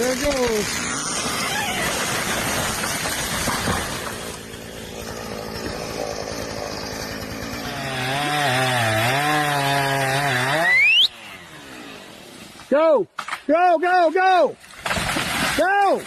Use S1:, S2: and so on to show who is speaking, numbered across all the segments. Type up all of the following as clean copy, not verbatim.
S1: there it goes. Go, go, go, go, go.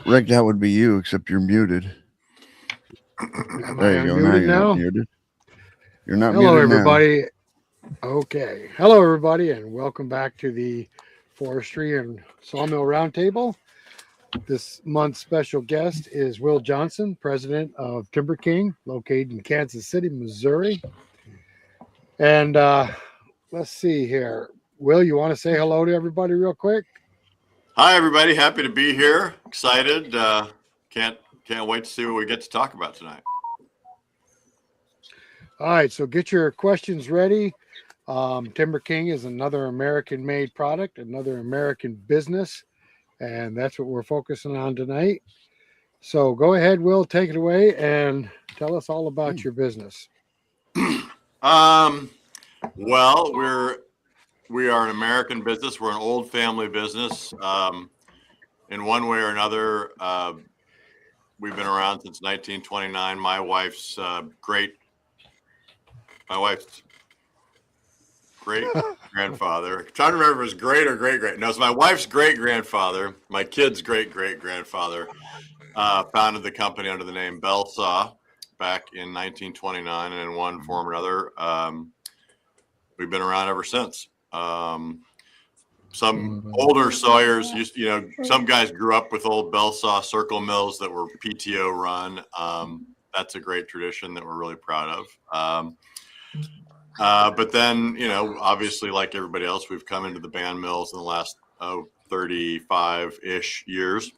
S2: Rick, that would be you, except you're muted. There you go. Now you're not muted. You're not muted.
S1: Hello, everybody. Okay. Hello, everybody, and welcome back to the Forestry and Sawmill Round Table. This month's special guest is Will Johnson, president of TimberKing, located in Kansas City, Missouri. And let's see here. Will, you want to say hello to everybody real quick?
S3: Hi, everybody. Happy to be here. Excited. Can't wait to see what we get to talk about tonight.
S1: All right, so get your questions ready. TimberKing is another American-made product, another American business, and that's what we're focusing on tonight. So go ahead, Will, take it away and tell us all about your business.
S3: Well, we are an American business. We're an old family business. In one way or another, we've been around since 1929. My wife's great grandfather. I'm trying to remember if it was great or great. No, it's my wife's great grandfather. My kid's great grandfather founded the company under the name Bell Saw back in 1929, and in one form or another, we've been around ever since. Some older Sawyers some guys grew up with old Bell Saw circle mills that were PTO run. That's a great tradition that we're really proud of. But then, obviously, like everybody else, we've come into the band mills in the last 35-ish years.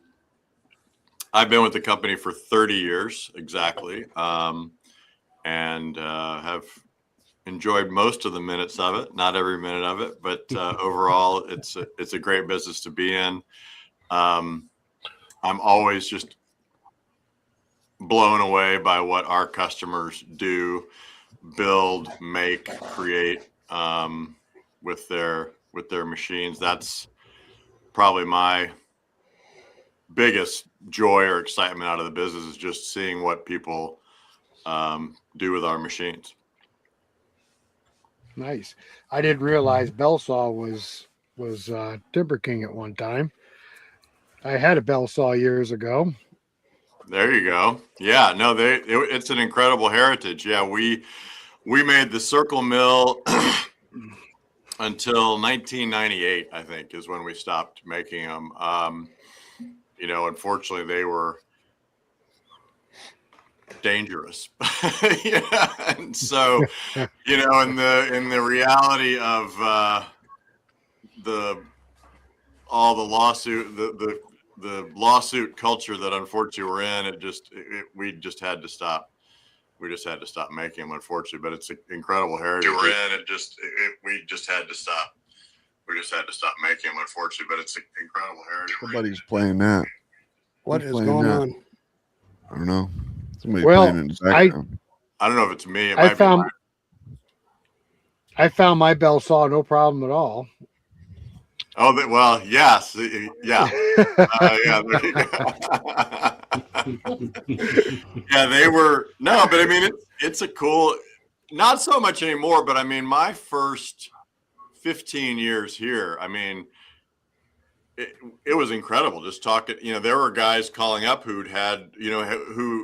S3: I've been with the company for 30 years exactly, and have enjoyed most of the minutes of it, not every minute of it, but overall, it's a great business to be in. I'm always just blown away by what our customers do, build, make, create with their machines. That's probably my biggest joy or excitement out of the business, is just seeing what people do with our machines.
S1: Nice. I didn't realize Bell Saw was TimberKing at one time. I had a Bell Saw years ago.
S3: There you go. Yeah, no, it's an incredible heritage. Yeah, we made the circle mill until 1998, I think, is when we stopped making them. Unfortunately, they were dangerous. And so, in the reality of all the lawsuit, the lawsuit culture that unfortunately we're in, we just had to stop. We just had to stop making them, unfortunately. But it's an incredible heritage we're in. We just had to stop. We just had to stop making them, unfortunately. But it's an incredible heritage.
S2: Somebody's playing that.
S4: What
S2: Who's
S4: is
S2: playing
S4: going
S2: that?
S4: on?
S2: I don't know. Somebody's
S1: Well,
S2: playing in the background.
S3: I don't know if it's me. It
S1: I
S3: might
S1: found
S3: be
S1: I found my bell saw no problem at all.
S3: well, yes. Yeah. Yeah. There you go. Yeah, they were. No, but I mean, it's a cool, not so much anymore, but I mean, my first 15 years here, I mean, it was incredible just talking. There were guys calling up who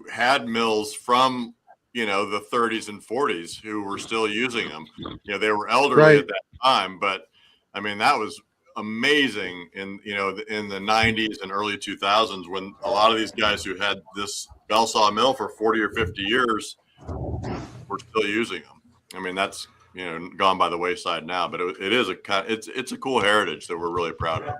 S3: had mills from, the 30s and 40s who were still using them. They were elderly
S1: Right.
S3: at that time, but I mean, that was amazing in the 90s and early 2000s when a lot of these guys who had this bell saw mill for 40 or 50 years were still using them. I mean, that's gone by the wayside now, but it's a cool heritage that we're really proud of.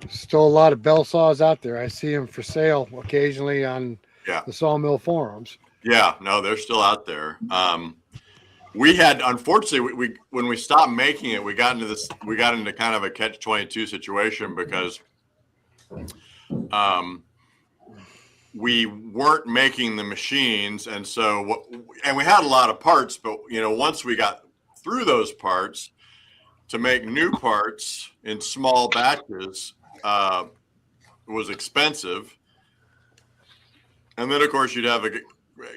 S1: Still a lot of bell saws out there. I see them for sale occasionally on the sawmill forums.
S3: Yeah, no, they're still out there. We had, unfortunately, we when we stopped making it, we got into kind of a catch-22 situation because we weren't making the machines, and we had a lot of parts, but once we got through those parts, to make new parts in small batches was expensive. And then of course you'd have a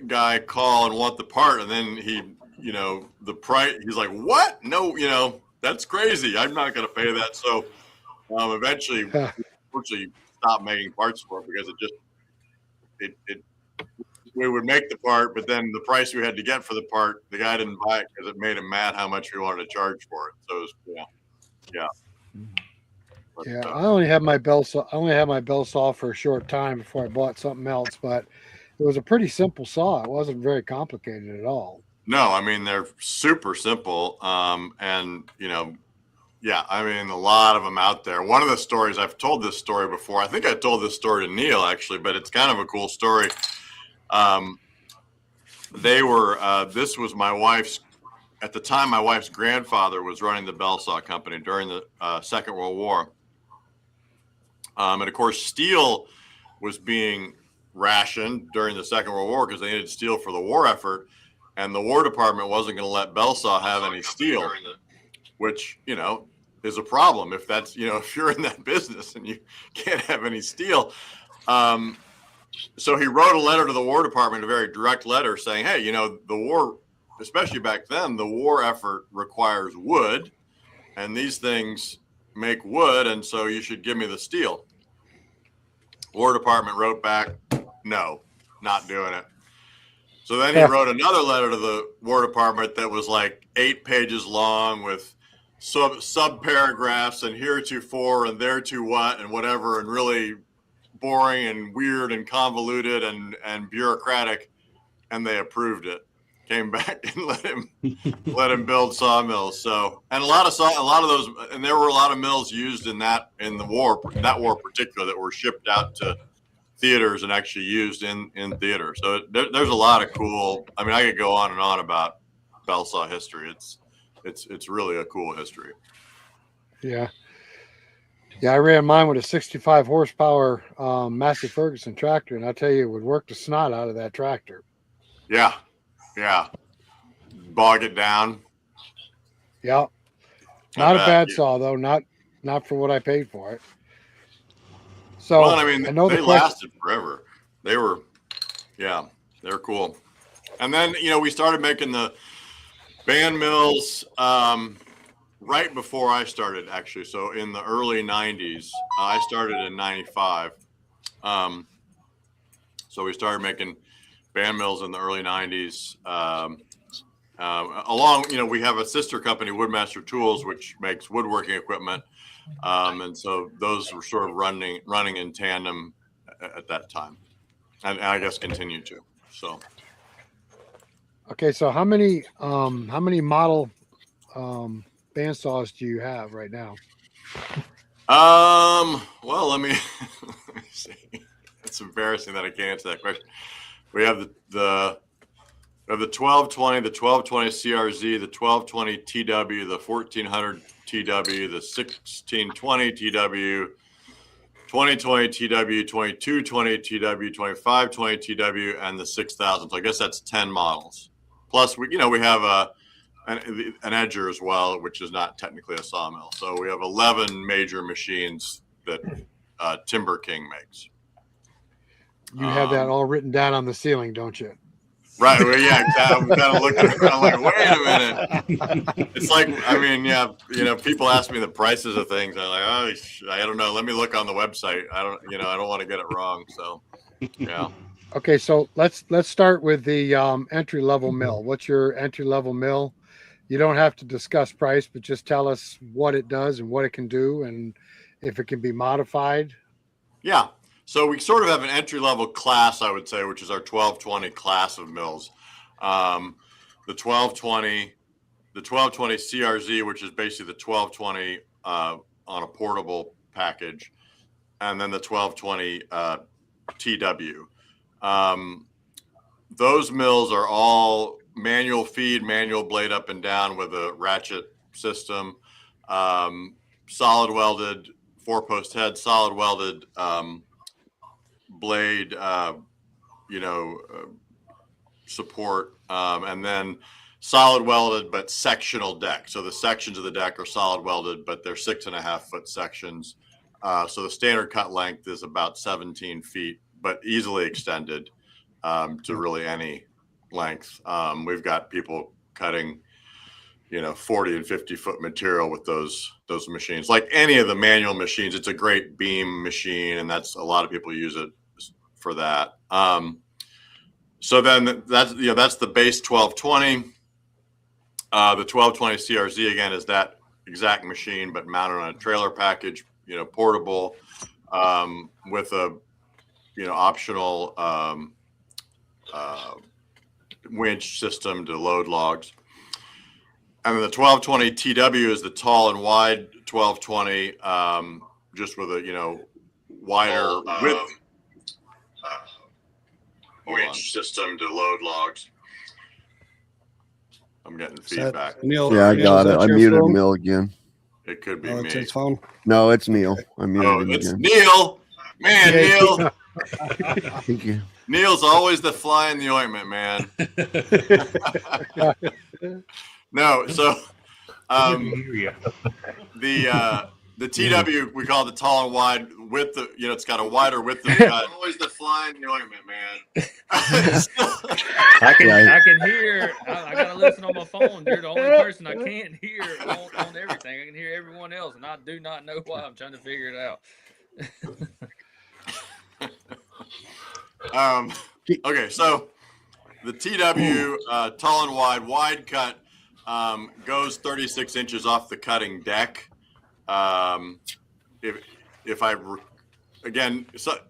S3: guy call and want the part, and then the price, he's like, what? No, that's crazy. I'm not going to pay that. So eventually we stopped making parts for it because we would make the part, but then the price we had to get for the part, the guy didn't buy it because it made him mad how much we wanted to charge for it. So it was, yeah. But,
S1: yeah, I only had my bell saw for a short time before I bought something else, but it was a pretty simple saw. It wasn't very complicated at all.
S3: No, I mean, they're super simple. And yeah, I mean, a lot of them out there. One of the stories, I've told this story before. I think I told this story to Neil actually, but it's kind of a cool story. This was my wife's, at the time, my wife's grandfather was running the bell saw company during the Second World War. And of course, steel was being rationed during the Second World War because they needed steel for the war effort. And the War Department wasn't going to let bell saw have any steel, which, is a problem if that's, if you're in that business and you can't have any steel. So he wrote a letter to the War Department, a very direct letter saying, hey, the war, especially back then, the war effort requires wood, and these things make wood, and so you should give me the steel. War Department wrote back, no, not doing it. So then he wrote another letter to the War Department that was like 8 pages long with sub paragraphs and heretofore and thereto what and whatever, and really boring and weird and convoluted and bureaucratic, and they approved it. Came back and let him build sawmills. So, and a lot of those, and there were a lot of mills used in that war in particular that were shipped out to theaters and actually used in theater. So there's a lot of cool. I mean, I could go on and on about bell saw history. It's really a cool history.
S1: Yeah. Yeah, I ran mine with a 65 horsepower Massey Ferguson tractor, and I tell you, it would work the snot out of that tractor.
S3: Yeah. Bog it down.
S1: Yeah. Not a bad saw though. Not for what I paid for it. So
S3: well, I mean, they lasted forever. They were cool. And then we started making the band mills right before I started, actually. So in the early 90s, I started in 95. So we started making band mills in the early 90s. We have a sister company, Woodmaster Tools, which makes woodworking equipment. And so those were sort of running in tandem at that time, and I guess continue to. So.
S1: Okay, so how many model bandsaws do you have right now?
S3: Well, let me see. It's embarrassing that I can't answer that question. We have the 1220, the 1220 CRZ, the 1220 TW, the 1400 TW, the 1620 TW, 2020 TW, 2220 TW, 2520 TW, and the 6000. So I guess that's 10 models. Plus, we have an edger as well, which is not technically a sawmill. So we have 11 major machines that TimberKing makes.
S1: You have that all written down on the ceiling, don't you?
S3: Right. Well, yeah, exactly. I'm kind of looking around like, wait a minute. It's like, I mean, yeah, people ask me the prices of things. I'm like, oh, I don't know. Let me look on the website. I don't want to get it wrong. So, yeah.
S1: Okay, so let's start with the entry level mill. What's your entry level mill? You don't have to discuss price, but just tell us what it does and what it can do, and if it can be modified.
S3: Yeah. So we sort of have an entry-level class, I would say, which is our 1220 class of mills. The 1220 CRZ, which is basically the 1220 on a portable package, and then the 1220 TW. Those mills are all manual feed, manual blade up and down with a ratchet system, solid welded, 4-post head, solid welded blade, support, and then solid welded but sectional deck. So the sections of the deck are solid welded, but they're 6.5 foot sections. So the standard cut length is about 17 feet, but easily extended to really any length. We've got people cutting 40 and 50 foot material with those machines. Like any of the manual machines, it's a great beam machine, and that's a lot of people use it for that. So then that's the base 1220. The 1220 CRZ again is that exact machine, but mounted on a trailer package, portable, with a optional winch system to load logs. And then the 1220 TW is the tall and wide 1220, just with a wider width winch system to load logs. I'm getting feedback.
S4: Neil,
S2: Yeah, I got it. I muted
S4: phone?
S2: Neil again.
S3: It could be
S4: Oh,
S3: me.
S4: it's his phone.
S2: No, it's Neil. I muted him
S3: It's
S2: again.
S3: Neil. Man, Neil.
S2: Thank you.
S3: Neil's always the fly in the ointment, man. No, so the TW we call it the tall and wide width. It's got a wider width of cut. Always the fly in the ointment, man.
S5: I can hear. I gotta listen on my phone. You're the only person I can't hear on everything. I can hear everyone else, and I do not know why. I'm trying to figure it out.
S3: Okay, so the TW tall and wide cut goes 36 inches off the cutting deck. If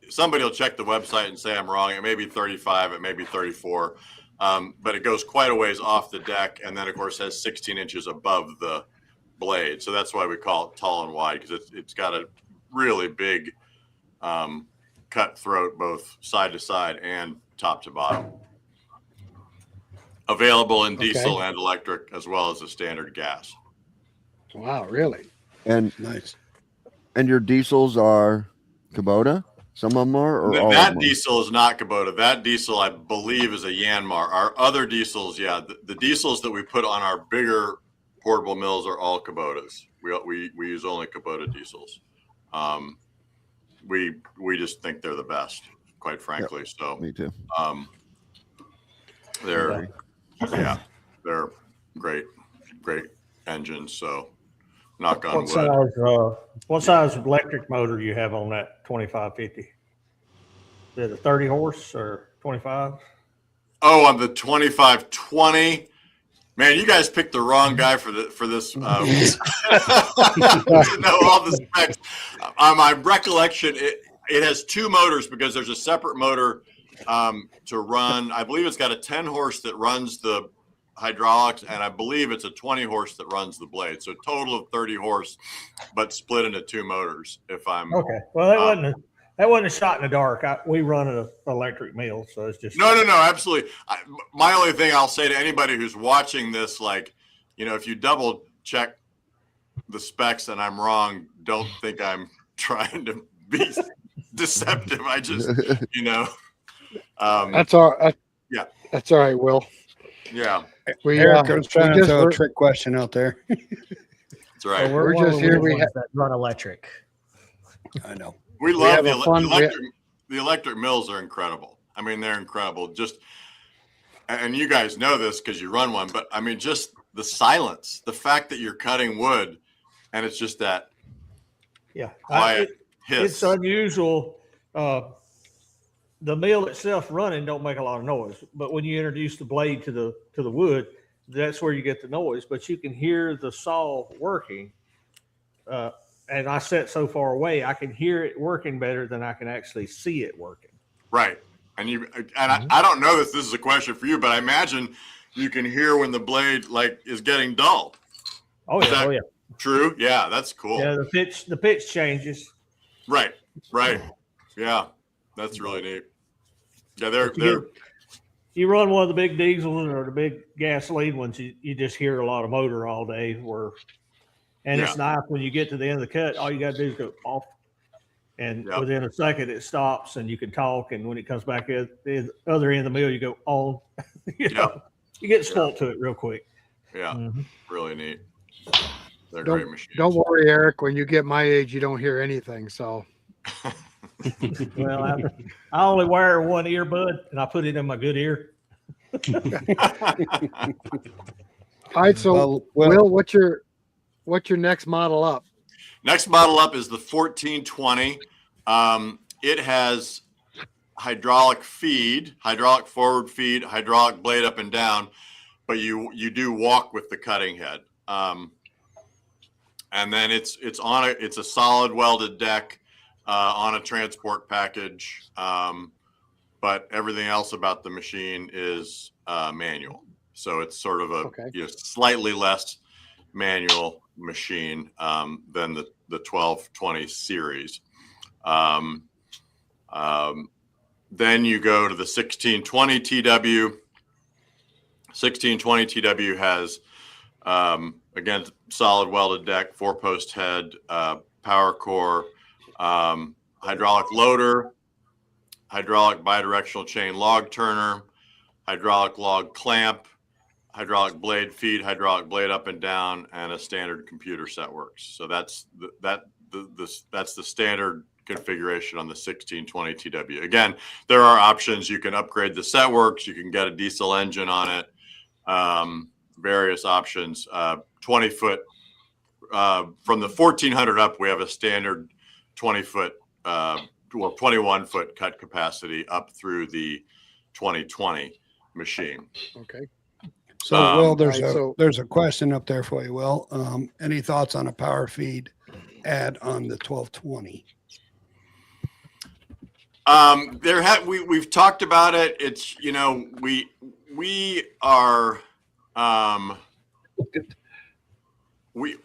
S3: somebody will check the website and say I'm wrong. It may be 35, it may be 34, but it goes quite a ways off the deck, and then of course has 16 inches above the blade. So that's why we call it tall and wide, because it's got a really big cut throat, both side to side and top to bottom. Available in diesel and electric, as well as the standard gas.
S1: Wow, really?
S2: And
S4: Nice.
S2: and your diesels are Kubota? Some of them are, or all of
S3: That
S2: them?
S3: diesel is not Kubota. That diesel, I believe, is a Yanmar. Our other diesels, the diesels that we put on our bigger portable mills are all Kubotas. We use only Kubota diesels. We just think they're the best, quite frankly.
S2: Yep,
S3: So
S2: me too.
S3: They're great engines. So knock on wood.
S6: What size electric motor do you have on that 2550? Is it a 30 horse or 25?
S3: Oh, on the 2520. Man, you guys picked the wrong guy for this. To know all the specs. My recollection, it has two motors, because there's a separate motor to run. I believe it's got a 10 horse that runs the hydraulics, and I believe it's a 20 horse that runs the blade. So a total of 30 horse, but split into two motors. If I'm
S6: Okay. Well, that wasn't a shot in the dark. We run an electric mill, so it's just
S3: No, absolutely. My only thing I'll say to anybody who's watching this, if you double check the specs and I'm wrong, don't think I'm trying to be deceptive. I just, you know,
S1: That's all.
S3: Yeah.
S1: That's all right, Will.
S3: yeah,
S4: Eric, I was trying to
S1: just-
S4: throw a
S1: we're-
S4: trick question out there.
S3: that's right.
S7: So we're
S1: We're
S7: one of
S1: just
S7: the
S1: here,
S7: weird
S1: we
S7: ones that run electric.
S4: I know.
S3: We
S1: we
S3: love
S1: have
S3: the,
S1: a fun-
S3: the electric mills are incredible. I mean, they're incredible. Just, and you guys know this because you run one, but I mean, just the silence, the fact that you're cutting wood and it's just that
S6: Yeah.
S3: quiet hiss.
S6: It's unusual. The mill itself running don't make a lot of noise, but when you introduce the blade to the wood, that's where you get the noise. But you can hear the saw working. And I sit so far away, I can hear it working better than I can actually see it working.
S3: Right. And I don't know if this is a question for you, but I imagine you can hear when the blade like is getting dull.
S6: Oh
S3: Is
S6: yeah,
S3: that
S6: oh yeah.
S3: True. Yeah, that's cool.
S6: Yeah, the pitch changes.
S3: Right. Yeah, that's really neat. Yeah,
S6: You run one of the big diesels or the big gasoline ones, you just hear a lot of motor all day. It's nice when you get to the end of the cut, all you got to do is go off. And within a second, it stops and you can talk. And when it comes back at the other end of the mill, you go on. You get spoiled to it real quick.
S3: Yeah,
S6: Mhm.
S3: really neat. They're
S1: Don't-
S3: great machines.
S1: Don't worry, Eric. When you get my age, you don't hear anything. So
S6: Well, I only wear one earbud and I put it in my good ear.
S1: all right. So
S4: Well,
S1: Will, what's your next model up?
S3: Next model up is the 1420. It has hydraulic feed, hydraulic forward feed, hydraulic blade up and down, but you do walk with the cutting head. And then it's a solid welded deck on a transport package, but everything else about the machine is manual. So it's sort of a slightly less manual machine than the 1220 series. Then you go to the 1620 TW. 1620 TW has again solid welded deck, 4-post head, power core, hydraulic loader, hydraulic bidirectional chain log turner, hydraulic log clamp, hydraulic blade feed, hydraulic blade up and down, and a standard computer set works. So that's the standard configuration on the 1620 TW. Again, there are options. You can upgrade the set works. You can get a diesel engine on it. Various options. 20-foot from the 1400 up, we have a standard 20-foot, 21-foot cut capacity up through the 2020 machine.
S1: Okay.
S4: So Will,
S1: right,
S4: there's a question up there for you, Will. Any thoughts on a power feed add on the 1220?
S3: We've talked about it. It's, we are we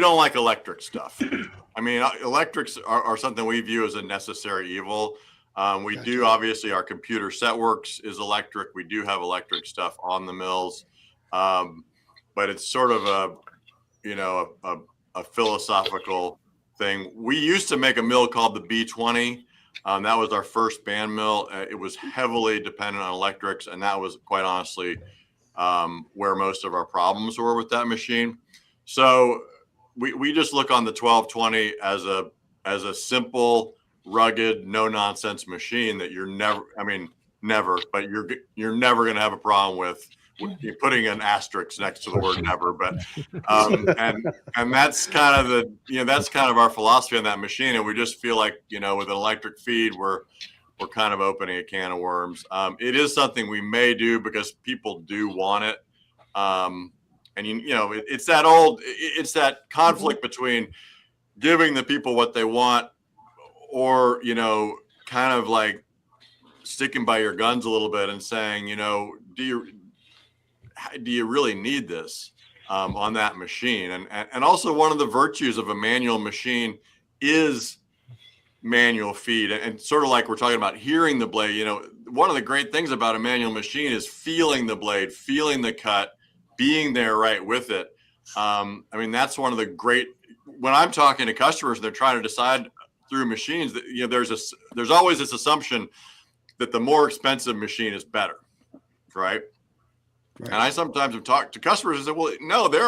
S3: don't like electric stuff. I mean, electrics are something we view as a necessary evil. We do, obviously, our computer set works is electric. We do have electric stuff on the mills, but it's sort of a philosophical thing. We used to make a mill called the B20. That was our first band mill. It was heavily dependent on electrics, and that was quite honestly where most of our problems were with that machine. So we just look on the 1220 as a simple, rugged, no nonsense machine that you're never going to have a problem with putting an asterisk next to the word never. But and that's kind of our philosophy on that machine. And we just feel like, with an electric feed, we're kind of opening a can of worms. It is something we may do because people do want it. And it's that conflict between giving the people what they want or, kind of like sticking by your guns a little bit and saying, do you really need this on that machine? And also one of the virtues of a manual machine is manual feed. And sort of like we're talking about hearing the blade, one of the great things about a manual machine is feeling the blade, feeling the cut, being there right with it. That's one of the great, when I'm talking to customers, they're trying to decide through machines that, there's always this assumption that the more expensive machine is better, right? And I sometimes have talked to customers and said, well, no, there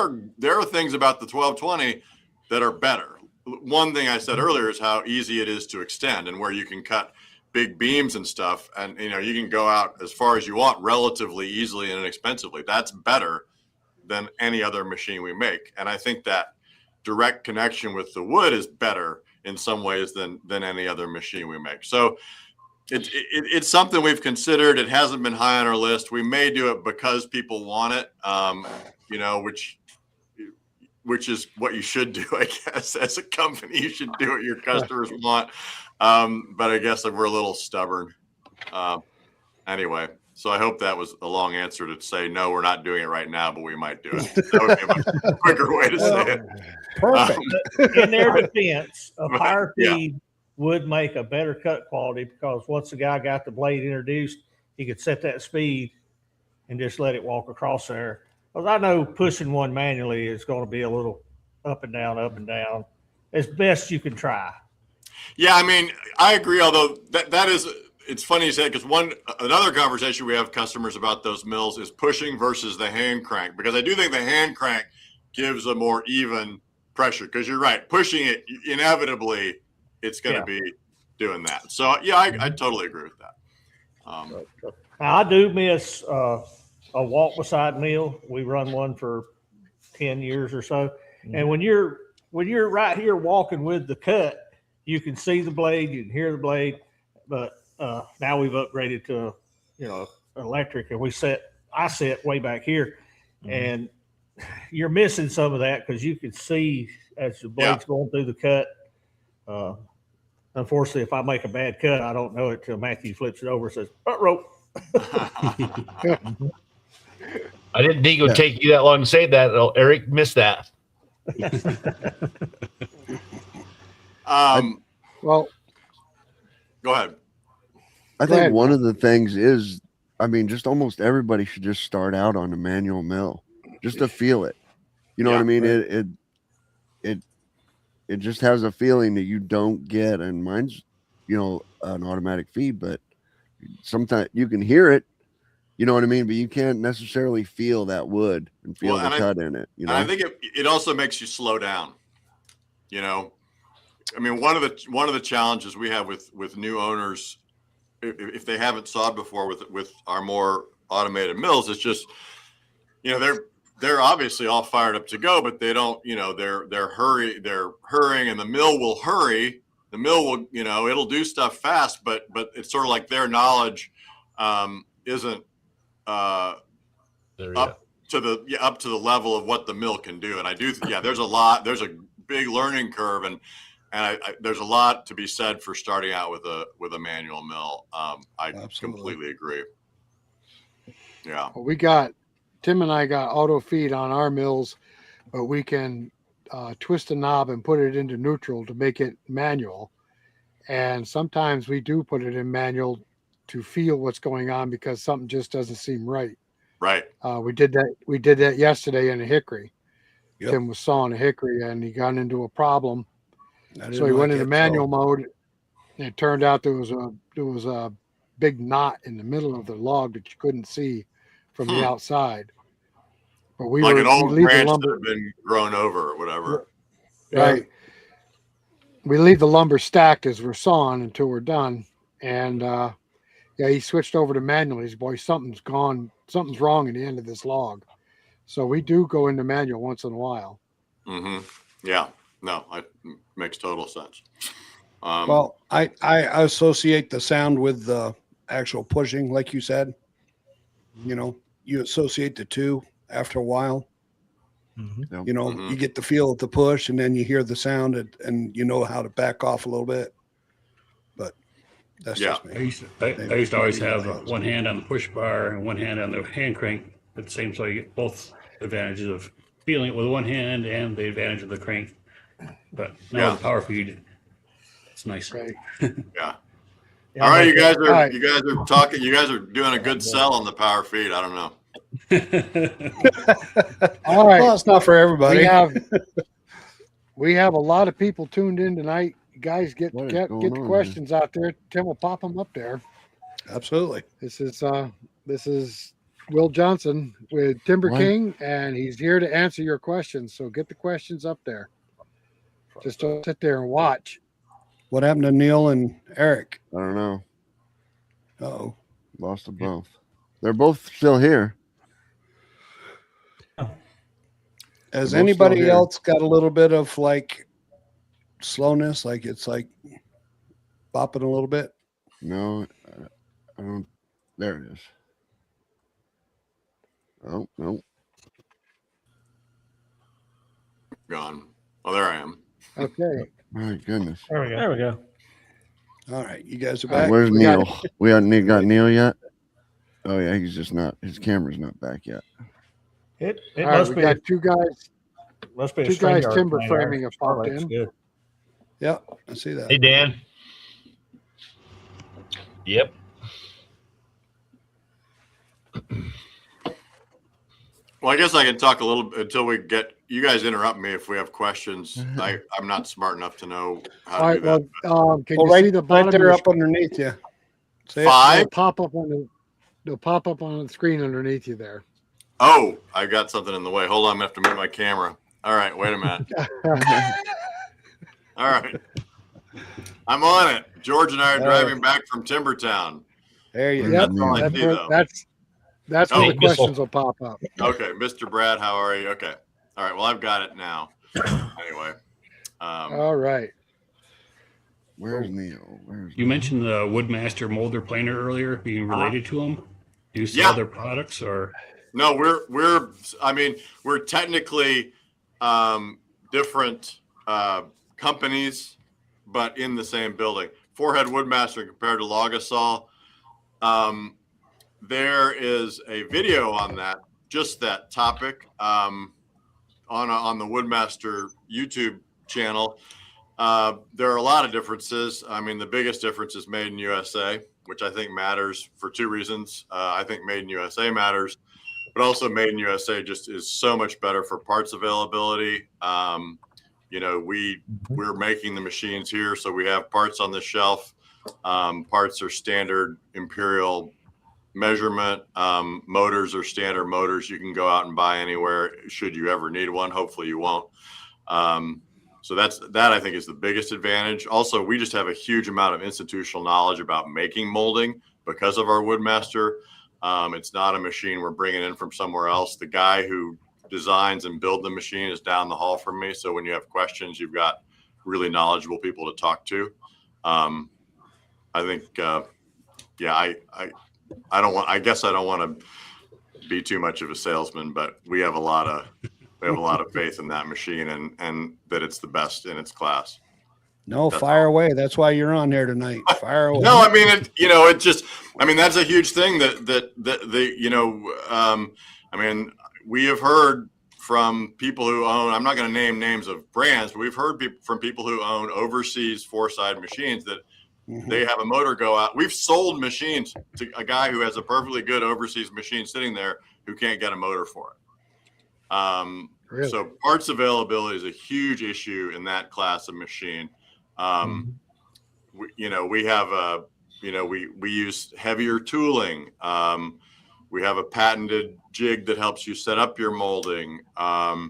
S3: are things about the 1220 that are better. One thing I said earlier is how easy it is to extend and where you can cut big beams and stuff. And, you can go out as far as you want relatively easily and inexpensively. That's better than any other machine we make. And I think that direct connection with the wood is better in some ways than any other machine we make. So it's something we've considered. It hasn't been high on our list. We may do it because people want it, which is what you should do, I guess. As a company, you should do what your customers want. But I guess we're a little stubborn. Anyway, so I hope that was a long answer to say, no, we're not doing it right now, but we might do it. That would be a quicker way to say it.
S4: Perfect.
S6: In their defense, a power feed would make a better cut quality, because once the guy got the blade introduced, he could set that speed and just let it walk across there. Because I know pushing one manually is going to be a little up and down, as best you can try.
S3: Yeah, I mean, I agree. Although that is, it's funny you say it, because another conversation we have with customers about those mills is pushing versus the hand crank, because I do think the hand crank gives a more even pressure. Because you're right, pushing it inevitably, it's going to be doing that. So yeah, I totally agree with that.
S6: Now, I do miss a walk beside mill. We run one for 10 years or so. And when you're right here walking with the cut, you can see the blade, you can hear the blade. But now we've upgraded to electric, and I sit way back here, and you're missing some of that because you can see as the blade's going through the cut. Unfortunately, if I make a bad cut, I don't know it till Matthew flips it over and says, rope.
S7: I didn't think it would take you that long to say that. Eric missed that.
S1: Well,
S3: go ahead.
S2: I think one of the things is, just almost everybody should just start out on a manual mill just to feel it. You know what I mean? Right. It just has a feeling that you don't get, and mine's, an automatic feed, but sometimes you can hear it, you know what I mean? But you can't necessarily feel that wood and feel the cut in it.
S3: And I think it also makes you slow down. One of the challenges we have with new owners, if they haven't sawed before with our more automated mills, it's just, they're obviously all fired up to go, but they don't, they're hurrying, and the mill will hurry. The mill will, it'll do stuff fast, but it's sort of like their knowledge isn't up to the level of what the mill can do. And I do, there's a big learning curve, and there's a lot to be said for starting out with a manual mill. I completely agree. Yeah.
S1: Well, Tim and I got auto feed on our mills, but we can twist a knob and put it into neutral to make it manual. And sometimes we do put it in manual to feel what's going on because something just doesn't seem right.
S3: Right.
S1: We did that yesterday in a hickory.
S4: Yep.
S1: Tim was sawing a hickory and he got into a problem. So he went into manual mode. And it turned out there was a big knot in the middle of the log that you couldn't see from the outside. But we
S3: like
S1: were,
S3: an old
S1: we
S3: branch
S1: lumber,
S3: that had been grown over or whatever.
S1: Right. We leave the lumber stacked as we're sawing until we're done. And he switched over to manual. He's, boy, something's wrong in the end of this log. So we do go into manual once in a while.
S3: Mm-hmm. Yeah. No, it makes total sense.
S4: Well, I associate the sound with the actual pushing, like you said. You associate the two after a while.
S2: Mm-hmm.
S4: You get the feel of the push, and then you hear the sound, and you know how to back off a little bit. But that's just me.
S8: I used to always have one hand on the push bar and one hand on the hand crank at the same, so you get both advantages of feeling it with one hand and the advantage of the crank. But now with power feed, it's nice.
S1: Right.
S3: Yeah. All right, you guys are talking. You guys are doing a good sell on the power feed. I don't know.
S1: All right.
S4: Well, it's not for everybody.
S1: We have a lot of people tuned in tonight. You guys get
S2: What is
S1: get
S2: going
S1: the
S2: on here?
S1: questions out there. Tim will pop them up there.
S4: Absolutely.
S1: This is Will Johnson with TimberKing, and he's here to answer your questions. So get the questions up there. Just don't sit there and watch.
S4: What happened to Neil and Eric?
S2: I don't know.
S4: Oh,
S2: Lost them both. They're both still here.
S4: has
S2: They're both still
S4: anybody
S2: here.
S4: else got a little bit of like slowness? Like it's like bopping a little bit?
S2: No, I don't. There it is. Oh, no.
S3: Gone. Oh, there I am.
S1: Okay.
S2: My goodness.
S6: There we go. There we go.
S4: All right, you guys are back.
S2: Where's
S1: we got-
S2: Neil? We haven't got Neil yet? Oh, yeah, he's just not. His camera's not back yet.
S6: It
S1: All right,
S6: must
S1: we
S6: be
S1: got two guys
S6: a
S1: two guys
S6: StreamYard
S1: timber
S6: thing there.
S1: framing have popped
S6: Looks
S1: in.
S6: good.
S4: Yeah, I see that.
S7: Hey, Dan. Yep.
S3: Well, I guess I can talk a little bit until we get you guys interrupt me if we have questions. I'm not smart enough to know how
S1: All
S3: to
S1: right.
S3: do that.
S1: Well, can
S4: Well,
S1: you
S4: right,
S1: see the
S4: right
S1: bottom of
S4: there
S1: your
S4: up underneath you. See it?
S3: Five?
S1: They'll pop up on the screen underneath you there.
S3: Oh, I got something in the way. Hold on, I'm gonna have to move my camera. All right, wait a minute. All right. I'm on it. George and I are driving back from Timbertown.
S4: There you
S1: Yep,
S4: go.
S3: all I
S1: that's
S3: see,
S1: where,
S3: though.
S1: that's
S3: Oh,
S1: where the
S7: missile.
S1: questions will pop up.
S3: Okay, Mr. Brad, how are you? Okay. All right, well, I've got it now. Anyway.
S1: All right.
S2: Where's Neil? Where's
S8: You
S2: Neil?
S8: mentioned the Woodmaster Molder Planer earlier being related to them. Do you sell
S3: Yeah.
S8: their products or?
S3: No, we're technically different companies, but in the same building. Forehead Woodmaster compared to Logasaw. There is a video on that, just that topic, on the Woodmaster YouTube channel. There are a lot of differences. I mean, the biggest difference is made in USA, which I think matters for two reasons. I think made in USA matters, but also made in USA just is so much better for parts availability. We're making the machines here, so we have parts on the shelf. Parts are standard Imperial measurement. Motors are standard motors you can go out and buy anywhere should you ever need one. Hopefully you won't. So that I think is the biggest advantage. Also, we just have a huge amount of institutional knowledge about making molding because of our Woodmaster. It's not a machine we're bringing in from somewhere else. The guy who designs and builds the machine is down the hall from me. So when you have questions, you've got really knowledgeable people to talk to. I think, I guess I don't want to be too much of a salesman, but we have a lot of faith in that machine and that it's the best in its class.
S4: No, fire away. That's why you're on there tonight. Fire away.
S3: No, I mean, that's a huge thing we have heard from people who own, I'm not going to name names of brands, but we've heard from people who own overseas four-side machines that they have a motor go out. We've sold machines to a guy who has a perfectly good overseas machine sitting there who can't get a motor for it.
S1: Really?
S3: So parts availability is a huge issue in that class of machine. We use heavier tooling. We have a patented jig that helps you set up your molding. I'll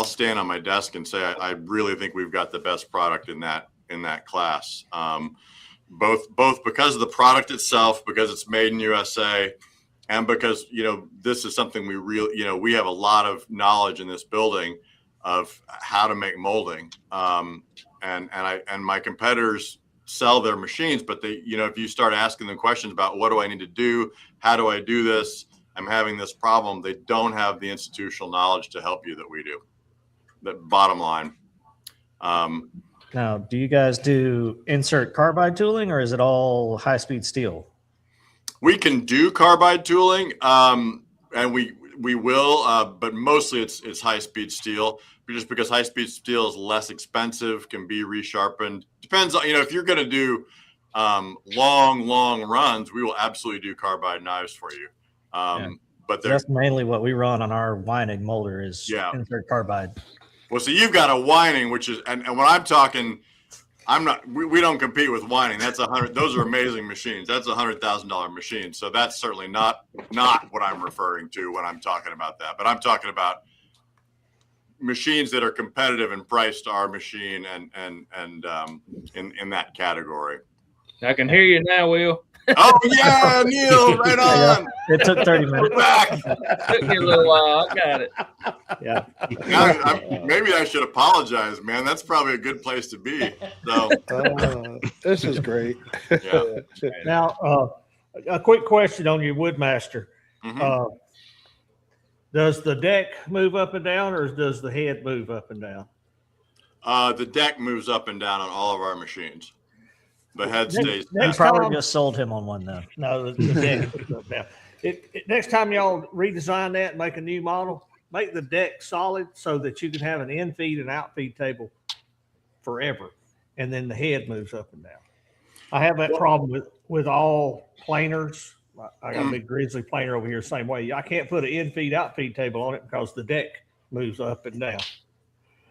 S3: stand on my desk and say I really think we've got the best product in that class. Both because of the product itself, because it's made in USA, and because this is something we have a lot of knowledge in this building of how to make molding. And my competitors sell their machines, but if you start asking them questions about what do I need to do, how do I do this, I'm having this problem, they don't have the institutional knowledge to help you that we do. The bottom line.
S9: Now, do you guys do insert carbide tooling, or is it all high-speed steel?
S3: We can do carbide tooling, and we will, but mostly it's high-speed steel. Just because high-speed steel is less expensive, can be resharpened. Depends on, if you're going to do long runs, we will absolutely do carbide knives for you. But
S9: that's mainly what we run on our winding molder is insert carbide.
S3: Well, so you've got a whining, which is, and when I'm talking, we don't compete with whining. That's those are amazing machines. That's $100,000 machine. So that's certainly not what I'm referring to when I'm talking about that. But I'm talking about machines that are competitive in price to our machine and in that category.
S5: I can hear you now, Will.
S3: Oh yeah, Neil, right on.
S9: It took 30 minutes.
S3: We're back.
S5: Took me a little while. I got it.
S9: Yeah.
S3: Maybe I should apologize, man. That's probably a good place to be. So
S4: This is great.
S3: yeah.
S6: Now, a quick question on your Woodmaster.
S3: Mhm.
S6: Does the deck move up and down, or does the head move up and down?
S3: The deck moves up and down on all of our machines. The head stays
S9: You
S3: down.
S9: probably just sold him on one, though.
S6: No, the deck moves up and down. Next time y'all redesign that and make a new model, make the deck solid so that you can have an in-feed and out-feed table forever, and then the head moves up and down. I have that problem with all planers. I got a big grizzly planer over here, same way. I can't put an in-feed, out-feed table on it because the deck moves up and down.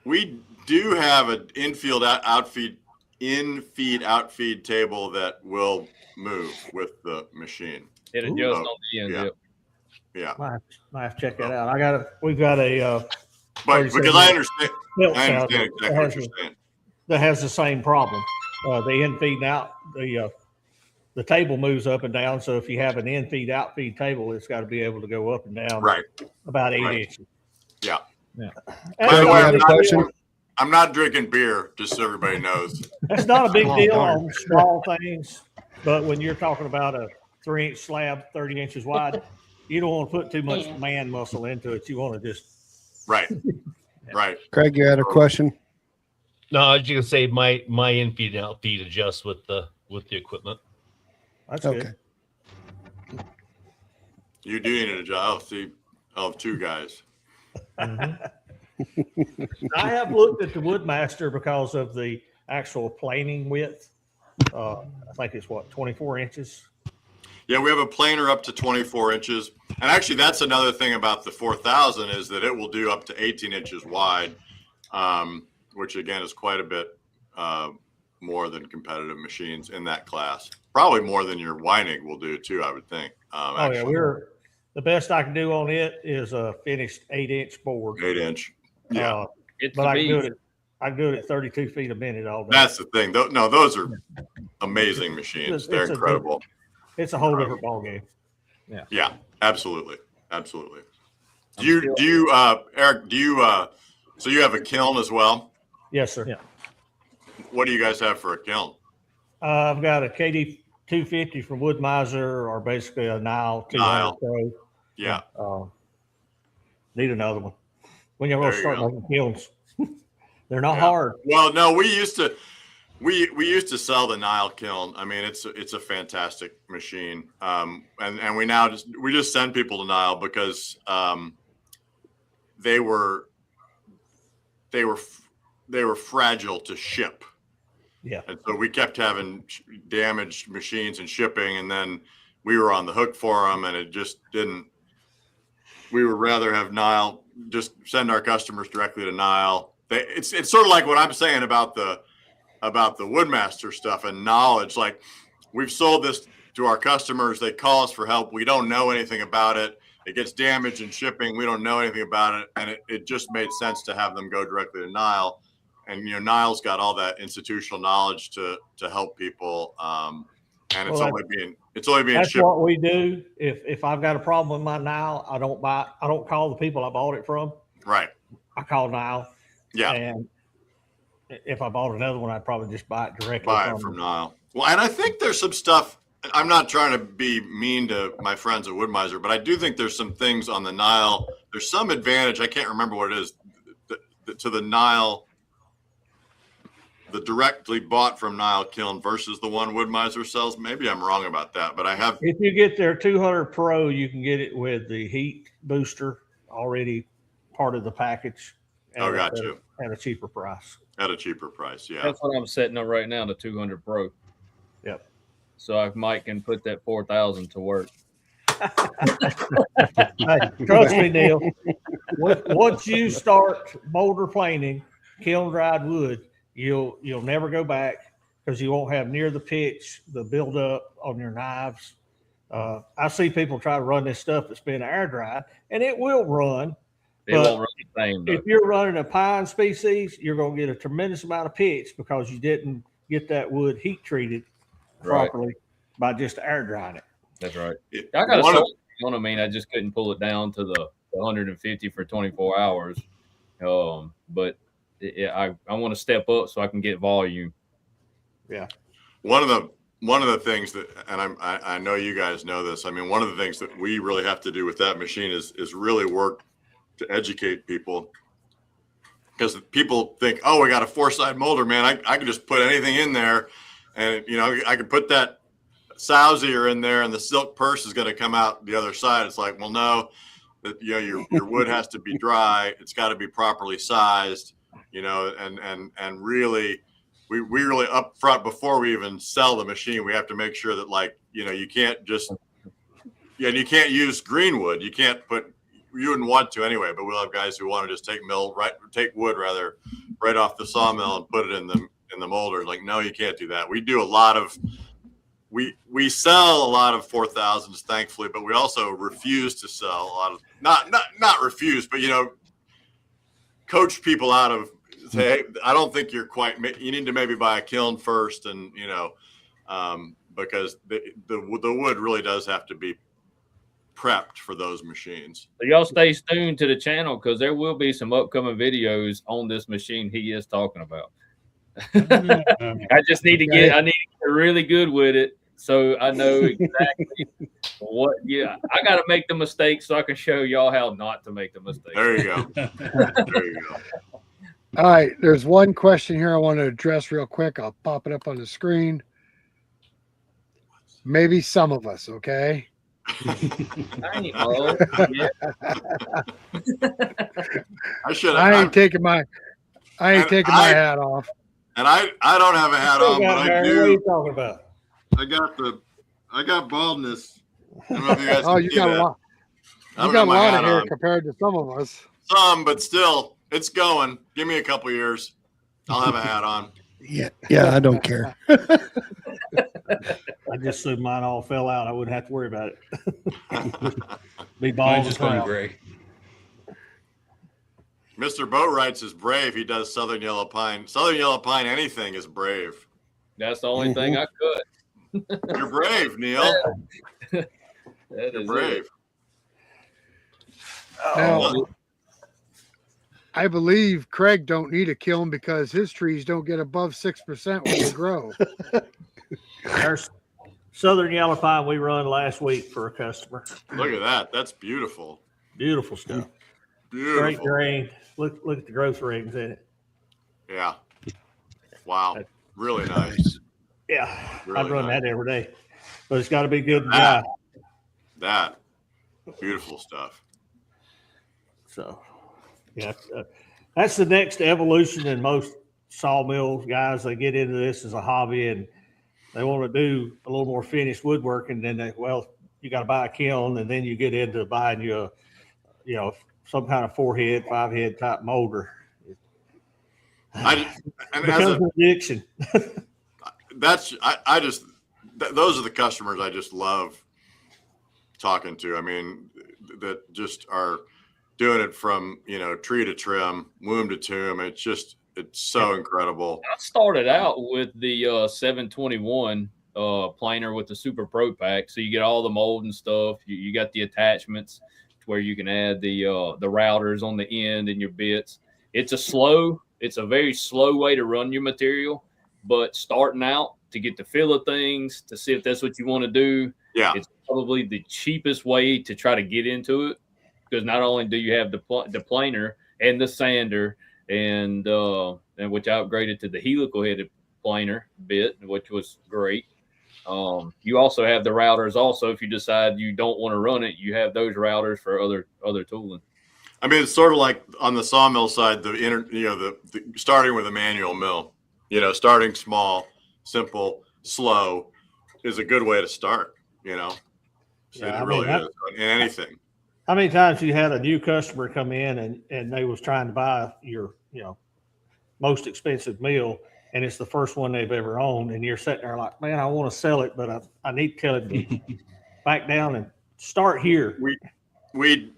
S3: We do have an in-feed, outfeed table that will move with the machine.
S5: It adjusts on the end.
S3: Yeah.
S5: Yep.
S3: Yeah.
S6: Might have to check that out. We've got a
S3: But because I understand
S6: tilt
S3: exactly
S6: sounder
S3: what you're saying.
S6: that has the same problem. The in-feed and out, the table moves up and down. So if you have an in-feed, out-feed table, it's got to be able to go up and down
S3: Right.
S6: about 8
S3: Right.
S6: inches.
S3: Yeah.
S6: And
S3: By the way,
S4: question?
S3: I'm not drinking beer, just so everybody knows.
S6: that's not a big
S4: Oh,
S6: deal
S4: darn.
S6: on small things, but when you're talking about a 3-inch slab, 30 inches wide, you don't want to put too much man muscle into it. You want to just
S3: Right. Right.
S4: Craig, you had a question?
S7: No, I was just gonna say my in-feed and out-feed adjust with the equipment.
S6: that's
S4: Okay.
S6: good.
S3: You do need a job. See, I'll have two guys.
S6: I have looked at the Woodmaster because of the actual planing width. I think it's 24 inches.
S3: Yeah, we have a planer up to 24 inches. And actually, that's another thing about the 4000 is that it will do up to 18 inches wide, which again is quite a bit more than competitive machines in that class. Probably more than your Weinig will do too, I would think. Actually.
S6: The best I can do on it is a finished 8-inch board.
S3: 8-inch. Yeah.
S5: It's
S6: But
S5: the
S6: I can do
S5: beast.
S6: it. I can do it at 32 feet a minute all day.
S3: That's the thing. No, those are amazing machines.
S6: It's
S3: They're
S6: a
S3: incredible.
S6: It's a whole different ballgame.
S3: Yeah, absolutely. Absolutely. Do you, Eric, so you have a kiln as well?
S6: Yes, sir.
S9: Yeah.
S3: What do you guys have for a kiln?
S6: I've got a KD 250 from Woodmiser, or basically a Nile 200
S3: Nile.
S6: Pro.
S3: Yeah.
S6: Need another one. When you're going to
S3: There you
S6: start
S3: go.
S6: making kilns, they're not
S3: Yeah.
S6: hard.
S3: Well, no, we used to sell the Nile kiln. I mean, it's a fantastic machine. And we just send people to Nile because they were fragile to ship.
S6: Yeah.
S3: And so we kept having damaged machines and shipping, and then we were on the hook for them, and it just didn't. We would rather have Nile, just send our customers directly to Nile. It's sort of like what I'm saying about the Woodmaster stuff and knowledge. Like, we've sold this to our customers. They call us for help. We don't know anything about it. It gets damaged in shipping. We don't know anything about it. And it just made sense to have them go directly to Nile. And, Nile's got all that institutional knowledge to help people. And it's
S6: Well,
S3: only being
S6: That's
S3: shipped.
S6: what we do. If I've got a problem with my Nile, I don't call the people I bought it from.
S3: Right.
S6: I call Nile.
S3: Yeah.
S6: And if I bought another one, I'd probably just buy it directly
S3: Buy it from Nile. Well, and I think there's some stuff. I'm not trying to be mean to my friends at Woodmiser, but I do think there's some things on the Nile. There's some advantage. I can't remember what it is to the Nile, the directly bought from Nile kiln versus the one Woodmiser sells. Maybe I'm wrong about that, but I have.
S6: If you get their 200 Pro, you can get it with the heat booster already part of the package.
S3: Oh, got you.
S6: At a cheaper price.
S3: At a cheaper price, yeah.
S5: That's what I'm setting up right now, the 200 Pro.
S6: Yep.
S5: So Mike can put that 4000 to work.
S6: Hey, trust me, Neil. Once you start boulder planing, kiln dried wood, you'll never go back because you won't have near the pitch, the buildup on your knives. I see people try to run this stuff that's been air dried, and it will run.
S5: It won't run the same.
S6: If you're running a pine species, you're going to get a tremendous amount of pitch because you didn't get that wood heat treated properly by just air drying it.
S5: That's right. I got a solar on. I mean, I just couldn't pull it down to the 150 for 24 hours. But I want to step up so I can get volume.
S6: Yeah.
S3: One of the things that, and I know you guys know this. I mean, one of the things that we really have to do with that machine is really work to educate people, because people think, oh, we got a 4-side molder, man. I can just put anything in there, and I can put that Sawyers in there, and the silk purse is going to come out the other side. It's like, well, no, that your wood has to be dry. It's got to be properly sized, and really. We really up front, before we even sell the machine, we have to make sure that you can't just, and you can't use green wood. You wouldn't want to anyway, but we'll have guys who want to just take wood right off the sawmill and put it in the molder. Like, no, you can't do that. We do a lot of, we sell a lot of 4000s, thankfully, but we also refuse to sell a lot of, not refuse, but, coach people out of, say, hey, I don't think you need to maybe buy a kiln first, and because the wood really does have to be prepped for those machines.
S5: So y'all stay tuned to the channel, because there will be some upcoming videos on this machine he is talking about. I just need to get really good with it, so I know exactly what. Yeah, I got to make the mistakes so I can show y'all how not to make the mistakes.
S3: There you go. There you go.
S1: All right, there's one question here I want to address real quick. I'll pop it up on the screen. Maybe some of us, okay?
S3: I
S1: ain't taking my hat off.
S3: And I don't have a hat on, but I do.
S6: What are you talking about?
S3: I got baldness. I don't know if you guys
S1: you got a lot. You got a lot of hair compared to some of us.
S3: Some, but still. It's going. Give me a couple years. I'll have a hat on.
S4: Yeah, I don't care.
S6: I just assumed mine all fell out. I wouldn't have to worry about it. Be bald.
S8: Just going gray.
S3: Mr. Boatwrights is brave. He does Southern Yellow Pine. Southern Yellow Pine, anything is brave.
S5: That's the only thing I could.
S3: You're brave, Neil. You're brave.
S1: Now, I believe Craig don't need a kiln because his trees don't get above 6% when they grow.
S6: Our Southern Yellow Pine we run last week for a customer.
S3: Look at that. That's beautiful.
S6: Beautiful stuff.
S3: Beautiful.
S6: Great grain. Look at the growth rings in it.
S3: Yeah. Wow. Really nice.
S6: Yeah.
S3: Really
S6: I'd run
S3: nice.
S6: that every day. But it's got to be good and dry.
S3: That. Beautiful stuff.
S6: So, yeah, that's the next evolution in most sawmill guys. They get into this as a hobby and they want to do a little more finished woodwork, and then you got to buy a kiln, and then you get into buying you some kind of 4-head, 5-head type molder.
S3: Becomes
S6: an addiction.
S3: Those are the customers I just love talking to. I mean, that just are doing it from, tree to trim, womb to tomb. It's so incredible.
S5: I started out with the 721 planer with the Super Pro Pack. So you get all the mold and stuff. You got the attachments to where you can add the routers on the end and your bits. It's a very slow way to run your material, but starting out to get the feel of things, to see if that's what you want to do.
S3: Yeah.
S5: It's probably the cheapest way to try to get into it. Because not only do you have the planer and the sander, and which I upgraded to the helical headed planer bit, which was great. You also have the routers. Also, if you decide you don't want to run it, you have those routers for other tooling.
S3: I mean, it's sort of like on the sawmill side, the starting with a manual mill. Starting small, simple, slow is a good way to start.
S6: Yeah,
S3: It really is in anything.
S6: How many times you had a new customer come in and they was trying to buy your, most expensive mill, and it's the first one they've ever owned, and you're sitting there like, man, I want to sell it, but I need to tell it to back down and start here.
S3: We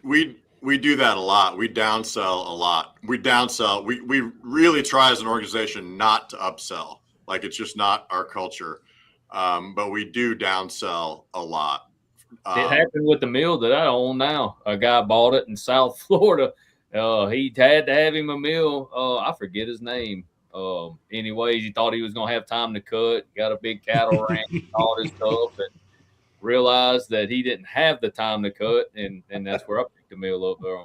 S3: do that a lot. We downsell a lot. We really try as an organization not to upsell. Like, it's just not our culture. But we do downsell a lot.
S5: It happened with the mill that I own now. A guy bought it in South Florida. He had to have him a mill. I forget his name. Anyways, he thought he was going to have time to cut. Got a big cattle ranch, all this stuff, and realized that he didn't have the time to cut, and that's where I picked the mill up there.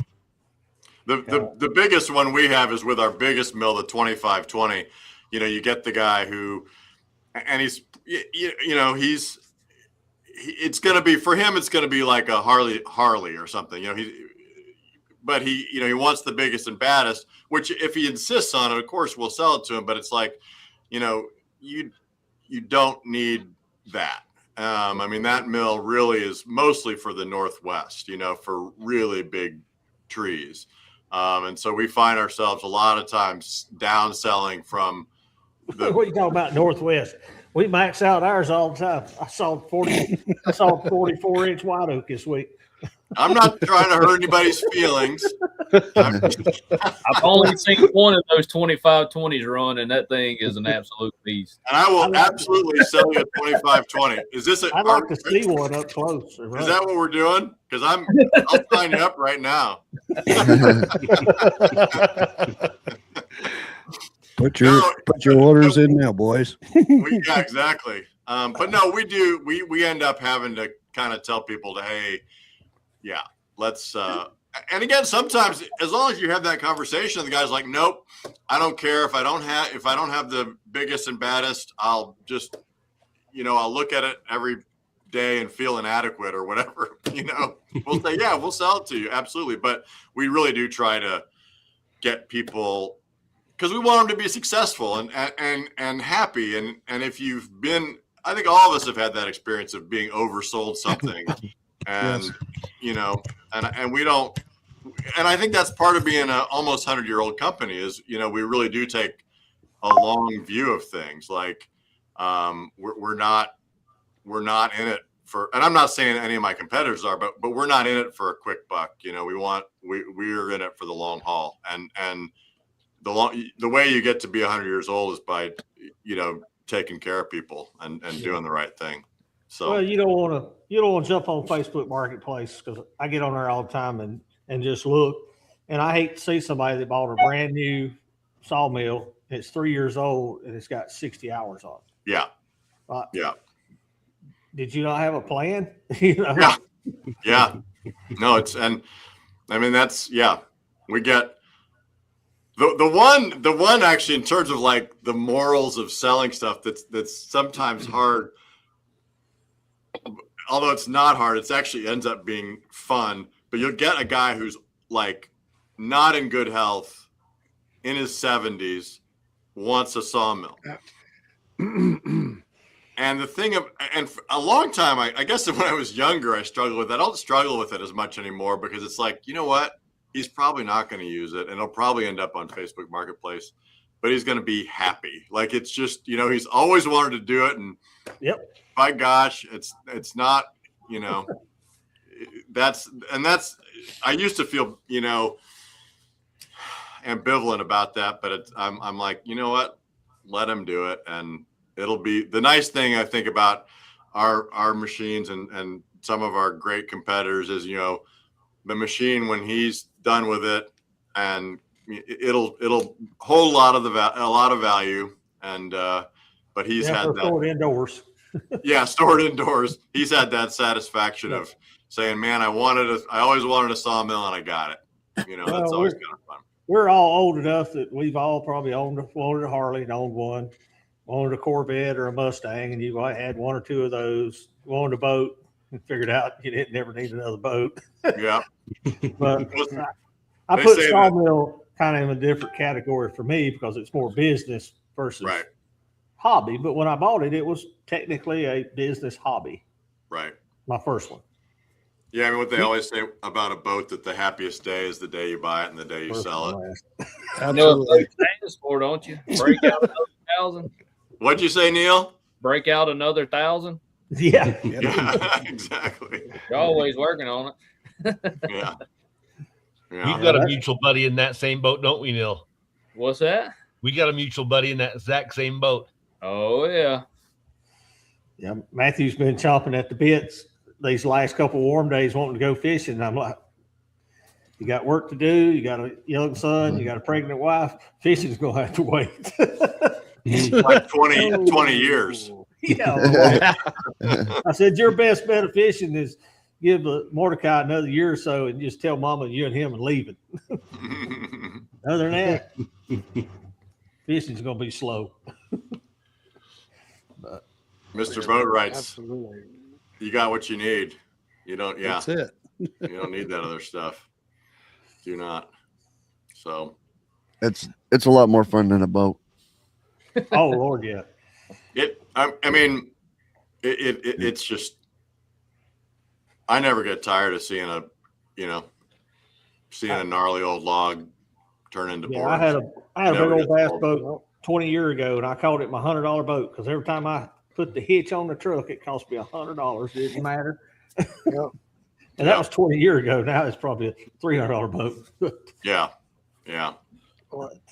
S3: The biggest one we have is with our biggest mill, the 2520. You get the guy who, and it's going to be, for him, it's going to be like a Harley or something. But he wants the biggest and baddest, which if he insists on it, of course we'll sell it to him. But it's like, you don't need that. That mill really is mostly for the Northwest, for really big trees. And so we find ourselves a lot of times downselling from
S6: What are you talking about, Northwest? We max out ours all the time. I saw 44-inch white oak this week.
S3: I'm not trying to hurt anybody's feelings.
S5: I've only seen one of those 2520s run, and that thing is an absolute beast.
S3: And I will absolutely sell you a 2520. Is this
S6: I'd like to see one up close.
S3: Is that what we're doing? Because I'll sign you up right now.
S4: Put your orders in now, boys.
S3: Yeah, exactly. But no, we do. We end up having to kind of tell people to, hey, yeah, let's. And again, sometimes as long as you have that conversation, the guy's like, nope, I don't care if I don't have the biggest and baddest. I'll just, I'll look at it every day and feel inadequate or whatever. We'll say, yeah, we'll sell it to you, absolutely. But we really do try to get people, because we want them to be successful and happy. And if you've been, I think all of us have had that experience of being oversold something, and
S4: yes.
S3: And we don't. And I think that's part of being an almost 100-year-old company is, we really do take a long view of things. Like, we're not in it for, and I'm not saying any of my competitors are, but we're not in it for a quick buck. We're in it for the long haul, and the way you get to be 100 years old is by, taking care of people and doing the right thing. So,
S6: well, you don't want to jump on Facebook Marketplace, because I get on there all the time and just look, and I hate to see somebody that bought a brand new sawmill. It's 3 years old and it's got 60 hours on it.
S3: Yeah. Yeah.
S6: Did you not have a plan?
S3: Yeah. Yeah. No, that's, yeah, we get the one actually, in terms of like the morals of selling stuff, that's sometimes hard. Although it's not hard, it's actually ends up being fun. But you'll get a guy who's like not in good health, in his 70s, wants a sawmill. And the thing and for a long time, I guess when I was younger, I struggled with that. I don't struggle with it as much anymore, because it's like, you know what? He's probably not going to use it, and it'll probably end up on Facebook Marketplace, but he's going to be happy. Like, it's just, he's always wanted to do it. And
S6: yep,
S3: by gosh, it's not, that's, I used to feel, ambivalent about that, but I'm like, you know what? Let him do it. And it'll be the nice thing, I think, about our machines and some of our great competitors is, the machine, when he's done with it, and it'll hold a lot of value. And, but he's had that
S6: stored indoors.
S3: Yeah, stored indoors. He's had that satisfaction of saying, man, I always wanted a sawmill and I got it. That's always kind of fun.
S6: We're all old enough that we've all probably wanted a Harley and owned one, wanted a Corvette or a Mustang, and you've had one or two of those, wanted a boat and figured out you didn't never need another boat.
S3: Yeah.
S6: But I put sawmill kind of in a different category for me, because it's more business versus hobby. But when I bought it, it was technically a business hobby.
S3: Right.
S6: My first one.
S3: Yeah, I mean, what they always say about a boat, that the happiest day is the day you buy it and the day you sell it.
S5: You know what boat stands for, don't you? Break out another 1,000.
S3: What'd you say, Neil?
S5: Break out another 1,000.
S6: Yeah.
S3: Yeah, exactly.
S5: You're always working on it.
S3: Yeah.
S7: We've got a mutual buddy in that same boat, don't we, Neil?
S5: What's that?
S7: We got a mutual buddy in that exact same boat.
S5: Oh, yeah.
S6: Yeah. Matthew's been chomping at the bits these last couple of warm days wanting to go fishing. And I'm like, you got work to do. You got a young son. You got a pregnant wife. Fishing's going to have to wait.
S3: Like 20 years.
S6: Yeah. I said, your best bet of fishing is give Mordecai another year or so and just tell Mama you and him and leave it. Other than that, fishing's going to be slow.
S3: Mr. Boat writes,
S1: Absolutely.
S3: you got what you need. You don't,
S4: That's it.
S3: you don't need that other stuff. Do not. So
S2: It's a lot more fun than a boat.
S6: Oh, Lord, yeah.
S3: I mean, it's just, I never get tired of seeing a gnarly old log turn into board.
S6: I had a big old bass boat 20 years ago, and I called it my $100 boat because every time I put the hitch on the truck, it cost me $100. Didn't matter. And that was 20 years ago. Now it's probably a $300 boat.
S3: Yeah.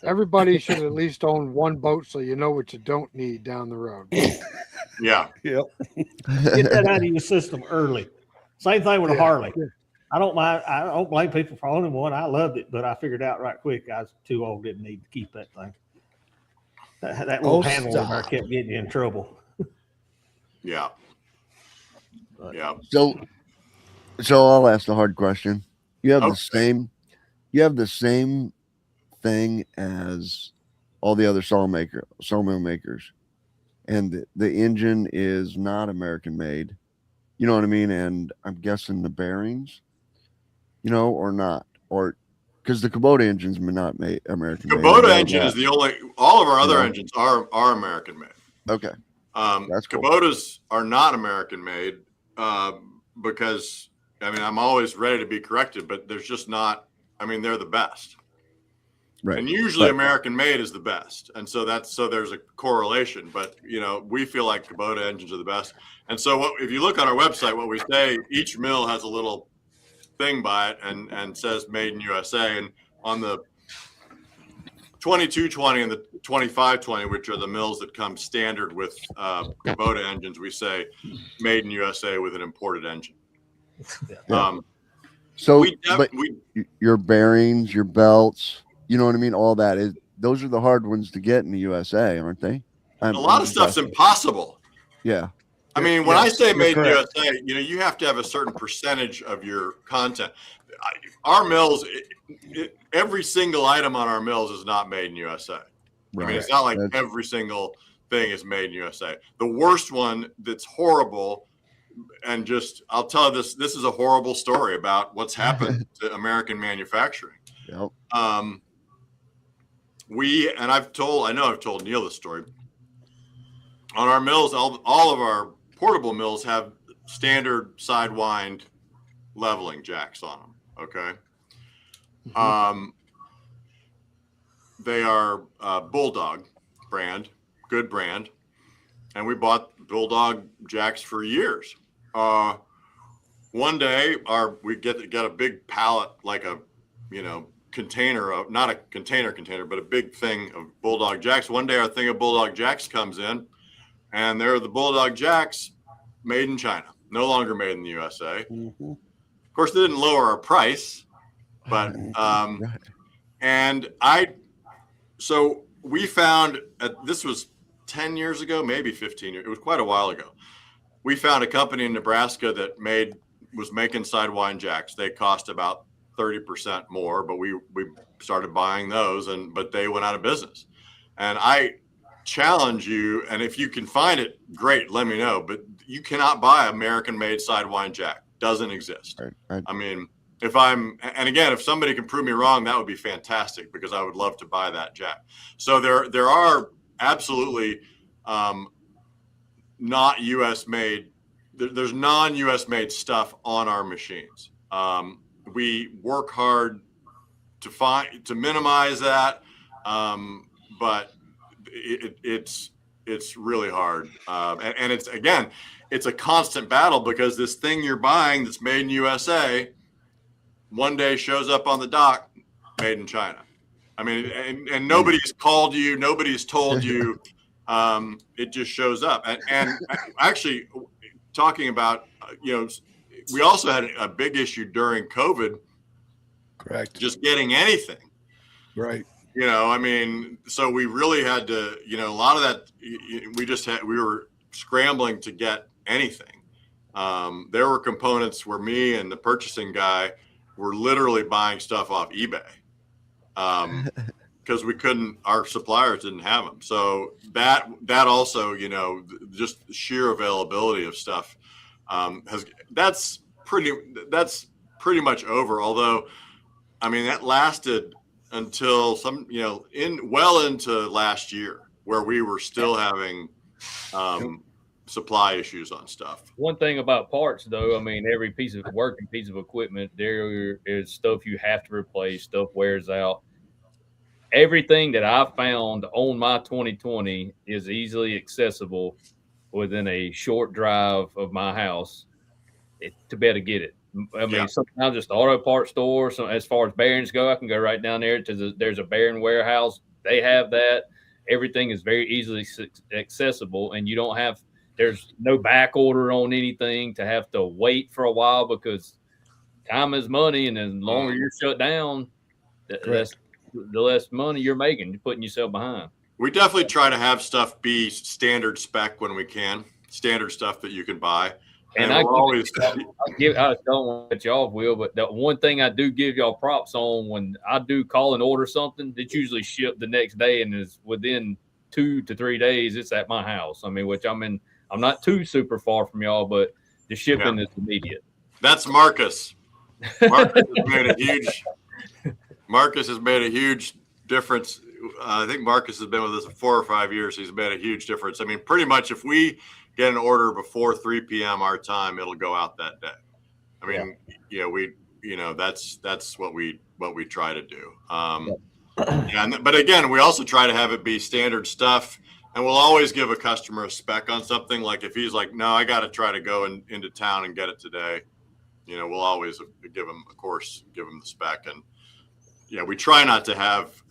S1: Everybody should at least own one boat so you know what you don't need down the road.
S3: Yeah.
S6: Yep. Get that out of your system early. Same thing with a Harley. I don't mind. I don't blame people for owning one. I loved it, but I figured out right quick I was too old, didn't need to keep that thing. That little handle in there kept getting you in trouble.
S3: Yeah. Yeah.
S2: So I'll ask the hard question. You have the same thing as all the other sawmill makers, and the engine is not American made. You know what I mean? And I'm guessing the bearings, or not, or because the Kubota engine's not made American made.
S3: Kubota engine is the only. All of our other engines are American made.
S2: Okay.
S3: That's cool. Kubotas are not American made because I'm always ready to be corrected, but there's just not. They're the best. Right. And usually American made is the best. And so there's a correlation, but we feel like Kubota engines are the best. And so if you look on our website, what we say, each mill has a little thing by it and says made in USA. And on the 2220 and the 2520, which are the mills that come standard with Kubota engines, we say made in USA with an imported engine.
S2: But your bearings, your belts, you know what I mean? All that those are the hard ones to get in the USA, aren't they?
S3: A lot of stuff's impossible.
S2: Yeah.
S3: When I say made in USA, you have to have a certain percentage of your content. Our mills, every single item on our mills is not made in USA. Right. It's not like every single thing is made in USA. The worst one that's horrible, and I'll tell you this is a horrible story about what's happened to American manufacturing.
S2: Yep.
S3: I know I've told Neil this story. On our mills, all of our portable mills have standard sidewind leveling jacks on them. Okay. They are Bulldog brand, good brand, and we bought Bulldog jacks for years. One day, we get a big pallet, like a container of, not a container, but a big thing of Bulldog jacks. One day, our thing of Bulldog jacks comes in, and they're the Bulldog jacks made in China, no longer made in the USA. Mm-hmm. Of course, they didn't lower our price, but so we found this was 10 years ago, maybe 15 years. It was quite a while ago. We found a company in Nebraska that was making sidewind jacks. They cost about 30% more, but we started buying those, but they went out of business. And I challenge you, and if you can find it, great, let me know. But you cannot buy American-made sidewind jack. Doesn't exist. Right. If somebody can prove me wrong, that would be fantastic because I would love to buy that jack. So there are absolutely not U.S. made there's non-US made stuff on our machines. We work hard to minimize that, but it's really hard, and it's, again, it's a constant battle, because this thing you're buying that's made in USA one day shows up on the dock made in China. I mean, and nobody's called you, nobody's told you. It just shows up. And actually, talking about, we also had a big issue during COVID.
S4: Correct.
S3: Just getting anything.
S4: Right.
S3: I mean, so we really had to, a lot of that, we were scrambling to get anything. There were components where me and the purchasing guy were literally buying stuff off eBay. Because our suppliers didn't have them. So that also, just the sheer availability of stuff that's pretty much over. Although, I mean, that lasted until into last year, where we were still having supply issues on stuff.
S5: One thing about parts, though, I mean, every piece of equipment, there is stuff you have to replace, stuff wears out. Everything that I found on my 2020 is easily accessible within a short drive of my house to be able to get it. I mean, sometimes it's the auto parts store. So as far as bearings go, I can go right down there to there's a bearing warehouse. They have that. Everything is very easily accessible, and there's no back order on anything to have to wait for a while, because time is money, and the longer you're shut down, the less money you're making. You're putting yourself behind.
S3: We definitely try to have stuff be standard spec when we can, standard stuff that you can buy. And I don't want to cut you off, Will, but the one thing I do give y'all props on, when I do call and order something, it's usually shipped the next day, and is within 2 to 3 days, it's at my house. I mean, which I'm not too super far from y'all, but the shipping is immediate. That's Marcus. Marcus has made a huge difference. I think Marcus has been with us for 4 or 5 years. He's made a huge difference. I mean, pretty much if we get an order before 3 p.m. our time, it'll go out that day. I mean, that's what we try to do. But again, we also try to have it be standard stuff, and we'll always give a customer a spec on something. Like if he's like, no, I got to try to go into town and get it today, we'll always give him the spec. And we try not to have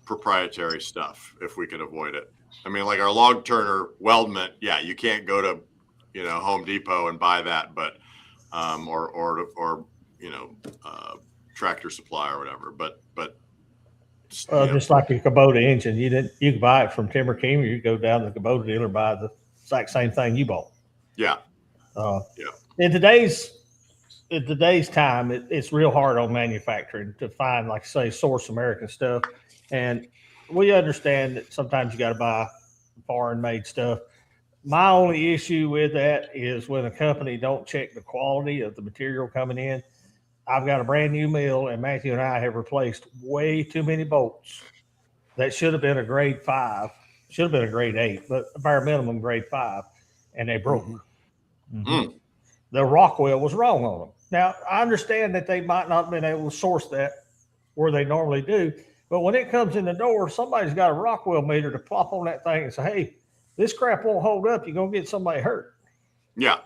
S3: proprietary stuff if we can avoid it. I mean, like our log turner weldment, you can't go to, Home Depot and buy that, but or Tractor Supply or whatever. But
S6: just like a Kubota engine, you can buy it from TimberKing, or you go down to the Kubota dealer and buy the exact same thing you bought.
S3: Yeah.
S6: In today's time, it's real hard on manufacturing to find, like, say, source American stuff. And we understand that sometimes you got to buy foreign made stuff. My only issue with that is when a company don't check the quality of the material coming in. I've got a brand new mill, and Matthew and I have replaced way too many bolts that should have been a grade 5, should have been a grade 8, but bare minimum grade 5, and they broke. The Rockwell was wrong on them. Now, I understand that they might not have been able to source that where they normally do, but when it comes in the door, somebody's got a Rockwell meter to plop on that thing and say, hey, this crap won't hold up. You're going to get somebody hurt.
S3: Yeah.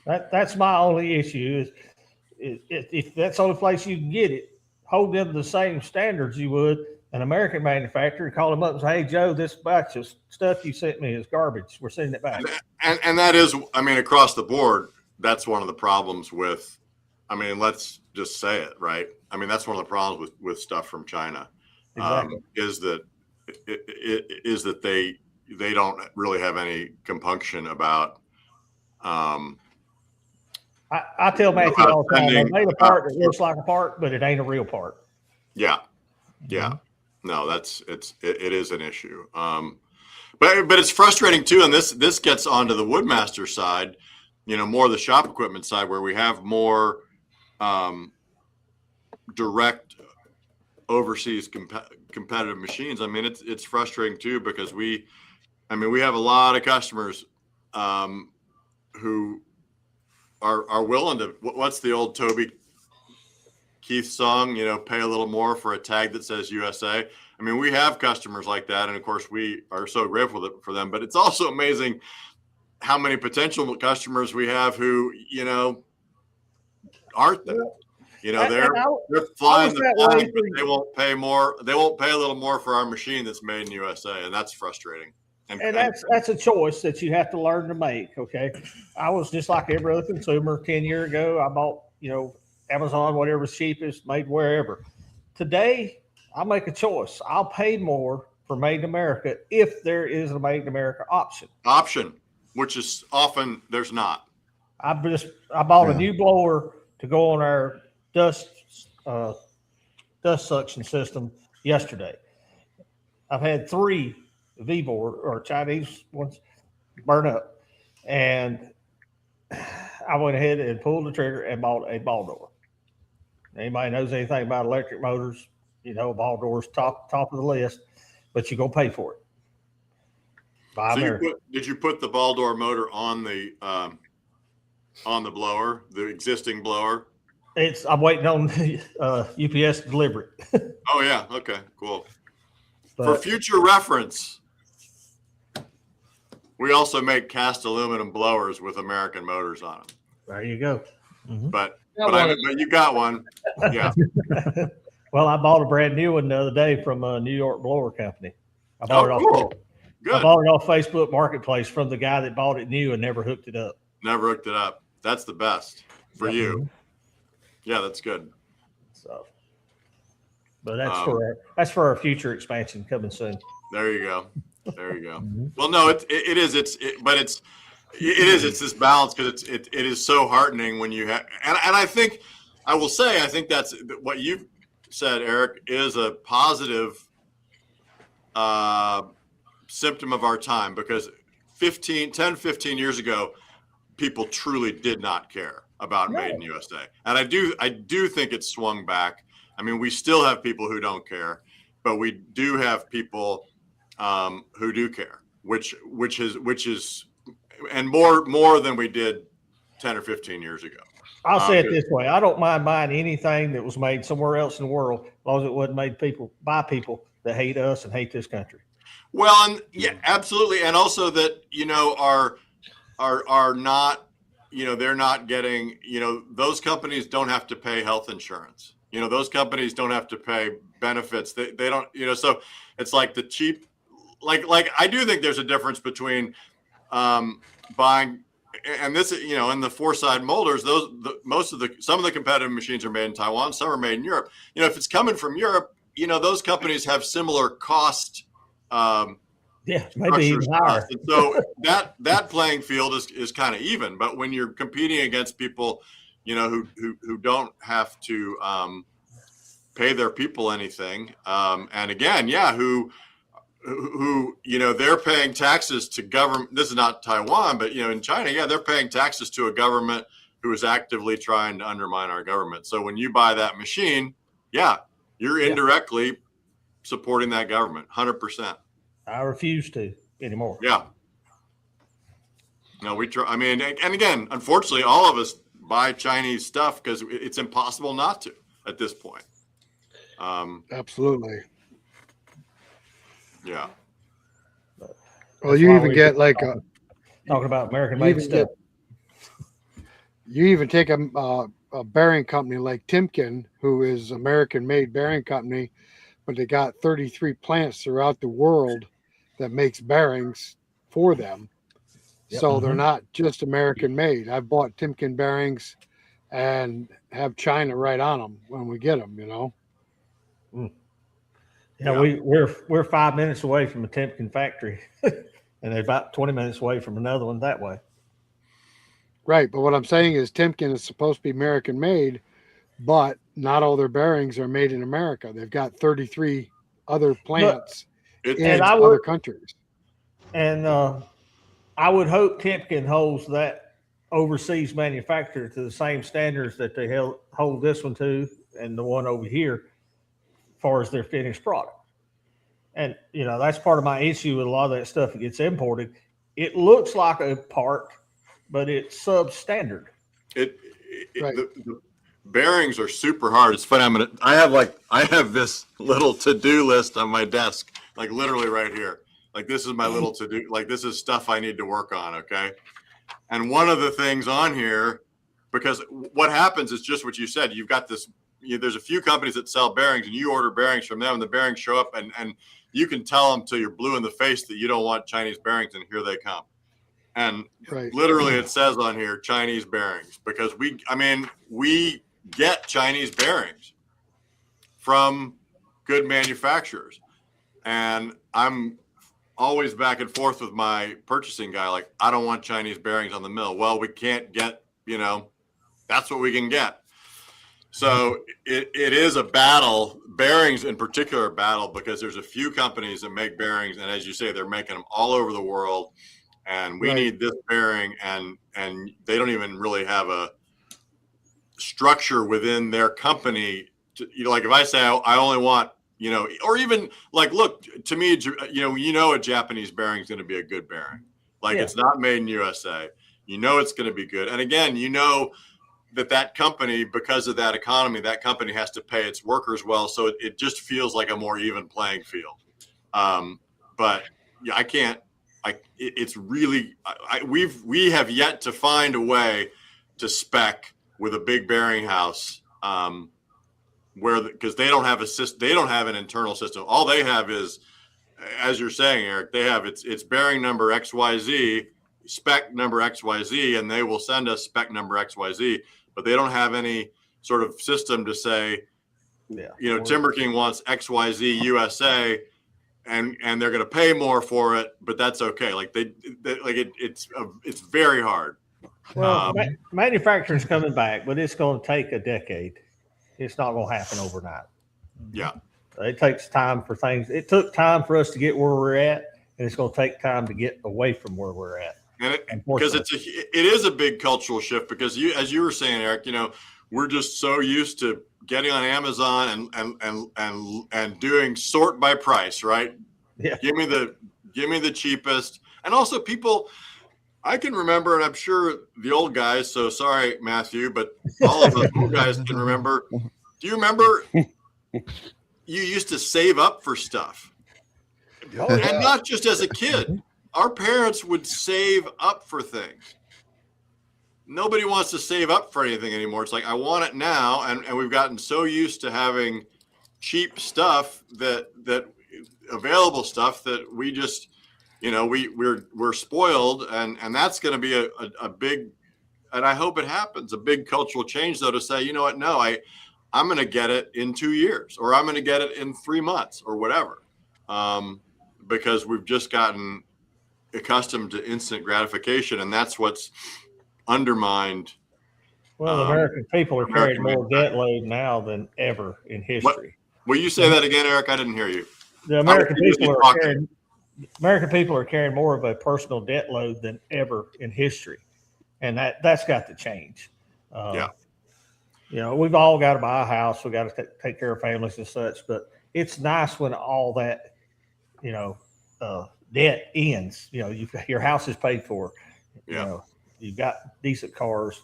S6: That's my only issue is if that's the only place you can get it, hold them to the same standards you would an American manufacturer, and call them up and say, hey, Joe, this batch of stuff you sent me is garbage. We're sending it back.
S3: And that is, I mean, across the board, that's one of the problems with, I mean, let's just say it, right? I mean, that's one of the problems with stuff from China.
S6: Exactly.
S3: Is that they don't really have any compunction about.
S6: I tell Matthew all the time, they made a part that looks like a part, but it ain't a real part.
S3: Yeah. No, it is an issue. But it's frustrating too, and this gets onto the Woodmaster side, more the shop equipment side, where we have more direct overseas competitive machines. I mean, it's frustrating too, because I mean, we have a lot of customers who are willing to. What's the old Toby Keith song? You know, pay a little more for a tag that says USA. I mean, we have customers like that, and of course, we are so grateful for them. But it's also amazing how many potential customers we have who, you know, aren't that. You know, they're flying the flag, but they won't pay more. They won't pay a little more for our machine that's made in USA, and that's frustrating.
S6: And that's a choice that you have to learn to make. Okay, I was just like every other consumer 10 years ago. I bought, you know, Amazon, whatever's cheapest, made wherever. Today, I make a choice. I'll pay more for made in America if there is a made in America option, which is often there's not. I bought a new blower to go on our dust suction system yesterday. I've had 3 V-board or Chinese ones burn up, and I went ahead and pulled the trigger and bought a ball door. Anybody knows anything about electric motors, you know, ball doors top of the list, but you're gonna pay for it.
S3: Did you put the ball door motor on the blower, the existing blower?
S6: I'm waiting on UPS delivery.
S3: Oh yeah, okay, cool. For future reference, we also make cast aluminum blowers with American motors on them.
S6: There you go.
S9: Mm-hmm.
S3: But you got one. Yeah.
S6: Well, I bought a brand new one the other day from a New York blower company. I bought it off.
S3: Good.
S6: I bought it off Facebook Marketplace from the guy that bought it new and never hooked it up.
S3: Never hooked it up. That's the best for you. Yeah, that's good.
S6: So, but that's for our future expansion coming soon.
S3: There you go. There you go. Well, no, it is. It's this balance, because it is so heartening when you have, and I think that's what you've said, Eric, is a positive symptom of our time, because 10, 15 years ago, people truly did not care about made in USA. And I do think it's swung back. I mean, we still have people who don't care, but we do have people who do care, which is and more than we did 10 or 15 years ago.
S6: I'll say it this way. I don't mind buying anything that was made somewhere else in the world, as long as it wasn't made by people that hate us and hate this country.
S3: Well, and yeah, absolutely. And also that, you know, are not, you know, they're not getting, you know, those companies don't have to pay health insurance. You know, those companies don't have to pay benefits. They don't, you know, so it's like the cheap, like I do think there's a difference between buying, and this, you know, in the 4-side molders, some of the competitive machines are made in Taiwan, some are made in Europe. You know, if it's coming from Europe, you know, those companies have similar cost.
S6: Maybe even higher.
S3: And so that playing field is kind of even. But when you're competing against people, you know, who don't have to pay their people anything, and again, who you know, they're paying taxes to government. This is not Taiwan, but you know, in China, they're paying taxes to a government who is actively trying to undermine our government. So when you buy that machine, you're indirectly supporting that government, 100%.
S6: I refuse to anymore.
S3: Yeah. No, we try. I mean, and again, unfortunately, all of us buy Chinese stuff because it's impossible not to at this point.
S1: Absolutely.
S3: Yeah.
S1: Well, you even get like
S6: talking about American made stuff.
S1: You even take a bearing company like TimberKing, who is American made bearing company, but they got 33 plants throughout the world that makes bearings for them. So they're not just American made. I've bought TimberKing bearings and have China right on them when we get them, you know.
S6: We're 5 minutes away from a TimberKing factory, and they're about 20 minutes away from another one that way.
S1: Right, but what I'm saying is TimberKing is supposed to be American made, but not all their bearings are made in America. They've got 33 other plants in other countries.
S6: And I would hope TimberKing holds that overseas manufacturer to the same standards that they hold this one to and the one over here, as far as their finished product. And that's part of my issue with a lot of that stuff that gets imported. It looks like a part, but it's substandard.
S1: Right.
S3: The bearings are super hard. It's funny. I have this little to-do list on my desk, like literally right here. Like this is my little to-do, like this is stuff I need to work on. Okay. And one of the things on here, because what happens is just what you said, you've got this, there's a few companies that sell bearings and you order bearings from them and the bearings show up and you can tell them till you're blue in the face that you don't want Chinese bearings and here they come. And literally it says on here, Chinese bearings, because we get Chinese bearings from good manufacturers. And I'm always back and forth with my purchasing guy. Like, I don't want Chinese bearings on the mill. Well, we can't get, that's what we can get. So it is a battle. Bearings in particular, a battle because there's a few companies that make bearings. And as you say, they're making them all over the world. And we need this bearing, and they don't even really have a structure within their company. Like if I say I only want, or even like, look, to me, a Japanese bearing is going to be a good bearing. Like it's not made in USA. It's going to be good. And again, that company, because of that economy, that company has to pay its workers well. So it just feels like a more even playing field. But yeah, I can't. It's really we have yet to find a way to spec with a big bearing house because they don't have an internal system. All they have is, as you're saying, Eric, they have it's bearing number XYZ, spec number XYZ, and they will send us spec number XYZ, but they don't have any sort of system to say, TimberKing wants XYZ USA. And they're going to pay more for it, but that's okay. Like it's very hard.
S6: Well, manufacturing's coming back, but it's going to take a decade. It's not going to happen overnight.
S3: Yeah,
S6: it takes time for things. It took time for us to get where we're at, and it's going to take time to get away from where we're at.
S3: And because it is a big cultural shift. Because as you were saying, Eric, we're just so used to getting on Amazon and doing sort by price, right?
S6: Yeah.
S3: Give me the cheapest. And also people, I can remember, and I'm sure the old guys, so sorry, Matthew, but all of us old guys can remember. Do you remember you used to save up for stuff?
S6: Oh, yeah.
S3: And not just as a kid. Our parents would save up for things. Nobody wants to save up for anything anymore. It's like, I want it now. And we've gotten so used to having cheap stuff that available stuff that we just, we're spoiled. And that's going to be a big, and I hope it happens, a big cultural change though, to say, you know what? No, I'm going to get it in 2 years, or I'm going to get it in 3 months or whatever. Because we've just gotten accustomed to instant gratification. And that's what's undermined.
S6: Well, the American people are carrying more debt load now than ever in history.
S3: Will you say that again, Eric? I didn't hear you.
S6: The American people are carrying more of a personal debt load than ever in history, and that's got to change. We've all got to buy a house. We got to take care of families and such. But it's nice when all that, debt ends. Your house is paid for. You've got decent cars.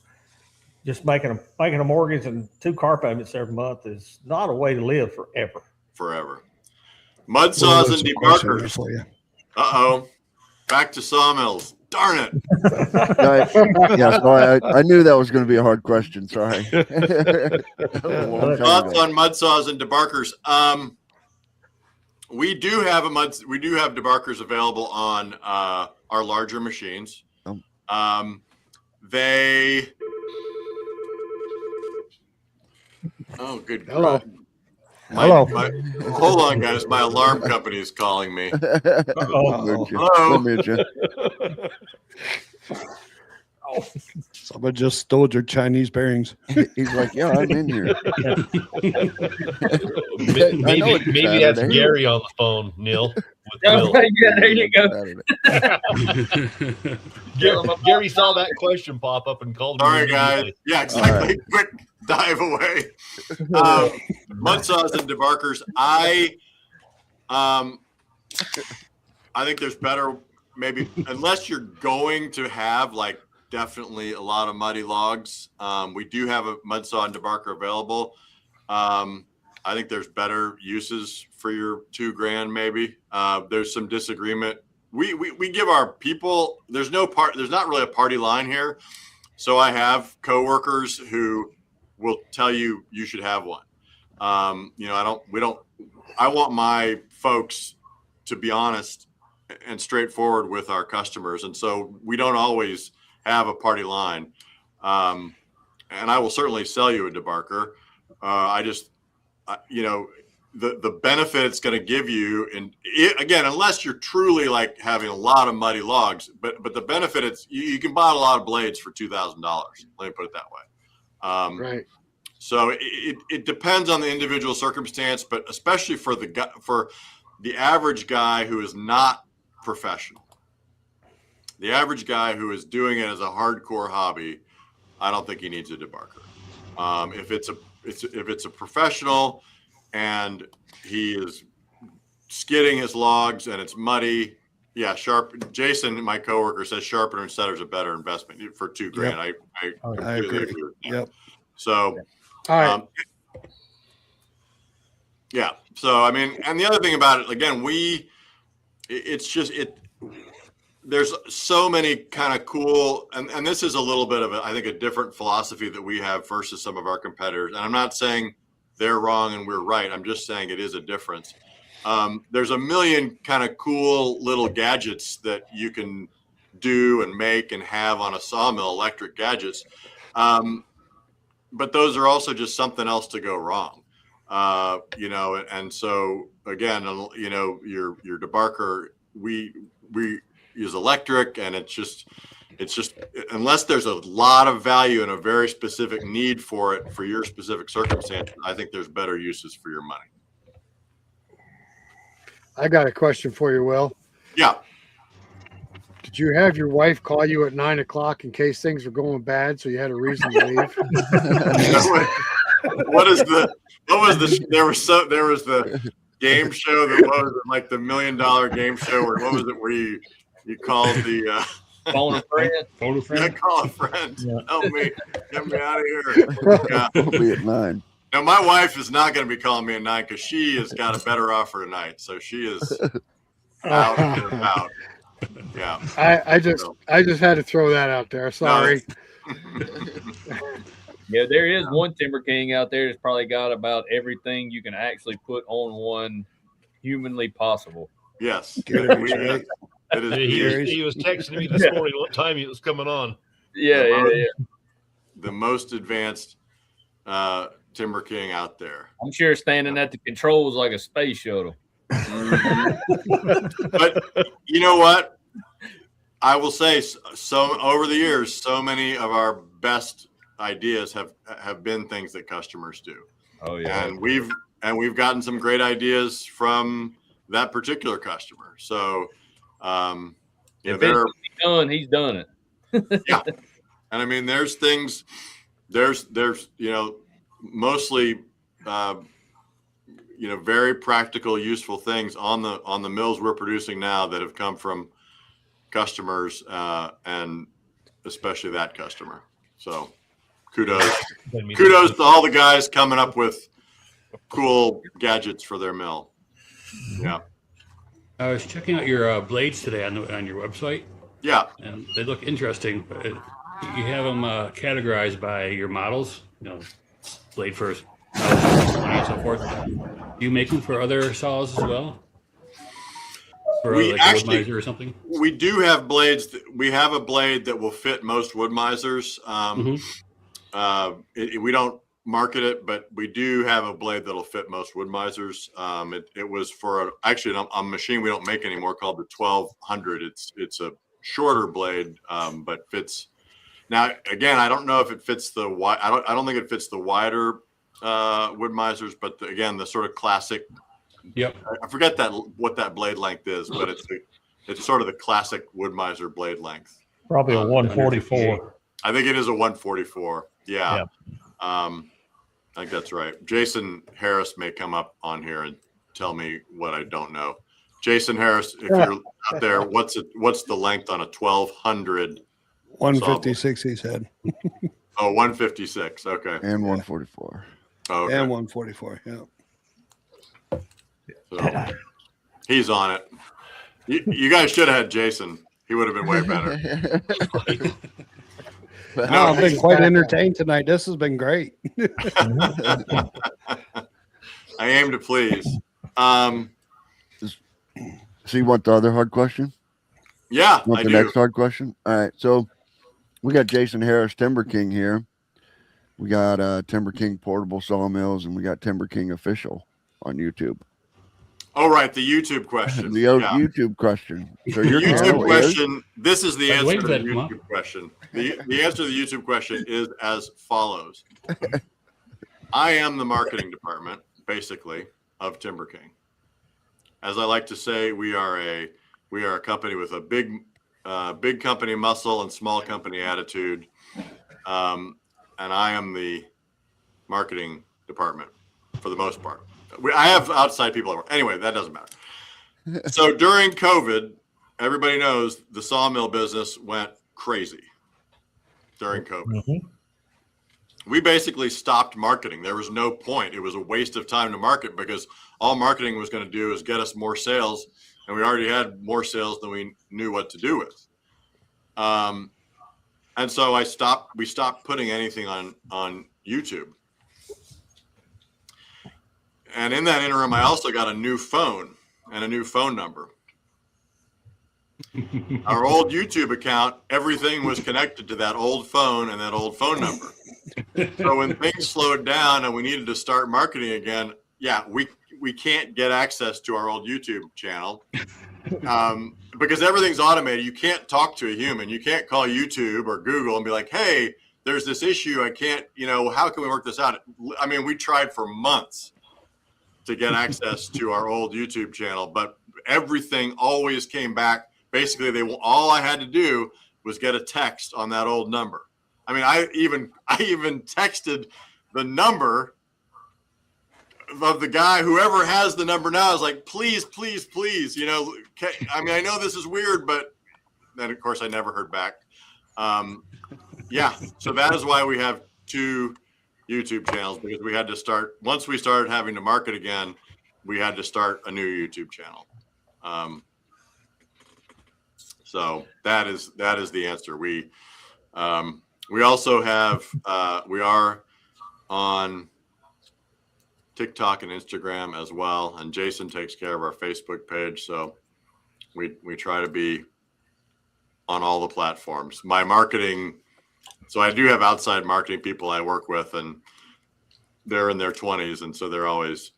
S6: Just making a mortgage and 2 car payments every month is not a way to live forever.
S3: Forever. Mud saws and debarkers. Uh-oh. Back to sawmills. Darn it.
S2: Sorry. I knew that was going to be a hard question. Sorry.
S3: Thoughts on mud saws and debarkers. We do have debarkers available on our larger machines. Oh, good.
S6: Hello.
S3: Hello. Hold on, guys. My alarm company is calling me.
S2: Hello.
S4: Someone just stole your Chinese bearings.
S2: He's like, yeah, I'm in here.
S7: Maybe that's Gary on the phone, Neil.
S5: Yeah, there you go.
S7: Gary saw that question pop up and called me.
S3: Sorry, guys. Yeah, exactly. Right. Quick dive away. Mud saws and debarkers. I think there's better, maybe, unless you're going to have like definitely a lot of muddy logs. We do have a mud saw and debarker available. I think there's better uses for your $2,000 maybe. There's some disagreement. We give our people, there's not really a party line here. So I have coworkers who will tell you should have one. I want my folks to be honest and straightforward with our customers. And so we don't always have a party line. And I will certainly sell you a debarker. The benefit it's going to give you, and again, unless you're truly like having a lot of muddy logs, but the benefit you can buy a lot of blades for $2,000. Let me put it that way.
S1: Right.
S3: So it depends on the individual circumstance, but especially for the average guy who is not professional, the average guy who is doing it as a hardcore hobby, I don't think he needs a debarker. If it's a professional and he is skidding his logs and it's muddy, yeah, Jason, my coworker, says sharpener and setter is a better investment for $2,000.
S4: Yep.
S3: I
S4: agree.
S3: agree with that.
S4: Yep.
S3: So,
S1: All right.
S3: yeah. So, I mean, and the other thing about it, again, there's so many kind of cool, and this is a little bit of I think a different philosophy that we have versus some of our competitors. And I'm not saying they're wrong and we're right. I'm just saying it is a difference. There's a million kind of cool little gadgets that you can do and make and have on a sawmill, electric gadgets. But those are also just something else to go wrong. And so again, your debarker, we use electric, and it's just unless there's a lot of value and a very specific need for it for your specific circumstance, I think there's better uses for your money.
S1: I got a question for you, Will.
S3: Yeah.
S1: Did you have your wife call you at 9 o'clock in case things were going bad, so you had a reason to leave? There was the game show that was like the $1 million game show, or what was it where you called the
S5: phone a friend?
S8: Phone a friend?
S3: Yeah, call a friend. Help me, get me out of here. Yeah.
S2: We'll be at 9.
S3: Now my wife is not going to be calling me at 9 because she has got a better offer tonight, so she is out and about. Yeah.
S1: I just had to throw that out there. Sorry.
S5: Yeah, there is one TimberKing out there that's probably got about everything you can actually put on one humanly possible.
S3: Yes.
S7: He was texting me this morning what time he was coming on.
S5: Yeah.
S3: The most advanced TimberKing out there.
S5: I'm sure standing at the controls like a space shuttle.
S3: But you know what? I will say, so over the years, so many of our best ideas have been things that customers do.
S5: Oh yeah.
S3: And we've gotten some great ideas from that particular customer. So
S5: if it's done, he's done it.
S3: Yeah. And I mean, there's things, there's mostly very practical, useful things on the mills we're producing now that have come from customers, and especially that customer. So kudos to all the guys coming up with cool gadgets for their mill. Yeah.
S8: I was checking out your blades today on your website.
S3: Yeah.
S8: And they look interesting. But you have them categorized by your models, blade first, and so forth. Do you make them for other saws as well? For
S3: we
S8: like
S3: actually,
S8: a wood miser or something? We
S3: do have blades. We have a blade that will fit most wood misers. We don't market it, but we do have a blade that'll fit most wood misers. It was for a machine we don't make anymore called the 1200. It's a shorter blade, but fits. Now again, I don't know if it fits the wide. I don't think it fits the wider wood misers, but again, the sort of classic.
S8: Yep.
S3: I forget what that blade length is, but it's sort of the classic wood miser blade length.
S6: Probably a 144.
S3: I think it is a 144. Yeah. I think that's right. Jason Harris may come up on here and tell me what I don't know. Jason Harris, if you're out there, what's the length on a 1200?
S4: 156, he said.
S3: Oh, 156. Okay.
S2: And 144.
S3: Okay.
S4: And 144. Yeah.
S3: So he's on it. You guys should have had Jason. He would have been way better.
S4: No, I've been quite entertained tonight. This has been great.
S3: I aim to please.
S2: So you want the other hard question?
S3: Yeah,
S2: Want the next hard question? All right. So we got Jason Harris, TimberKing here. We got TimberKing Portable Sawmills, and we got TimberKing Official on YouTube.
S3: Oh, right. The YouTube question.
S2: The YouTube question. So your
S3: YouTube question. This is the answer to the
S8: that,
S3: YouTube question. The answer to the YouTube question is as follows. I am the marketing department, basically, of TimberKing. As I like to say, we are a company with a big company muscle and small company attitude. And I am the marketing department for the most part. I have outside people. Anyway, that doesn't matter. So during COVID, everybody knows the sawmill business went crazy during COVID.
S7: Mm-hmm.
S3: We basically stopped marketing. There was no point. It was a waste of time to market because all marketing was going to do is get us more sales. And we already had more sales than we knew what to do with. And so we stopped putting anything on YouTube. And in that interim, I also got a new phone and a new phone number. Our old YouTube account, everything was connected to that old phone and that old phone number. So when things slowed down and we needed to start marketing again, we can't get access to our old YouTube channel because everything's automated. You can't talk to a human. You can't call YouTube or Google and be like, hey, there's this issue. I can't, how can we work this out? I mean, we tried for months to get access to our old YouTube channel, but everything always came back. Basically, all I had to do was get a text on that old number. I mean, I even texted the number of the guy, whoever has the number now, is like, please, please, please, I mean, I know this is weird, but then of course I never heard back. So that is why we have two YouTube channels, because we had to start, once we started having to market again, we had to start a new YouTube channel. So that is the answer. We also have, we are on TikTok and Instagram as well. And Jason takes care of our Facebook page. So we try to be on all the platforms. My marketing, so I do have outside marketing people I work with, and they're in their 20s. And so they're always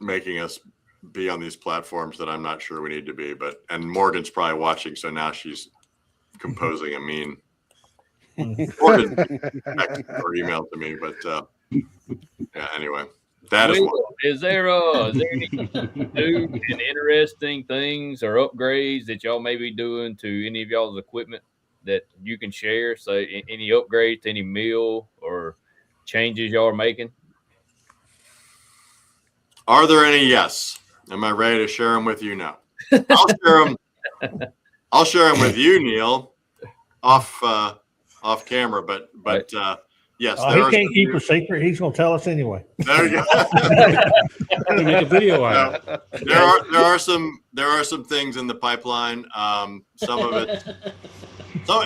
S3: making us be on these platforms that I'm not sure we need to be. And Morgan's probably watching. So now she's composing a mean or email to me. But anyway.
S5: Is there any new and interesting things or upgrades that y'all may be doing to any of y'all's equipment that you can share? So any upgrades to any mill or changes y'all are making?
S3: Are there any? Yes. Am I ready to share them with you? No. I'll share them with you, Neil, off camera. But yes,
S6: he can't keep a secret. He's going to tell us anyway.
S3: There you go.
S8: Make a video out of it.
S3: There are some things in the pipeline. Some of it.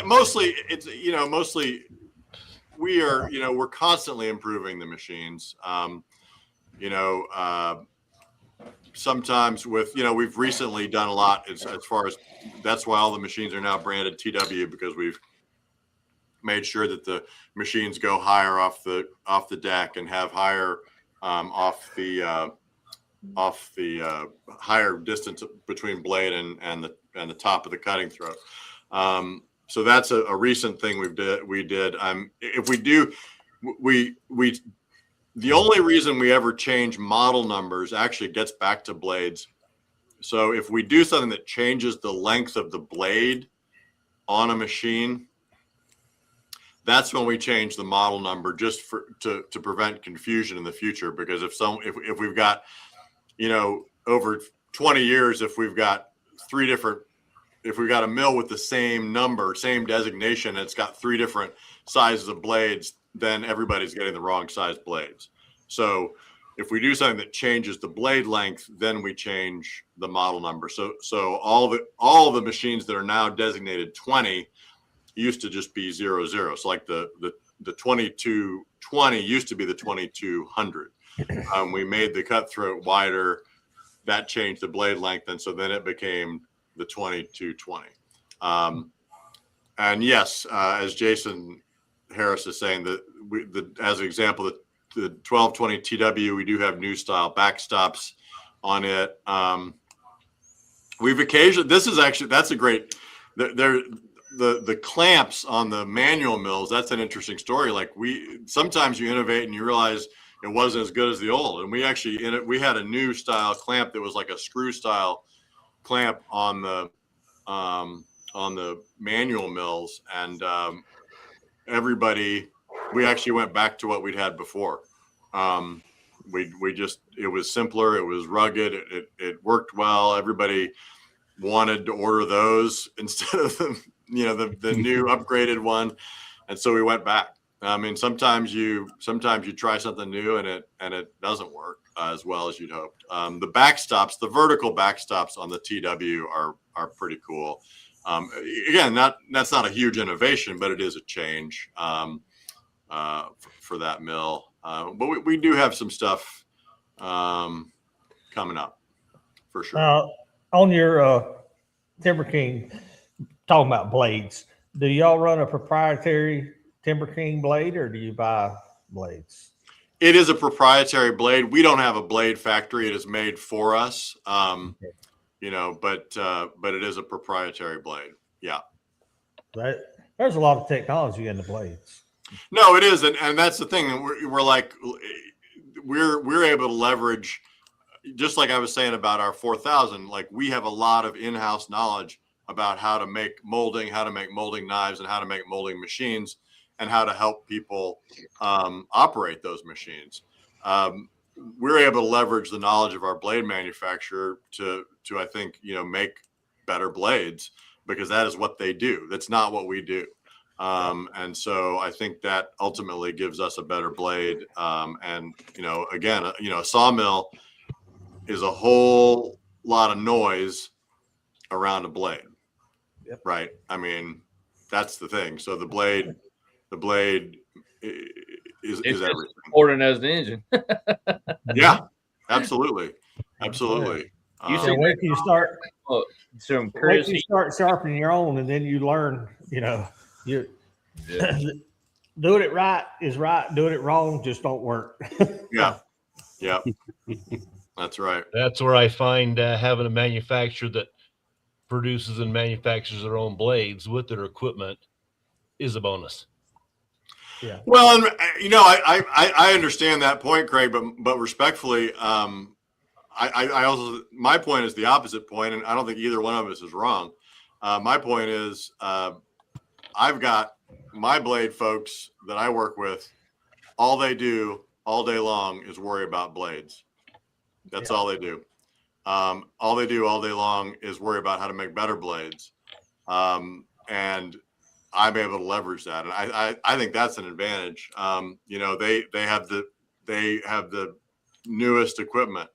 S3: Mostly it's mostly we are we're constantly improving the machines. Sometimes with we've recently done a lot as far as, that's why all the machines are now branded TW, because we've made sure that the machines go higher off the deck and have higher off the higher distance between blade and the top of the cutting throat. So that's a recent thing we did. If we do, the only reason we ever change model numbers actually gets back to blades. So if we do something that changes the length of the blade on a machine, that's when we change the model number, just to prevent confusion in the future. Because if we've got over 20 years, if we've got if we've got a mill with the same number, same designation, and it's got 3 different sizes of blades, then everybody's getting the wrong size blades. So if we do something that changes the blade length, then we change the model number. So all the machines that are now designated 20 used to just be 00. So like the 2220 used to be the 2200. We made the cut throat wider. That changed the blade length, and so then it became the 2220. And yes, as Jason Harris is saying, as an example, the 1220 TW, we do have new style backstops on it. We've occasionally, that's a great, the clamps on the manual mills, that's an interesting story. Like sometimes you innovate and you realize it wasn't as good as the old. And we had a new style clamp that was like a screw style clamp on the manual mills, and we actually went back to what we'd had before. It was simpler, it was rugged, it worked well. Everybody wanted to order those instead of the new upgraded one, and so we went back. I mean, sometimes you try something new and it doesn't work as well as you'd hoped. The backstops, the vertical backstops on the TW are pretty cool. Again, that's not a huge innovation, but it is a change for that mill. But we do have some stuff coming up for sure.
S6: On your TimberKing, talking about blades, do y'all run a proprietary TimberKing blade, or do you buy blades?
S3: It is a proprietary blade. We don't have a blade factory. It is made for us. But it is a proprietary blade. Yeah.
S6: There's a lot of technology in the blades.
S3: No, it is, and that's the thing. We're able to leverage, just like I was saying about our 4000. Like, we have a lot of in-house knowledge about how to make molding knives, and how to make molding machines, and how to help people operate those machines. We're able to leverage the knowledge of our blade manufacturer to I think, make better blades, because that is what they do. That's not what we do. And so I think that ultimately gives us a better blade. And, again, a sawmill is a whole lot of noise around a blade.
S6: Yep.
S3: Right. I mean, that's the thing. So the blade is everything.
S5: Important as the engine.
S3: Yeah, absolutely. Absolutely.
S6: Wait till you start sharpening your own, and then you learn, doing it right is right. Doing it wrong just don't work.
S3: Yeah. That's right.
S7: That's where I find having a manufacturer that produces and manufactures their own blades with their equipment is a bonus.
S6: Yeah.
S3: Well, and I understand that point, Craig, but respectfully, I also, my point is the opposite point, and I don't think either one of us is wrong. My point is, I've got my blade folks that I work with. All they do all day long is worry about blades. That's all they do. All they do all day long is worry about how to make better blades. And I'm able to leverage that. And I think that's an advantage. They have the newest equipment.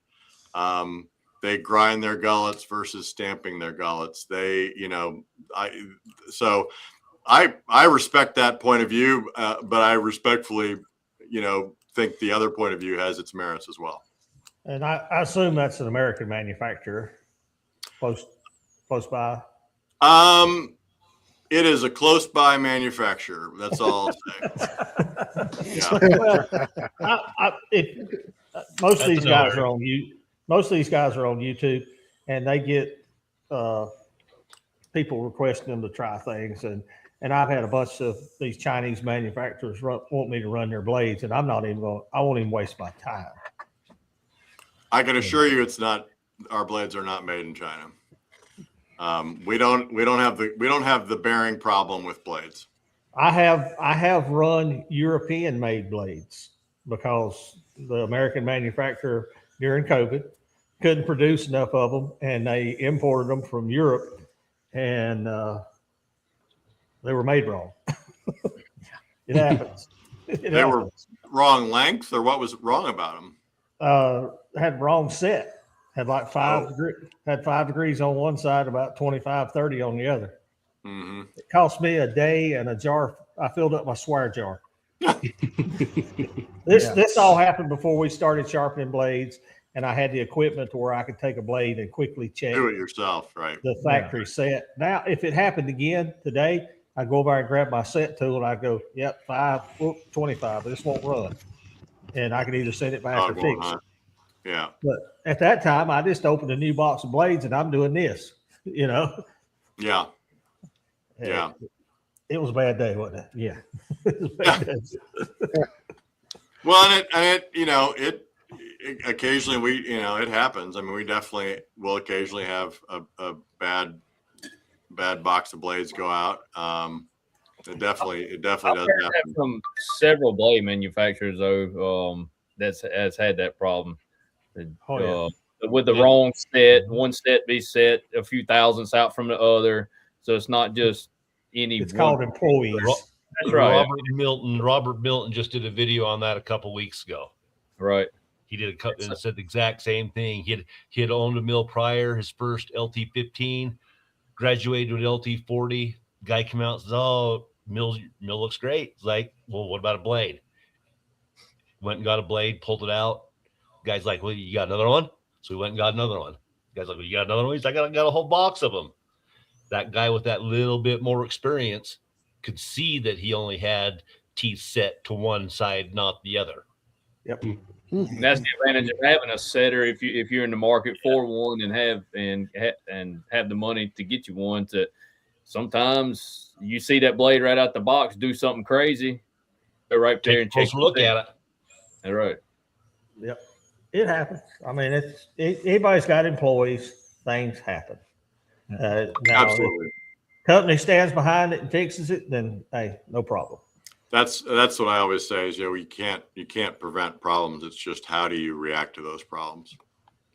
S3: They grind their gullets versus stamping their gullets. I respect that point of view, but I respectfully, think the other point of view has its merits as well.
S6: And I assume that's an American manufacturer, close by.
S3: It is a close by manufacturer. That's all I'll say.
S6: Well, most of these guys are on YouTube, and they get people requesting them to try things, and I've had a bunch of these Chinese manufacturers want me to run their blades, and I won't even waste my time.
S3: I can assure you, our blades are not made in China. We don't have the bearing problem with blades.
S6: I have run European made blades because the American manufacturer during COVID couldn't produce enough of them, and they imported them from Europe, and they were made wrong. It happens.
S3: They were wrong length, or what was wrong about them?
S6: Had wrong set. Had like 5 degrees on one side, about 25, 30 on the other.
S3: Mm-hmm.
S6: It cost me a day and a jar. I filled up my Swire jar. This all happened before we started sharpening blades, and I had the equipment to where I could take a blade and quickly check.
S3: Do it yourself, right?
S6: The factory set. Now, if it happened again today, I'd go over and grab my set tool and I'd go, yep, 25, but this won't run. And I could either send it back or fix it.
S3: Yeah.
S6: But at that time, I just opened a new box of blades and I'm doing this, you know?
S3: Yeah. Yeah.
S6: It was a bad day, wasn't it? Yeah. It was a bad day.
S3: Well, and it occasionally it happens. I mean, we definitely will occasionally have a bad box of blades go out. It definitely does happen.
S5: From several blade manufacturers though, has had that problem. With the wrong set, one set be set a few thousandths out from the other, so it's not just any.
S6: It's called employees.
S5: That's right.
S7: Robert Milton just did a video on that a couple weeks ago.
S5: Right.
S7: He did and said the exact same thing. He had owned a mill prior, his first LT15, graduated with LT40. Guy came out and says, "Oh, mill looks great." It's like, well, what about a blade? Went and got a blade, pulled it out. Guy's like, "Well, you got another one?" So we went and got another one. Guy's like, "Well, you got another one?" He's like, "I got a whole box of them." That guy with that little bit more experience could see that he only had teeth set to one side, not the other.
S6: Yep.
S5: And that's the advantage of having a setter. If you're in the market for one and have the money to get you one, to sometimes you see that blade right out the box, do something crazy, go right there and take
S7: a look at it.
S5: All right.
S6: Yep. It happens. I mean, anybody's got employees. Things happen. Now,
S3: Absolutely.
S6: if company stands behind it and fixes it, then hey, no problem.
S3: That's what I always say is, you can't prevent problems. It's just how do you react to those problems.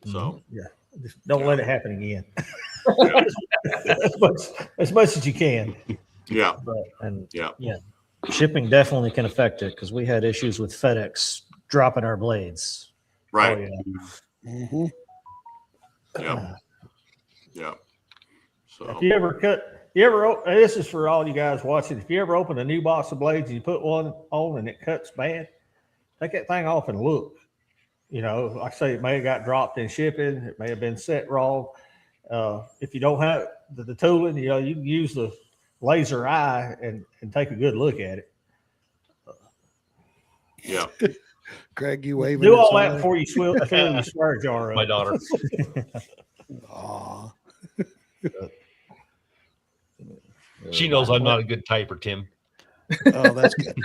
S3: So
S6: Just don't let it happen again. as much as you can.
S3: Yeah.
S9: Shipping definitely can affect it because we had issues with FedEx dropping our blades.
S3: Right.
S6: Oh, yeah.
S3: Yeah. Yeah. So
S6: If you ever this is for all you guys watching. If you ever open a new box of blades and you put one on and it cuts bad, take that thing off and look. You know, like I say, it may have got dropped in shipping. It may have been set wrong. If you don't have the tooling, you can use the laser eye and take a good look at it.
S3: Yeah.
S4: Greg, you waving?
S6: Do all that before you fill your Swire jar up.
S7: My daughter.
S4: Aw.
S7: She knows I'm not a good typer, Tim.
S4: Oh, that's good.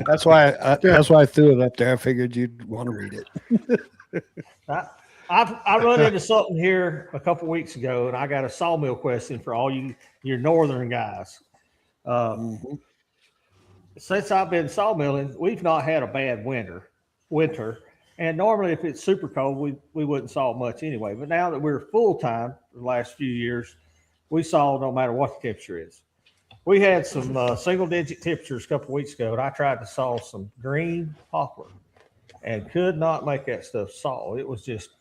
S4: That's why I threw it up there. I figured you'd want to read it.
S6: I run into something here a couple weeks ago, and I got a sawmill question for all your northern guys. Since I've been sawmilling, we've not had a bad winter. And normally if it's super cold, we wouldn't saw much anyway. But now that we're full time the last few years, we saw no matter what the temperature is. We had some single digit temperatures a couple weeks ago, and I tried to saw some green poplar and could not make that stuff saw. It was just,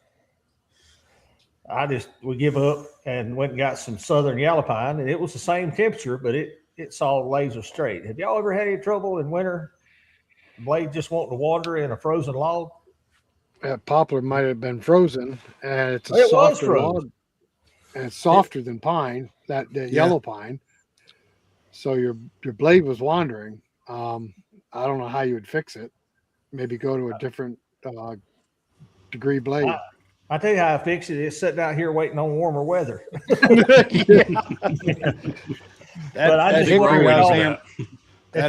S6: we give up and went and got some southern yellow pine, and it was the same temperature, but it saw laser straight. Have y'all ever had any trouble in winter? The blade just wanting to wander in a frozen log?
S1: Poplar might have been frozen, and it's
S6: It was
S1: softer
S6: frozen.
S1: log, and it's softer than pine, that yellow pine. So your blade was wandering. I don't know how you would fix it. Maybe go to a different degree blade.
S6: I tell you how I fix it. It's sitting out here waiting on warmer weather.
S4: That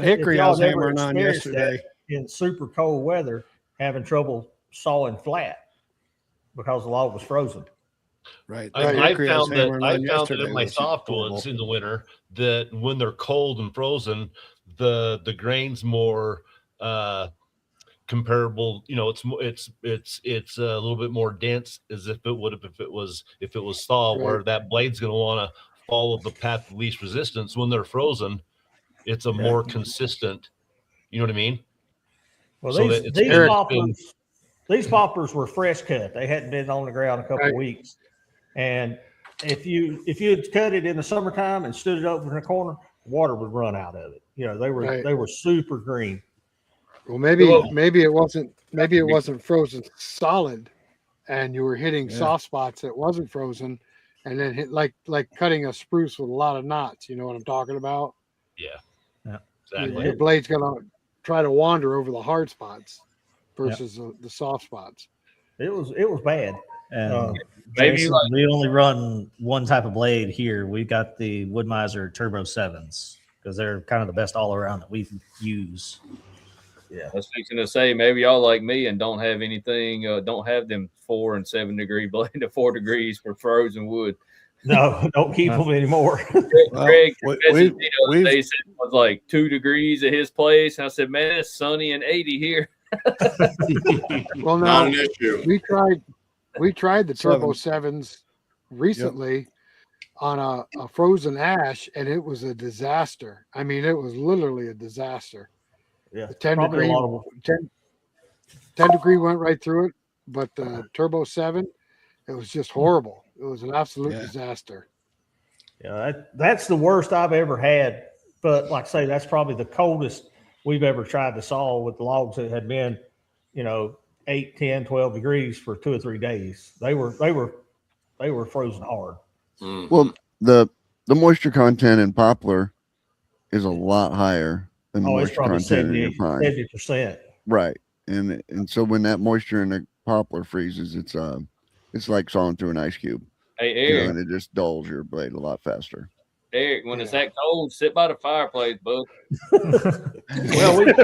S4: hickory I was hammering on yesterday.
S6: In super cold weather, having trouble sawing flat because the log was frozen.
S4: Right.
S7: I found that in my softwoods in the winter, that when they're cold and frozen, the grain's more comparable. You know, it's a little bit more dense as if it would have if it was thaw,
S1: Right.
S7: where that blade's going to want to follow the path of least resistance. When they're frozen, it's a more consistent. You know what I mean?
S6: Well,
S7: So
S6: these
S7: that it's
S6: these
S7: been-
S6: poplars, these poplars were fresh cut. They hadn't been on the ground a couple of weeks, and if you had cut it in the summertime and stood it over in the corner, water would run out of it. You know, they were super green.
S1: Well, maybe it wasn't frozen solid, and you were hitting soft spots that wasn't frozen, and then hit like cutting a spruce with a lot of knots. You know what I'm talking about?
S7: Yeah, exactly.
S1: Your blade's gonna try to wander over the hard spots versus the soft spots.
S6: It was bad.
S9: And
S5: maybe
S9: Jason, we only run one type of blade here. We got the Woodmiser Turbo 7s because they're kind of the best all around that we use.
S5: Yeah, I was fixing to say maybe y'all like me and don't have anything, don't have them 4 and 7 degree blade to 4 degrees for frozen wood.
S6: No, don't keep them anymor.
S5: Greg,
S2: we've
S5: they said it was like 2 degrees at his place. And I said, man, it's sunny and 80 here.
S1: Well,
S3: Not
S1: no,
S3: an issue.
S1: we tried the Turbo 7s recently on a frozen ash, and it was a disaster. I mean, it was literally a disaster.
S6: Yeah,
S1: The 10
S6: probably
S1: degree,
S6: a lot of
S1: 10 degree went right through it, but the Turbo 7, it was just horrible. It was an absolute disaster.
S6: Yeah, that's the worst I've ever had. But like I say, that's probably the coldest we've ever tried to saw with logs that had been, 8, 10, 12 degrees for 2 or 3 days. They were frozen hard.
S3: Mhm.
S2: Well, the moisture content in poplar is a lot higher than the
S6: Oh, it's
S2: moisture
S6: probably
S2: content in your pine.
S6: 70%.
S2: Right. And so when that moisture in the poplar freezes, it's like sawing through an ice cube.
S5: Hey,
S2: You know,
S5: Eric,
S2: and it just dulls your blade a lot faster.
S5: when it's that cold, sit by the fireplace, bud.
S6: Well,
S9: It's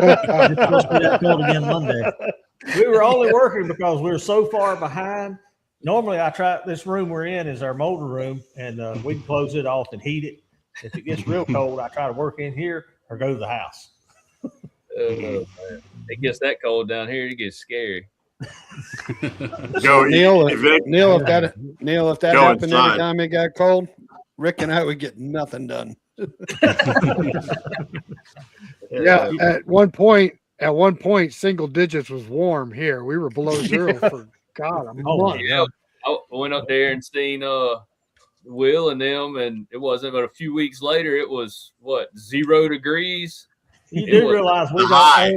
S9: supposed to be that cold again Monday.
S6: we were only working because we were so far behind. Normally, I try this room we're in is our motor room, and we can close it off and heat it. If it gets real cold, I try to work in here or go to the house.
S5: Man. It gets that cold down here, it gets scary.
S3: Go,
S4: Neil,
S3: if it-
S4: if that
S3: Go
S4: happened
S3: inside.
S4: every time it got cold, Rick and I would get nothing done.
S1: Yeah, at one point, single digits was warm here. We were below zero for a month.
S5: Yeah, I went up there and seen Will and them, and it wasn't but a few weeks later. It was 0 degrees.
S6: You
S5: It
S6: do
S5: was
S6: realize
S3: high.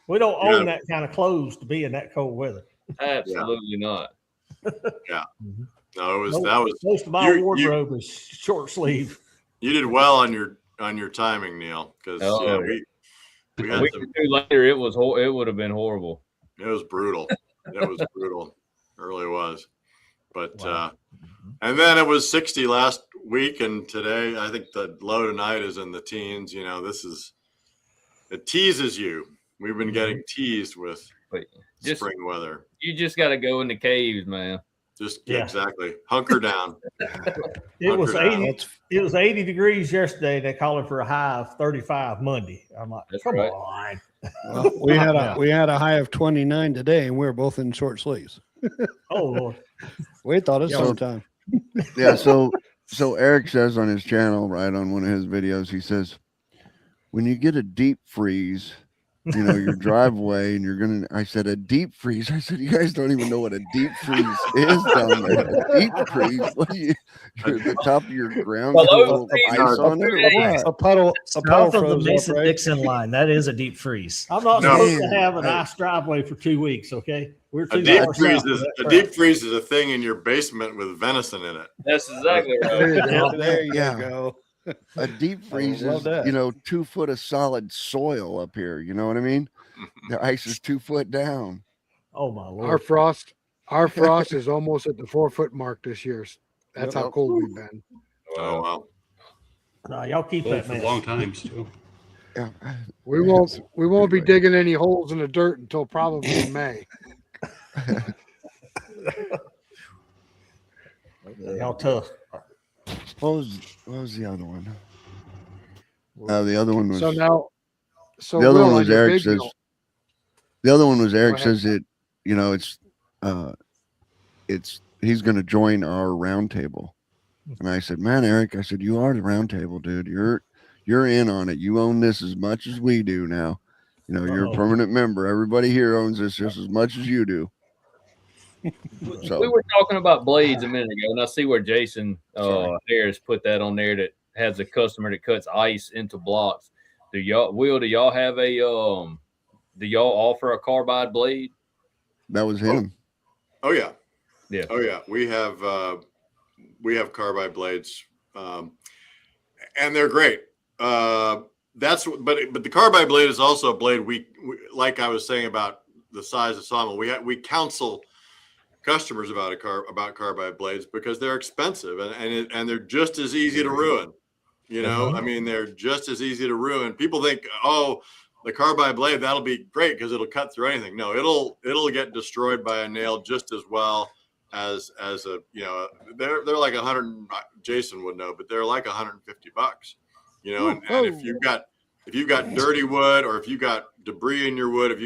S6: we don't
S3: Yeah.
S6: own that kind of clothes to be in that cold weather.
S5: Absolutely not.
S3: No, that was
S6: Most of my
S3: you-
S6: wardrobe is short sleeve.
S3: you did well on your timing, Neil, because
S5: Oh,
S3: we
S5: A
S3: had
S5: week
S3: some,
S5: or 2 later, it would have been horrible.
S3: it was brutal. It was brutal. It really was. But and then it was 60 last week, and today I think the low tonight is in the teens. It teases you. We've been getting teased with
S5: But just
S3: spring weather.
S5: you just got to go in the caves, man.
S3: Just
S6: Yeah.
S3: exactly hunker down.
S6: It was
S3: Hunker down.
S6: 80. It was 80 degrees yesterday. They calling for a high of 35 Monday. I'm like,
S5: That's
S6: come
S5: right.
S6: on.
S4: Well, we had a high of 29 today, and we were both in short sleeves.
S6: Oh Lord.
S4: We thought it's
S2: Yeah.
S4: sometime.
S2: Yeah. So Eric says on his channel, right, on one of his videos, he says, when you get a deep freeze, your driveway, and I said, a deep freeze. I said, you guys don't even know what a deep freeze is down there. A deep freeze. What do you're at the top of your ground, got a little ice on it, or what?
S4: A puddle
S9: South of the
S4: froze up,
S9: Mason
S4: right?
S9: Dixon line, that is a deep freeze.
S6: I'm not
S3: No.
S6: supposed to have a nice driveway for 2 weeks, okay? We're
S3: A
S6: too
S3: deep
S6: far
S3: freeze
S6: south
S3: is
S6: of that
S3: a
S6: crap.
S3: deep freeze is a thing in your basement with venison in it.
S5: That's exactly right.
S1: There you go.
S4: There you
S2: Yeah.
S4: go.
S2: A deep freeze
S4: love
S2: is,
S4: that.
S2: 2 foot of solid soil up here. You know what I mean? The ice is 2 foot down.
S6: Oh my
S1: Our
S6: Lord.
S1: frost is almost at the 4-foot mark this year. That's how cold we've been.
S3: Oh wow.
S6: No, y'all keep
S8: Both
S6: that
S8: for
S6: man.
S8: long times too.
S2: Yeah.
S1: We won't be digging any holes in the dirt until probably May.
S6: Y'all tough.
S2: What was the other one? The other one was
S1: So now,
S2: the other
S1: Will,
S2: one
S1: on
S2: was
S1: your
S2: Eric
S1: big
S2: says
S1: mill,
S2: The other one was Eric
S1: ahead.
S2: says it, you know, he's going to join our round table. And I said, man, Eric, I said, you are the round table, dude. You're in on it. You own this as much as we do now. You know, you're a permanent member. Everybody here owns this just as much as you do. So
S5: we were talking about blades a minute ago, and I see where Jason Harris put that on there that has a customer that cuts ice into blocks. Do y'all have a do y'all offer a carbide blade?
S2: that was him.
S3: Oh yeah.
S5: Yeah.
S3: Oh yeah. We have carbide blades, and they're great. But the carbide blade is also a blade we like I was saying about the size of sawmill. We counsel customers about carbide blades because they're expensive and they're just as easy to ruin. You know, I mean, they're just as easy to ruin. People think, oh, the carbide blade, that'll be great because it'll cut through anything. No, it'll get destroyed by a nail just as well as a, you know, they're like 100, Jason would know, but they're like $150, you know, and if you've got dirty wood, or if you got debris in your wood, if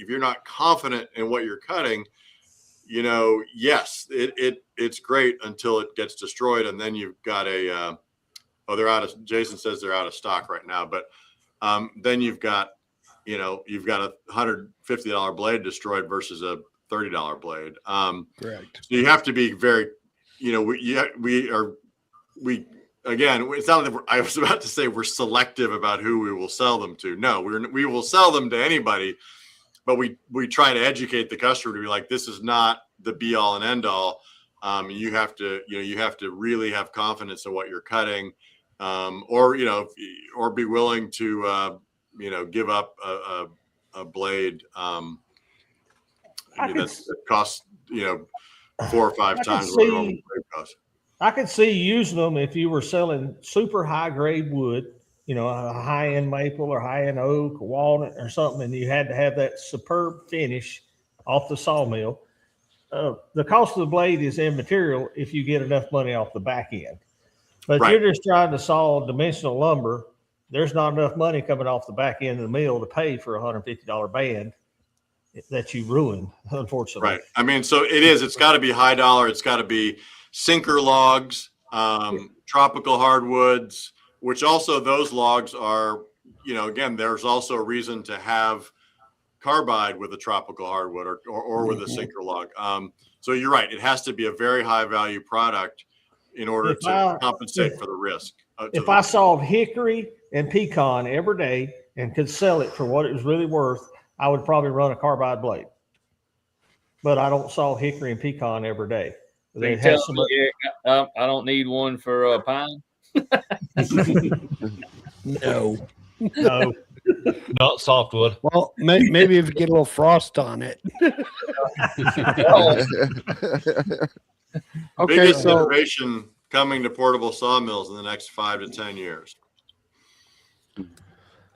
S3: you're not confident in what you're cutting, you know, yes, it's great until it gets destroyed. And then you've got Jason says they're out of stock right now, but then you've got a $150 blade destroyed versus a $30 blade.
S4: Correct.
S3: So you have to be very, you know, again, it's not that I was about to say we're selective about who we will sell them to. No, we will sell them to anybody, but we try to educate the customer to be like, this is not the be all and end all. You have to really have confidence in what you're cutting, or be willing to, give up a blade that costs, 4 or 5 times what a normal blade costs.
S6: I could see you using them if you were selling super high grade wood, a high end maple or high end oak or walnut or something, and you had to have that superb finish off the sawmill. The cost of the blade is immaterial if you get enough money off the back end. But if you're just trying to saw dimensional lumber, there's not enough money coming off the back end of the mill to pay for a $150 band that you ruined, unfortunately.
S3: Right. I mean, so it's got to be high dollar. It's got to be sinker logs, tropical hardwoods, which also those logs are, again, there's also a reason to have carbide with a tropical hardwood or with a sinker log. So you're right. It has to be a very high value product in order to compensate for the risk.
S6: If I sawed hickory and pecan every day and could sell it for what it was really worth, I would probably run a carbide blade. But I don't saw hickory and pecan every day.
S5: They tell me, Eric, I don't need one for pine.
S4: No.
S7: Not softwood.
S4: Well, maybe if you get a little frost on it.
S1: Okay,
S3: biggest
S1: so
S3: innovation coming to portable sawmills in the next 5 to 10 years.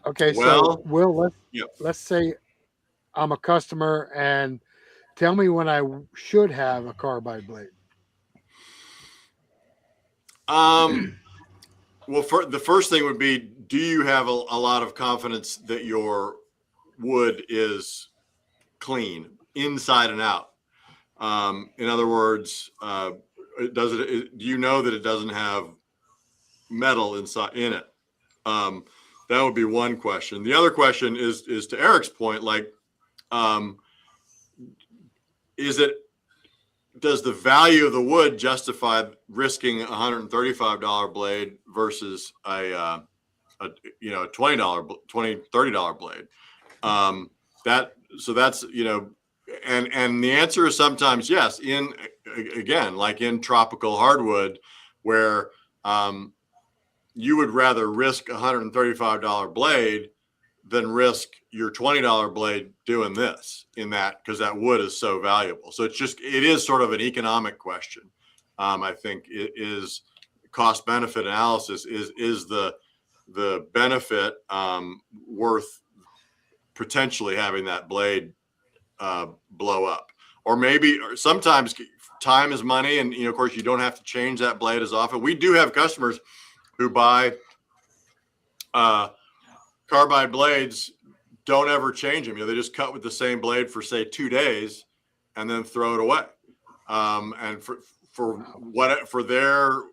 S1: okay, so Will, let's say I'm a customer and tell me when I should have a carbide blade.
S3: Well, the first thing would be, do you have a lot of confidence that your wood is clean inside and out? In other words, do you know that it doesn't have metal inside in it? That would be one question. The other question is to Eric's point, like, does the value of the wood justify risking a $135 blade versus a $30 blade? That's, and the answer is sometimes yes. Like in tropical hardwood, where you would rather risk a $135 blade than risk your $20 blade doing this because that wood is so valuable. So it is sort of an economic question. I think it is cost benefit analysis. Is the benefit worth potentially having that blade blow up? Or maybe sometimes time is money, and of course you don't have to change that blade as often. We do have customers who buy carbide blades don't ever change them. They just cut with the same blade for say 2 days and then throw it away. And for their,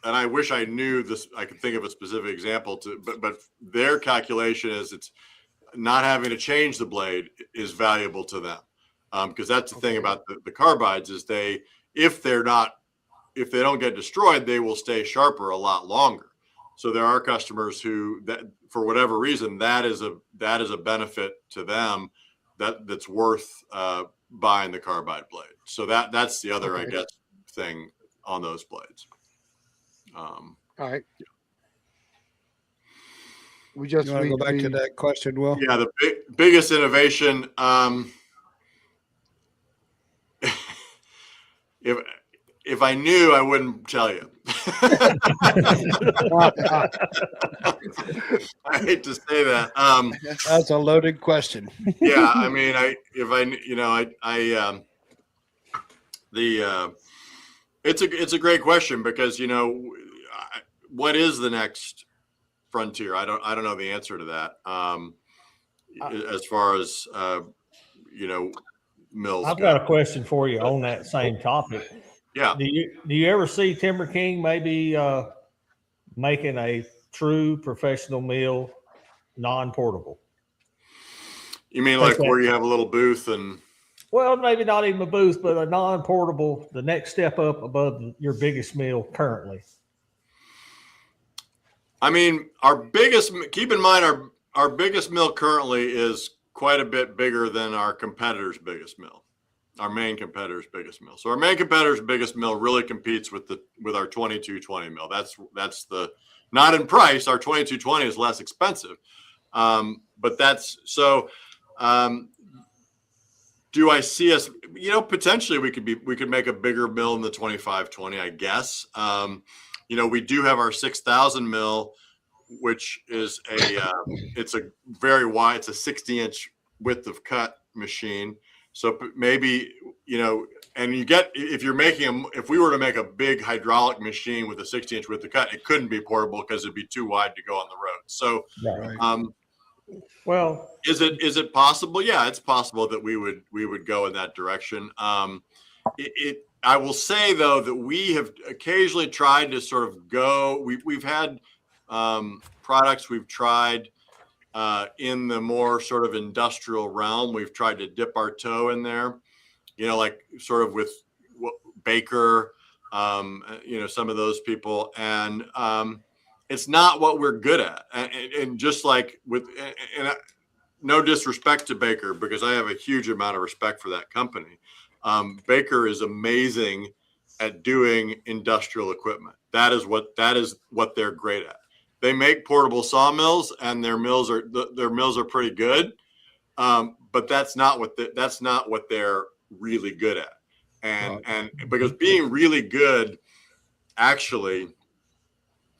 S3: and I wish I knew this, I could think of a specific example but their calculation is it's not having to change the blade is valuable to them. Because that's the thing about the carbides is if they don't get destroyed, they will stay sharper a lot longer. So there are customers who, that for whatever reason, that is a benefit to them that's worth buying the carbide blade. So that's the other, I guess, thing on those blades.
S1: All right. We
S4: You want to go back to that question, Will?
S3: Yeah, the biggest innovation. If I knew, I wouldn't tell you. I hate to say that.
S4: That's a loaded question.
S3: Yeah, I mean, it's a great question because what is the next frontier? I don't know the answer to that. As far as mills.
S6: I've got a question for you on that same topic.
S3: Yeah.
S6: Do you ever see TimberKing maybe making a true professional mill non-portable?
S3: You mean like where you have a little booth and?
S6: Well, maybe not even a booth, but a non-portable, the next step up above your biggest mill currently.
S3: I mean, keep in mind our biggest mill currently is quite a bit bigger than our competitor's biggest mill, our main competitor's biggest mill. So our main competitor's biggest mill really competes with our 2220 mill. That's not in price. Our 2220 is less expensive. But that's so, do I see us, potentially we could make a bigger mill in the 2520, I guess. We do have our 6,000 mill, which is it's a very wide, it's a 60-inch width of cut machine. So maybe, and if we were to make a big hydraulic machine with a 60-inch width of cut, it couldn't be portable because it'd be too wide to go on the road. So,
S6: well,
S3: is it possible? Yeah, it's possible that we would go in that direction. I will say though that we have occasionally tried to sort of go. We've had products we've tried in the more sort of industrial realm. We've tried to dip our toe in there, like sort of with Baker, some of those people, and it's not what we're good at. And just like no disrespect to Baker, because I have a huge amount of respect for that company. Baker is amazing at doing industrial equipment. That is what they're great at. They make portable sawmills, and their mills are pretty good, but that's not what they're really good at. And because being really good, actually,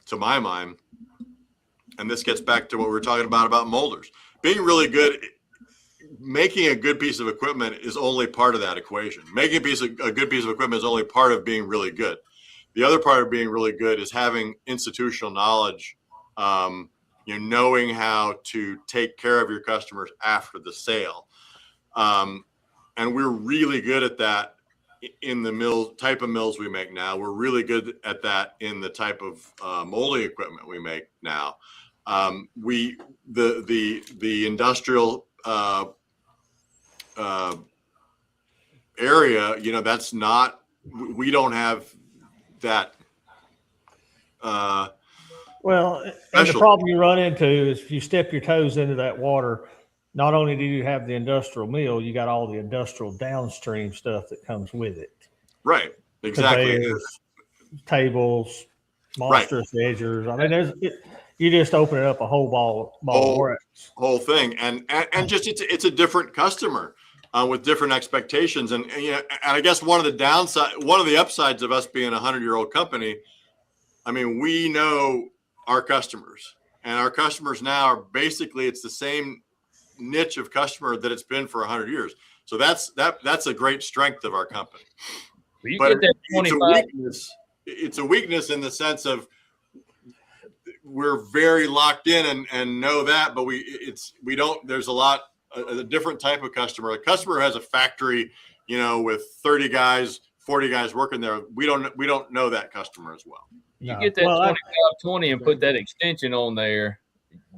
S3: to my mind, and this gets back to what we were talking about molders, being really good. Making a good piece of equipment is only part of that equation. Making a good piece of equipment is only part of being really good. The other part of being really good is having institutional knowledge, knowing how to take care of your customers after the sale. And we're really good at that in the type of mills we make now. We're really good at that in the type of molding equipment we make now. The industrial area, that's not, we don't have that.
S6: Well, and the problem you run into is if you step your toes into that water, not only do you have the industrial mill, you got all the industrial downstream stuff that comes with it.
S3: Right. Exactly.
S6: Conveyors, tables, monstrous edgers. I mean, you just open it up a whole ball of wax.
S3: Whole thing, and just it's a different customer with different expectations, and I guess one of the upsides of us being a 100-year-old company, I mean, we know our customers, and our customers now are basically, it's the same niche of customer that it's been for 100 years. So that's a great strength of our company.
S5: But
S3: it's a weakness in the sense of we're very locked in and know that, but there's a different type of customer. A customer has a factory, with 30 guys, 40 guys working there. We don't know that customer as well.
S5: You get that 25-20 and put that extension on there,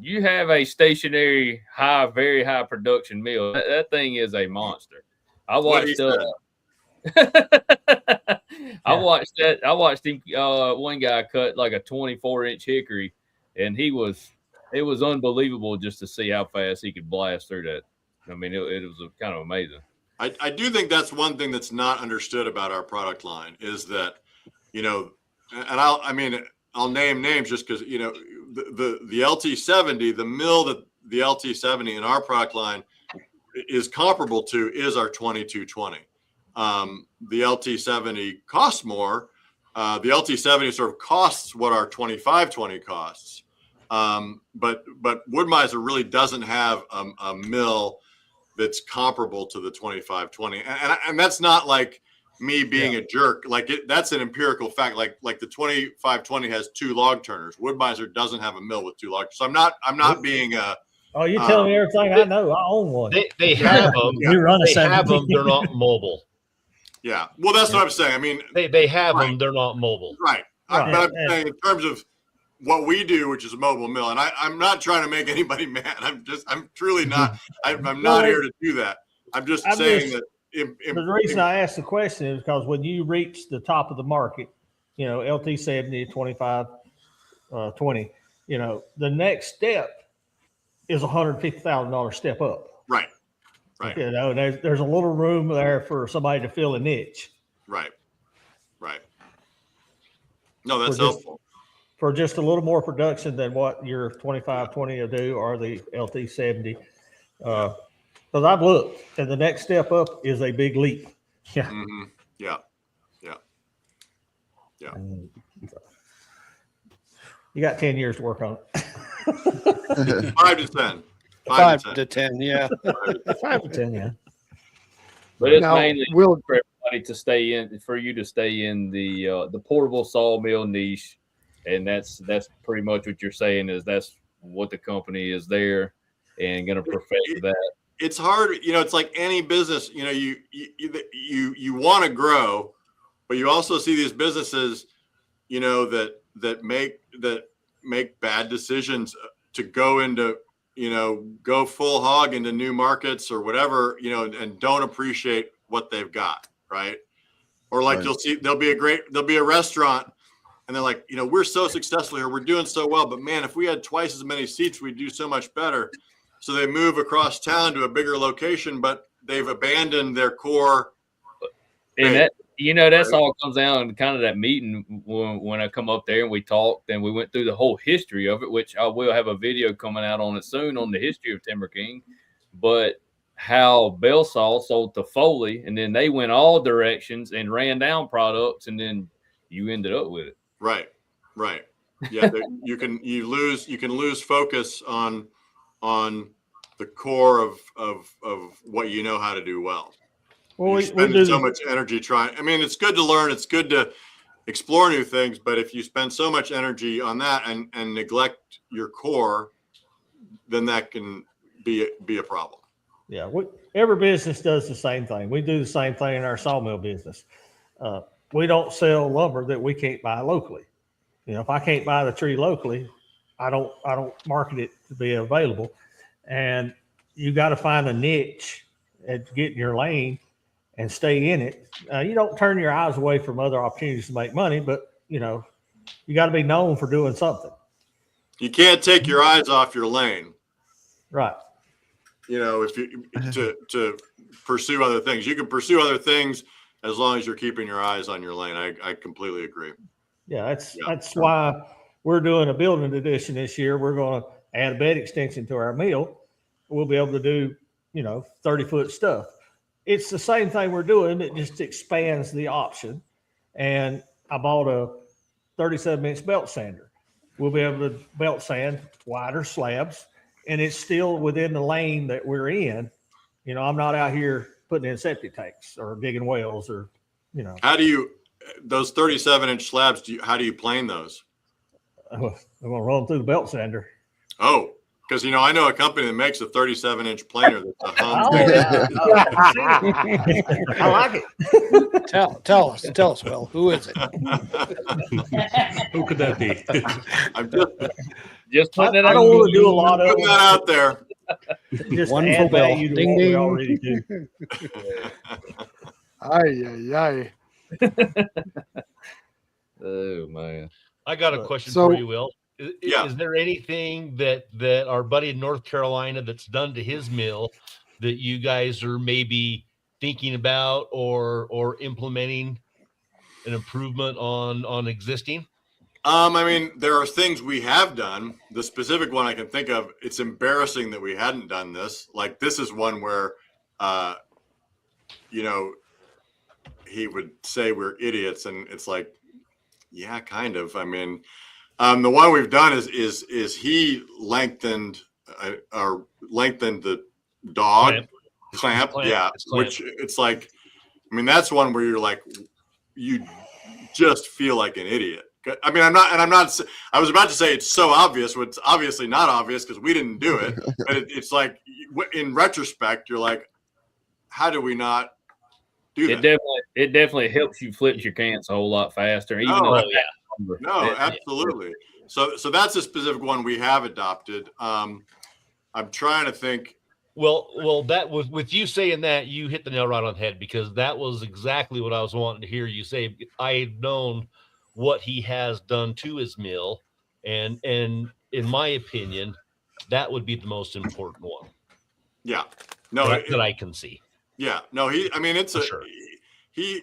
S5: you have a stationary very high production mill. That thing is a monster. I watched I watched him one guy cut like a 24-inch hickory, and it was unbelievable just to see how fast he could blast through that. I mean, it was kind of amazing.
S3: I do think that's one thing that's not understood about our product line is that, and I'll name names just because, the LT70, the mill that the LT70 in our product line is comparable to is our 2220. The LT70 costs more. The LT70 sort of costs what our 2520 costs. But Wood-Mizer really doesn't have a mill that's comparable to the 2520. And that's not like me being a jerk. Like that's an empirical fact. Like the 2520 has 2 log turners. Wood-Mizer doesn't have a mill with 2 log. So I'm not being
S6: oh, you're telling me everything I know. I own one.
S7: They have them.
S9: You run a
S7: they have them. They're not mobile.
S3: Yeah. Well, that's what I'm saying. I mean,
S7: they have them. They're not mobile.
S3: Right. But I'm saying in terms of what we do, which is a mobile mill, and I'm not trying to make anybody mad. I'm truly not. I'm not here to do that. I'm just saying that.
S6: The reason I asked the question is because when you reach the top of the market, LT70, 25, 20, the next step is $150,000 step up.
S3: Right.
S6: There's a little room there for somebody to fill a niche.
S3: Right. No, that's helpful.
S6: For just a little more production than what your 2520 will do, or the LT70. Because I've looked, and the next step up is a big leap.
S9: Yeah.
S3: Mm-hmm. Yeah.
S6: You got 10 years to work on it.
S3: 5 to 10.
S4: 5 to 10, yeah.
S6: 5 to 10, yeah.
S5: But it's mainly for everybody to stay in, for you to stay in the portable sawmill niche. And that's pretty much what you're saying is that's what the company is there and going to perfect that.
S3: It's hard, it's like any business, you want to grow, but you also see these businesses, that make bad decisions to go into, go full hog into new markets or whatever, and don't appreciate what they've got. Right. Or like you'll see, there'll be a restaurant and they're like, we're so successful here. We're doing so well, but man, if we had twice as many seats, we'd do so much better. So they move across town to a bigger location, but they've abandoned their core.
S5: And that's all comes down to kind of that meeting when I come up there and we talked and we went through the whole history of it, which I will have a video coming out on it soon on the history of TimberKing, but how Bell Saw sold to Foley and then they went all directions and ran down products and then you ended up with it.
S3: Right. Yeah. you can lose focus on the core of what you know how to do well.
S6: Well,
S3: you spend so much energy trying. I mean, it's good to learn. It's good to explore new things. But if you spend so much energy on that and neglect your core, then that can be a problem.
S6: Yeah. Every business does the same thing. We do the same thing in our sawmill business. We don't sell lumber that we can't buy locally. If I can't buy the tree locally, I don't market it to be available. And you got to find a niche and get in your lane and stay in it. You don't turn your eyes away from other opportunities to make money, but you got to be known for doing something.
S3: You can't take your eyes off your lane.
S6: Right.
S3: If you to pursue other things, you can pursue other things as long as you're keeping your eyes on your lane. I completely agree.
S6: Yeah, that's why we're doing a building addition this year. We're going to add a bed extension to our mill. We'll be able to do, 30-foot stuff. It's the same thing we're doing. It just expands the option. And I bought a 37-inch belt sander. We'll be able to belt sand wider slabs, and it's still within the lane that we're in. I'm not out here putting in septic tanks or digging wells or,
S3: How do you, those 37-inch slabs, how do you plane those?
S6: I'm gonna run through the belt sander.
S3: Oh, because I know a company that makes a 37-inch planer that's a hum.
S6: Oh, yeah. I like it.
S4: Tell us, Will, who is it?
S8: Who could that be?
S3: I'm
S5: Just putting it
S6: I
S5: out.
S6: don't want to do a lot of
S3: putting that out there.
S6: just
S4: One
S6: add
S4: for Will.
S6: value to
S4: Ding,
S6: what we
S4: ding.
S6: already do.
S1: Ay.
S5: Oh man.
S7: I got a question
S1: So-
S7: for you, Will.
S3: Yeah.
S7: Is there anything that our buddy in North Carolina that's done to his mill that you guys are maybe thinking about or implementing an improvement on existing?
S3: I mean, there are things we have done. The specific one I can think of, it's embarrassing that we hadn't done this. Like, this is one where, he would say we're idiots, and it's like, yeah, kind of. I mean, the one we've done is he lengthened the dog clamp. Yeah,
S7: It's clamped.
S3: which it's like, I mean, that's one where you're like, you just feel like an idiot. I mean, I was about to say it's so obvious, but it's obviously not obvious because we didn't do it. But it's like, in retrospect, you're like, how do we not do that?
S5: It definitely helps you flip your cants a whole lot faster. Even
S3: Oh,
S5: though
S3: No, absolutely. So that's a specific one we have adopted. I'm trying to think.
S7: Well, that was with you saying that, you hit the nail right on the head, because that was exactly what I was wanting to hear you say. I had known what he has done to his mill, and in my opinion, that would be the most important one.
S3: Yeah. No,
S7: that I can see.
S3: Yeah. No, it's
S7: For
S3: a
S7: sure.
S3: he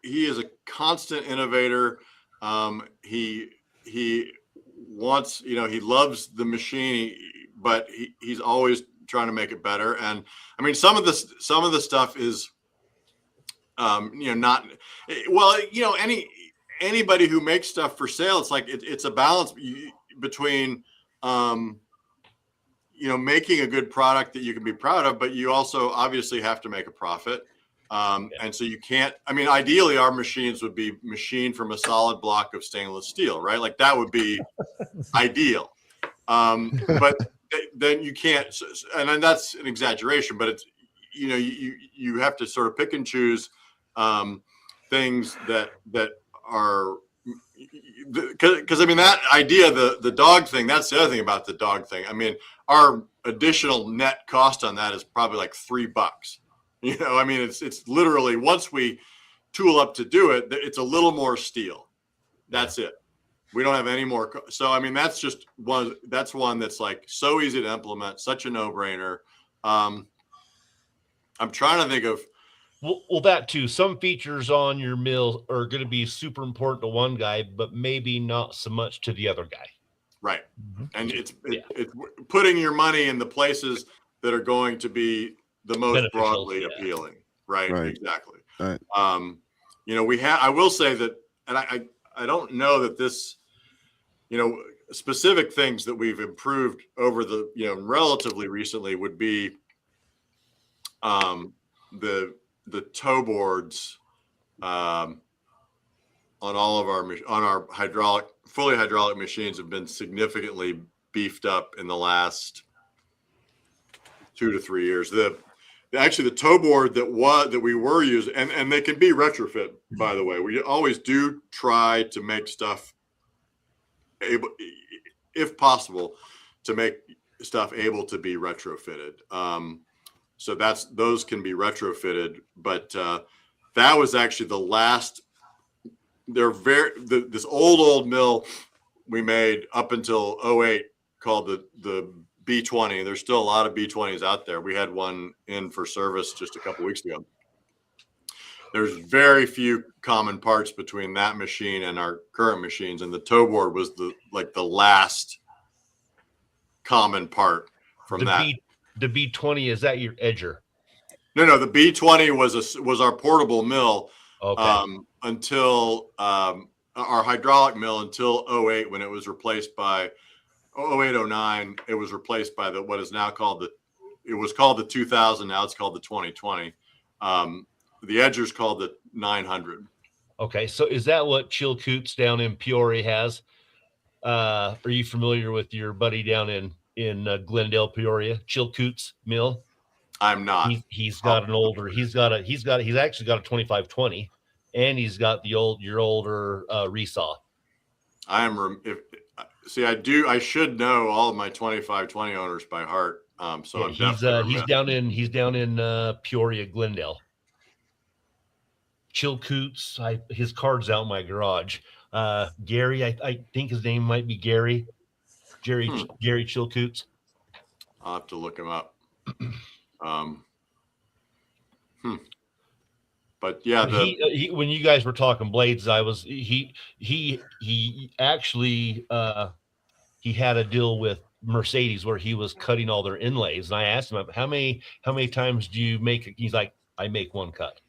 S3: is a constant innovator. He wants, he loves the machine, but he's always trying to make it better. And I mean, some of the stuff is, not well, anybody who makes stuff for sale, it's like, it's a balance between, making a good product that you can be proud of, but you also obviously have to make a profit. And so you can't, ideally our machines would be machined from a solid block of stainless steel, right? Like that would be ideal. But then you can't, and then that's an exaggeration, but it's, you have to sort of pick and choose things that are, because that idea, the dog thing, that's the other thing about the dog thing. I mean, our additional net cost on that is probably like $3. It's literally, once we tool up to do it, it's a little more steel. That's it. We don't have any more. So, that's just one. That's one that's like so easy to implement, such a no-brainer. I'm trying to think of.
S7: Well, that too. Some features on your mill are going to be super important to one guy, but maybe not so much to the other guy.
S3: Right. And it's putting your money in the places that are going to be the most
S7: Beneficial,
S3: broadly appealing. Right. Exactly.
S2: Right.
S3: I will say that, and I don't know that this, specific things that we've improved over the, relatively recently would be the toe boards on all of our fully hydraulic machines have been significantly beefed up in the last 2 to 3 years. Actually, the toe board that we were using, and they can be retrofit, by the way. We always do try to make stuff able, if possible, to make stuff able to be retrofitted. So those can be retrofitted, but that was actually the last. This old mill we made up until 2008 called the B20. There's still a lot of B20s out there. We had one in for service just a couple weeks ago. There's very few common parts between that machine and our current machines, and the toe board was the last common part from that.
S7: The B20, is that your edger?
S3: No, the B20 was our portable mill.
S7: Okay.
S3: Until our hydraulic mill until 2008, when it was replaced by 2008-09, it was replaced by what is now called it was called the 2000. Now it's called the 2020. The edger's called the 900.
S7: Okay. So is that what Chilcoots down in Peoria has? Are you familiar with your buddy down in Glendale, Peoria, Chilcoot's Mill?
S3: I'm not.
S7: He's got an older. He's actually got a 2520, and he's got your older resaw.
S3: I am. I should know all of my 2520 owners by heart. So
S7: yeah, he's down in Peoria, Glendale. Chilcoot's. His card's out in my garage. Gary, I think his name might be Gary. Gary Chilcoot's.
S3: I'll have to look him up. But yeah,
S7: when you guys were talking blades, he actually he had a deal with Mercedes where he was cutting all their inlays, and I asked him how many times do you make it? He's like, I make one cut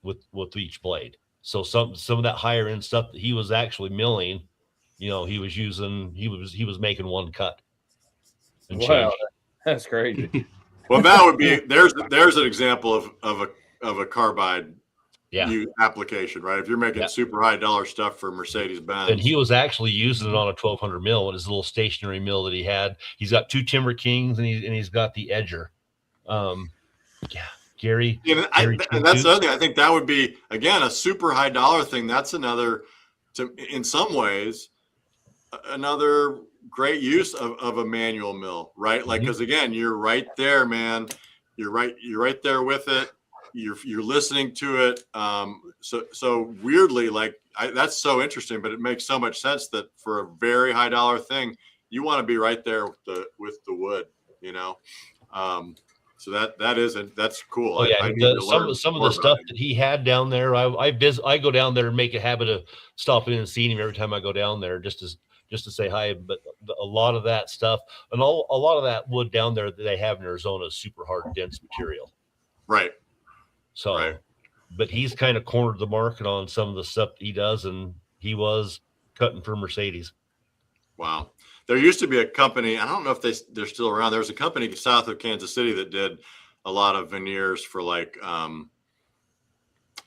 S7: with each blade. So some of that higher end stuff that he was actually milling, he was making one cut.
S5: Wow, that's crazy.
S3: Well, that would be there's an example of a carbide application, right? If you're making super high dollar stuff for Mercedes-Benz.
S7: And he was actually using it on a 1200 mill in his little stationary mill that he had. He's got 2 TimberKings and he's got the Edger. Gary.
S3: And that's the other thing. I think that would be, again, a super high dollar thing. That's another, in some ways, another great use of a manual mill, right? Like, because again, you're right there, man. You're right there with it. You're listening to it. So weirdly, like that's so interesting, but it makes so much sense that for a very high dollar thing, you want to be right there with the wood, So that's cool.
S7: Oh yeah, some of the stuff that he had down there, I go down there and make a habit of stopping in and seeing him every time I go down there, just to say hi. But a lot of that stuff and a lot of that wood down there that they have in Arizona is super hard, dense material.
S3: Right.
S7: So, but he's kind of cornered the market on some of the stuff that he does, and he was cutting for Mercedes.
S3: Wow. There used to be a company, I don't know if they're still around. There was a company south of Kansas City that did a lot of veneers for like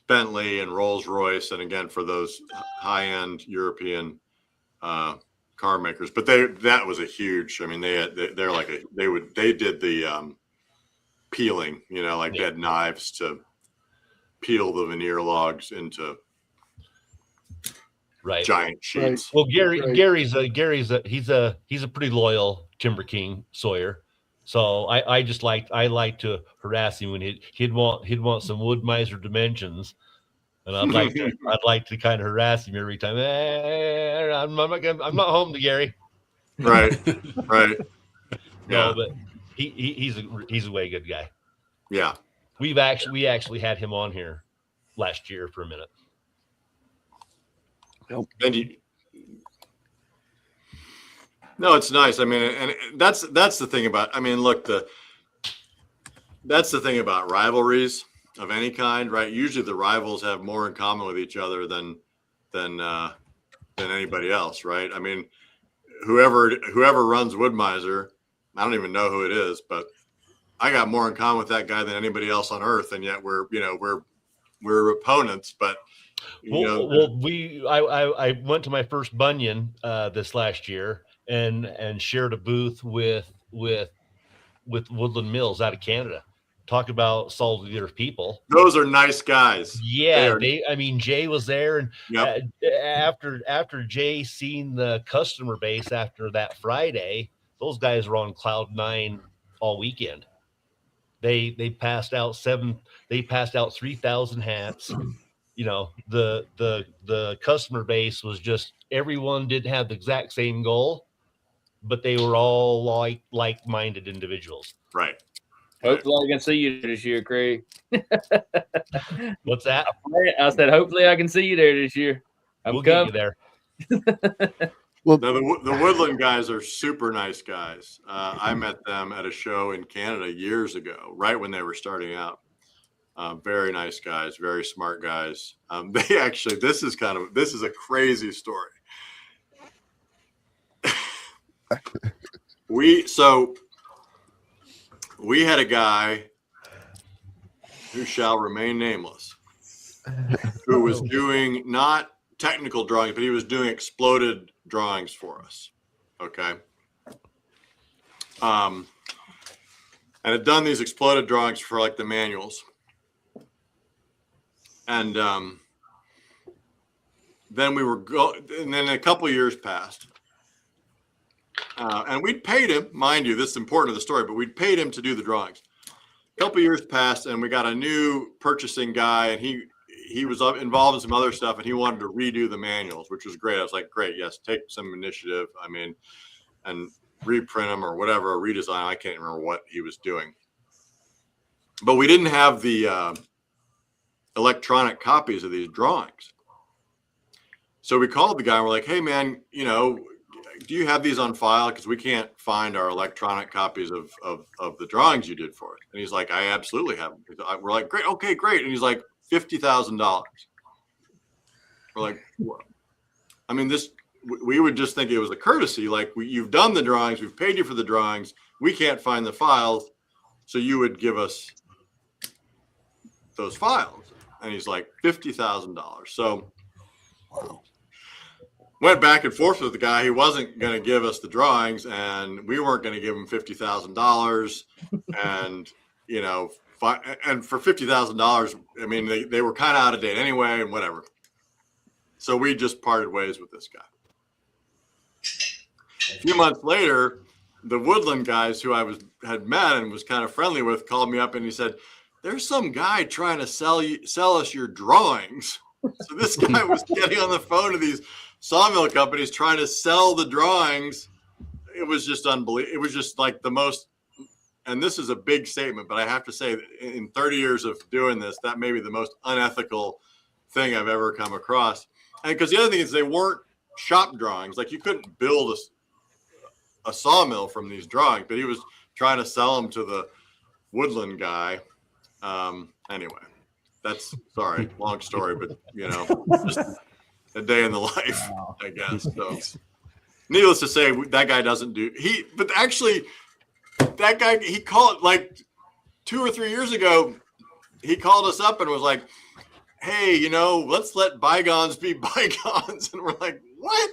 S3: Bentley and Rolls-Royce, and again for those high-end European car makers. But that was a huge. I mean, they did the peeling, like they had knives to peel the veneer logs into giant sheets.
S7: Well, Gary's he's a pretty loyal TimberKing Sawyer. So I like to harass him when he'd want some wood miser dimensions, and I'd like to kind of harass him every time. I'm not home to Gary.
S3: Right.
S7: No, but he's a way good guy.
S3: Yeah.
S7: We actually had him on here last year for a minute.
S3: And it's nice. I mean, and that's the thing about. I mean, look, that's the thing about rivalries of any kind, right? Usually, the rivals have more in common with each other than anybody else, right? I mean, whoever runs Woodmiser, I don't even know who it is, but I got more in common with that guy than anybody else on earth, and yet we're opponents. But
S7: I went to my first Bunyan this last year and shared a booth with Woodland Mills out of Canada. Talk about solid leader people.
S3: Those are nice guys.
S7: Yeah, Jay was there, and after Jay seen the customer base after that Friday, those guys were on cloud 9 all weekend. They passed out 3,000 hats. The customer base was just, everyone didn't have the exact same goal, but they were all like-minded individuals.
S3: Right.
S5: Hopefully I can see you this year, Craig.
S7: What's that?
S5: I said, hopefully I can see you there this year.
S7: We'll get you there.
S3: Well, now, the Woodland guys are super nice guys. I met them at a show in Canada years ago, right when they were starting out. Very nice guys, very smart guys. They actually, this is a crazy story. We had a guy who shall remain nameless, who was doing not technical drawings, but he was doing exploded drawings for us. Okay. And had done these exploded drawings for like the manuals. And then and then a couple of years passed. And we'd paid him, mind you, this is important to the story, but we'd paid him to do the drawings. A couple of years passed, and we got a new purchasing guy, and he was involved in some other stuff, and he wanted to redo the manuals, which was great. I was like, great, yes, take some initiative. I mean, and reprint them or whatever, or redesign. I can't remember what he was doing. But we didn't have the electronic copies of these drawings. So we called the guy and we're like, hey, man, you know, do you have these on file? Because we can't find our electronic copies of the drawings you did for us. And he's like, I absolutely have them. We're like, great, okay, great. And he's like, $50,000. We're like, what? I mean, we would just think it was a courtesy. Like, you've done the drawings, we've paid you for the drawings, we can't find the files, so you would give us those files. And he's like, $50,000. So went back and forth with the guy. He wasn't going to give us the drawings, and we weren't going to give him $50,000. And, you know, and for $50,000, I mean, they were kind of out of date anyway, and whatever. So we just parted ways with this guy. A few months later, the Woodland guys who I had met and was kind of friendly with called me up, and he said, there's some guy trying to sell us your drawings. So this guy was getting on the phone to these sawmill companies trying to sell the drawings. It was just unbelievable. It was just like the most, and this is a big statement, but I have to say that in 30 years of doing this, that may be the most unethical thing I've ever come across. And because the other thing is they weren't shop drawings. Like, you couldn't build a sawmill from these drawings, but he was trying to sell them to the Woodland guy. Anyway, that's, sorry, long story, but you know, just a day in the life, I guess. So needless to say, that guy doesn't do, but actually that guy, he called like 2 or 3 years ago, he called us up and was like, hey, you know, let's let bygones be bygones. And we're like, what?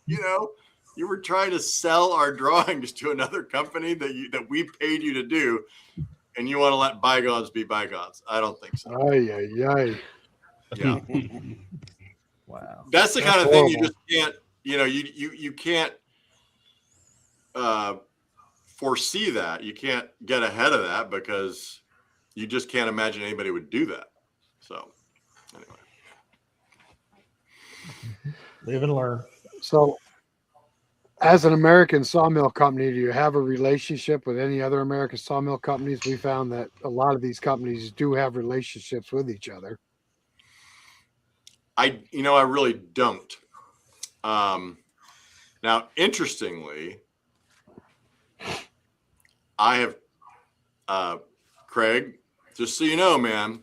S3: You know, you were trying to sell our drawings to another company that we paid you to do, and you want to let bygones be bygones. I don't think so.
S1: Aye.
S3: Yeah.
S9: Wow.
S3: That's the kind of thing you just can't, you know, you can't foresee that. You can't get ahead of that because you just can't imagine anybody would do that. So anyway.
S6: Live and learn.
S1: So, as an American sawmill company, do you have a relationship with any other American sawmill companies? We found that a lot of these companies do have relationships with each other.
S3: I really don't. Now, interestingly, I have, Craig, just so you know, man,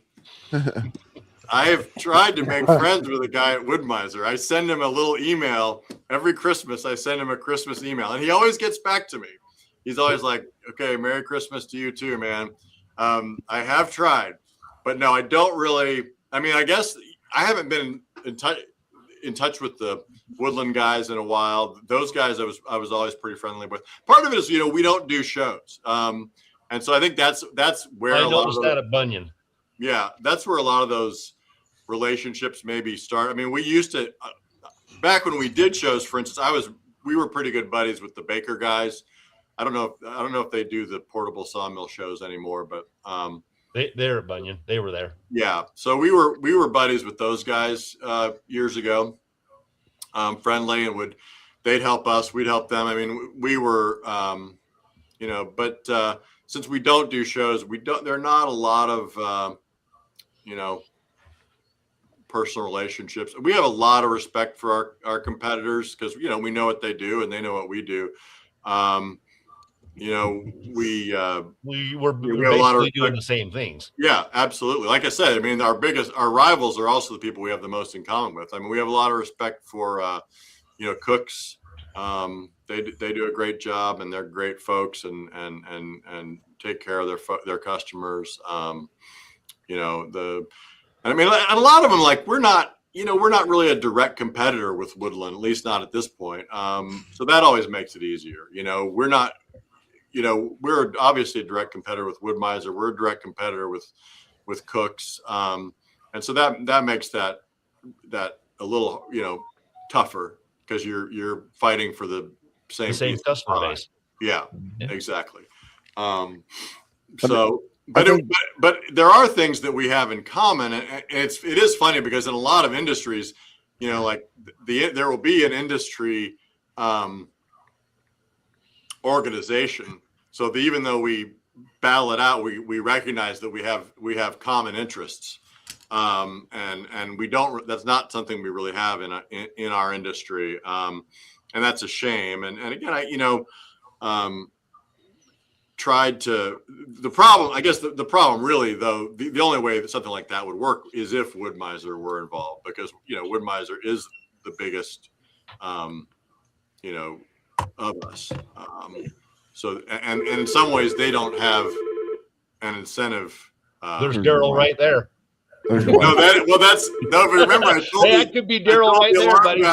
S3: I have tried to make friends with a guy at Woodmiser. I send him a little email every Christmas. I send him a Christmas email, and he always gets back to me. He's always like, okay, Merry Christmas to you too, man. I have tried, but no, I don't really. I mean, I guess I haven't been in touch with the Woodland guys in a while. Those guys I was always pretty friendly with. Part of it is, you know, we don't do shows. And so I think that's where
S7: I
S3: a lot
S7: noticed
S3: of
S7: that at Bunyan.
S3: Yeah, that's where a lot of those relationships maybe start. I mean, we used to back when we did shows, for instance, we were pretty good buddies with the Baker guys. I don't know if they do the portable sawmill shows anymore, but
S7: They're at Bunyan. They were there.
S3: yeah. So we were buddies with those guys years ago. Friendly, and they'd help us, we'd help them. I mean, we were you know, but since we don't do shows, there are not a lot of you know, personal relationships. We have a lot of respect for our competitors because, you know, we know what they do and they know what we do. You know, we
S7: were basically doing the same things.
S3: Yeah, absolutely. Like I said, I mean, our rivals are also the people we have the most in common with. I mean, we have a lot of respect for, you know, cooks. They do a great job, and they're great folks, and take care of their customers. You know, I mean, and a lot of them, like, we're not we're not really a direct competitor with Woodland, at least not at this point. So that always makes it easier. We're not, we're obviously a direct competitor with Wood-Mizer. We're a direct competitor with Cooks. And so that makes that a little, tougher because you're fighting for the same
S7: customer base.
S3: Yeah, exactly. But there are things that we have in common, and it is funny because in a lot of industries, like there will be an industry organization. So even though we battle it out, we recognize that we have common interests, and we don't. That's not something we really have in our industry, and that's a shame. And again, tried to the problem. I guess the problem really, though, the only way that something like that would work is if Wood-Mizer were involved, because Wood-Mizer is the biggest, of us. So and in some ways they don't have an incentive.
S7: There's Daryl right there.
S3: Remember I told
S7: that could be Daryl right there, buddy.